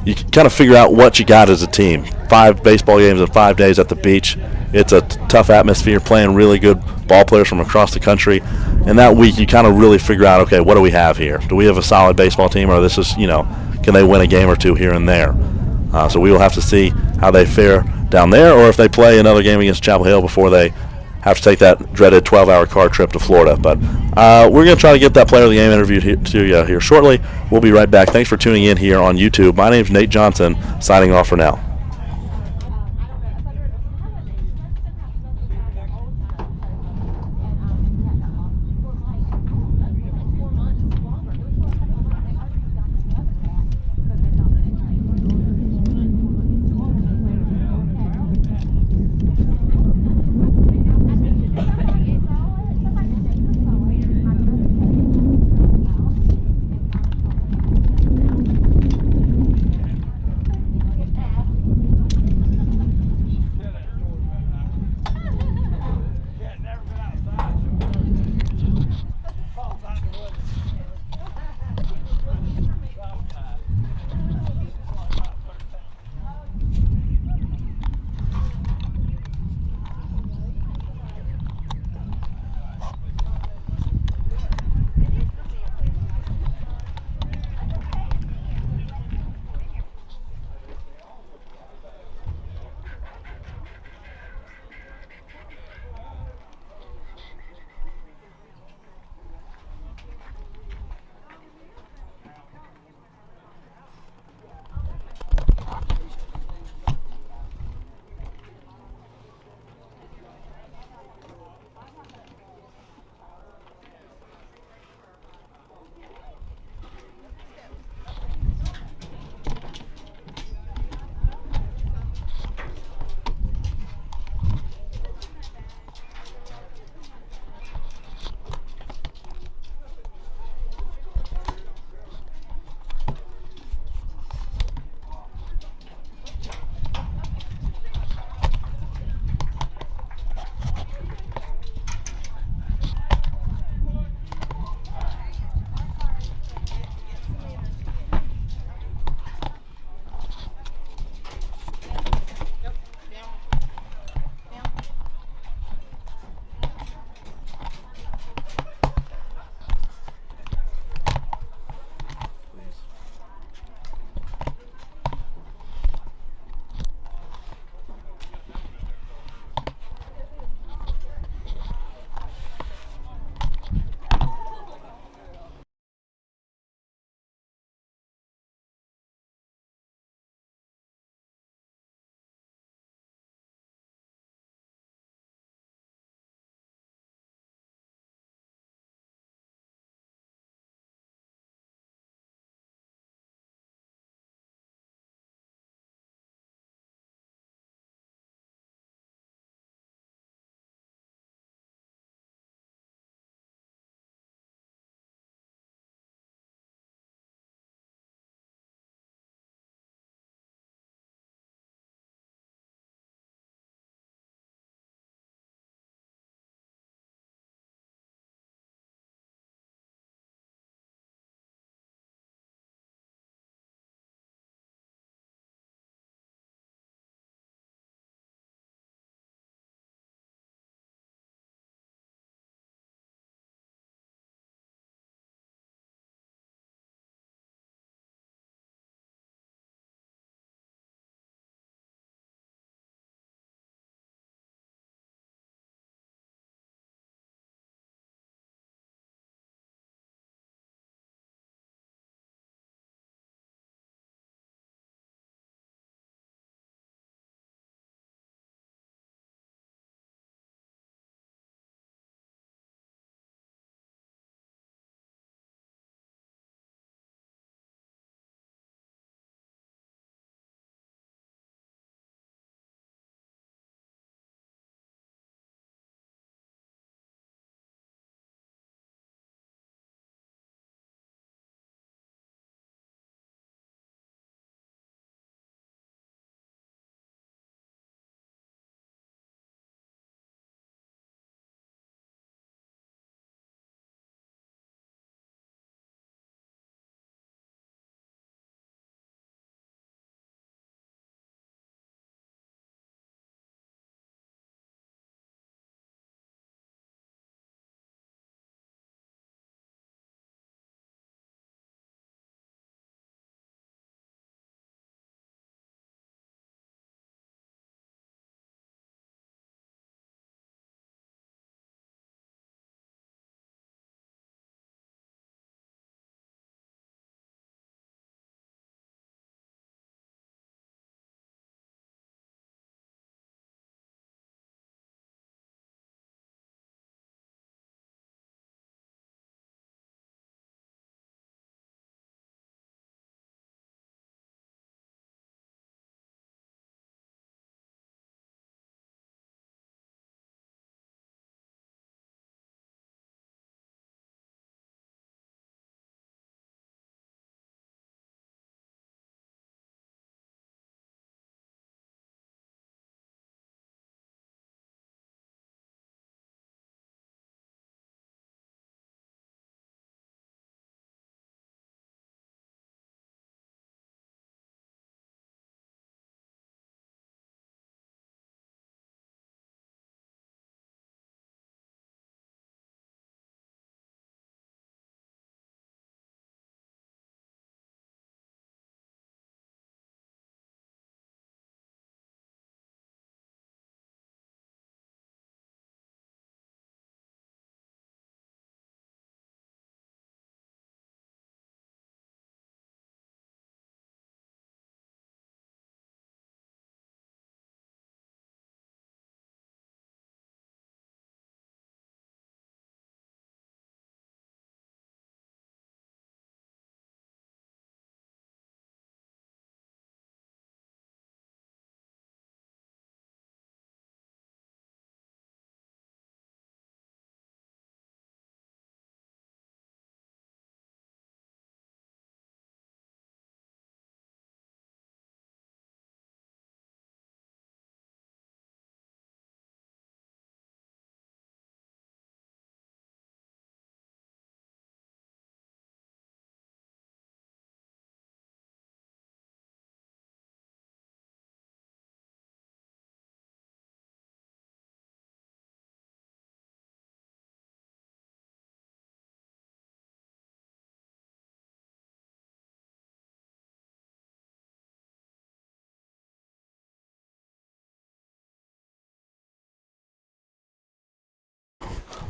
You can kind of figure out what you got as a team. 5 baseball games in 5 days at the beach. It's a tough atmosphere, playing really good ball players from across the country. And that week you kind of really figure out, okay, what do we have here? Do we have a solid baseball team, or this is, can they win a game or two here and there? So we will have to see how they fare down there, or if they play another game against Chapel Hill before they have to take that dreaded 12-hour car trip to Florida. But we're going to try to get that player of the game interviewed to you here shortly. We'll be right back. Thanks for tuning in here on YouTube. My name's Nate Johnson, signing off for now.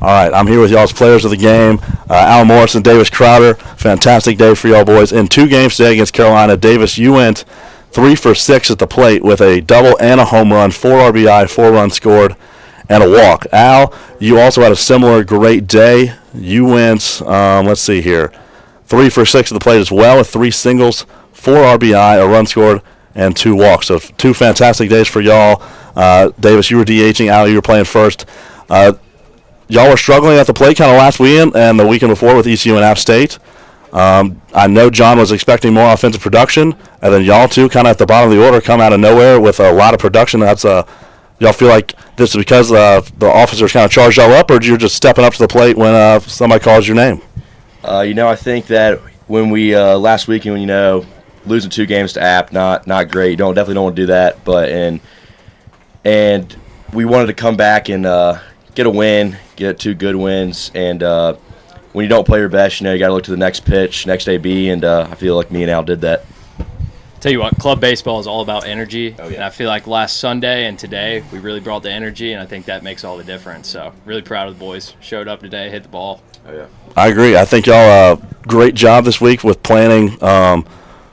All right, I'm here with y'all's players of the game, Al Morris and Davis Crowder. Fantastic day for y'all boys. In 2 games today against Carolina, Davis, you went 3 for 6 at the plate with a double and a home run, 4 RBI, 4 runs scored, and a walk. Al, you also had a similar great day. You went, let's see here, 3 for 6 at the plate as well with 3 singles, 4 RBI, a run scored, and 2 walks. So 2 fantastic days for y'all. Davis, you were DHing. Al, you were playing first. Y'all were struggling at the plate kind of last weekend and the weekend before with ECU and App State. I know John was expecting more offensive production, and then y'all two kind of at the bottom of the order come out of nowhere with a lot of production. That's y'all feel like this is because the officers kind of charged y'all up, or you're just stepping up to the plate when somebody calls your name? I think that when we last weekend, losing 2 games to App, not great. You definitely don't want to do that, but and we wanted to come back and get a win, get 2 good wins, and when you don't play your best, you got to look to the next pitch, next AB, and I feel like me and Al did that. Tell you what, club baseball is all about energy, Oh, yeah. and I feel like last Sunday and today we really brought the energy, and I think that makes all the difference. So really proud of the boys. Showed up today, hit the ball. Oh yeah. I agree. I think y'all great job this week with planning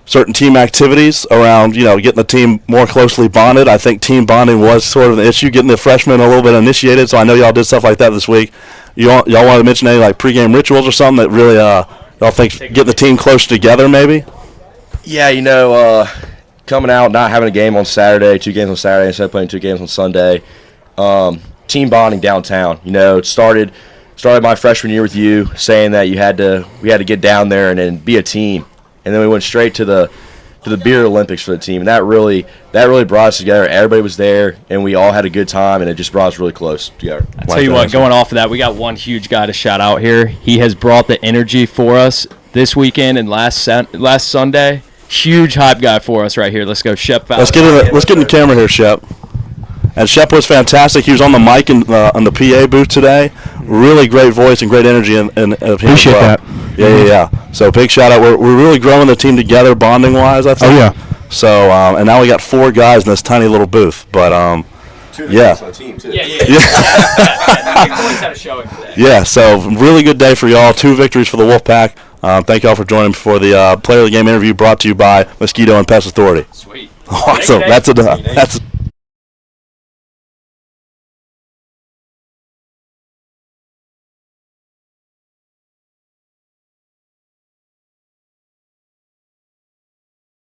certain team activities around, getting the team more closely bonded. I think team bonding was sort of an issue, getting the freshmen a little bit initiated. So I know y'all did stuff like that this week. Y'all want to mention any like pregame rituals or something that really y'all think getting the team closer together maybe? Yeah, coming out, not having a game on Saturday, 2 games on Saturday instead of playing 2 games on Sunday. Team bonding downtown. It started my freshman year with you, saying that we had to get down there and then be a team. And then we went straight to the beer Olympics for the team, and that really brought us together. Everybody was there, and we all had a good time, and it just brought us really close together. I tell you what, going off of that, we got one huge guy to shout out here. He has brought the energy for us this weekend and last Sunday. Huge hype guy for us right here. Let's go, Shep. Let's get in the camera here, Shep. And Shep was fantastic. He was on the mic in the PA booth today. Really great voice and great energy. And Appreciate that. Yeah. So big shout out. We're really growing the team together, bonding wise, I think. Oh yeah. So and now we got 4 guys in this tiny little booth. But 2 yeah. on the team too. Yeah. The boys had a showing today. Yeah. So really good day for y'all. 2 victories for the Wolfpack. Thank y'all for joining for the Player of the Game interview brought to you by Mosquito and Pest Authority. Sweet. Awesome. That's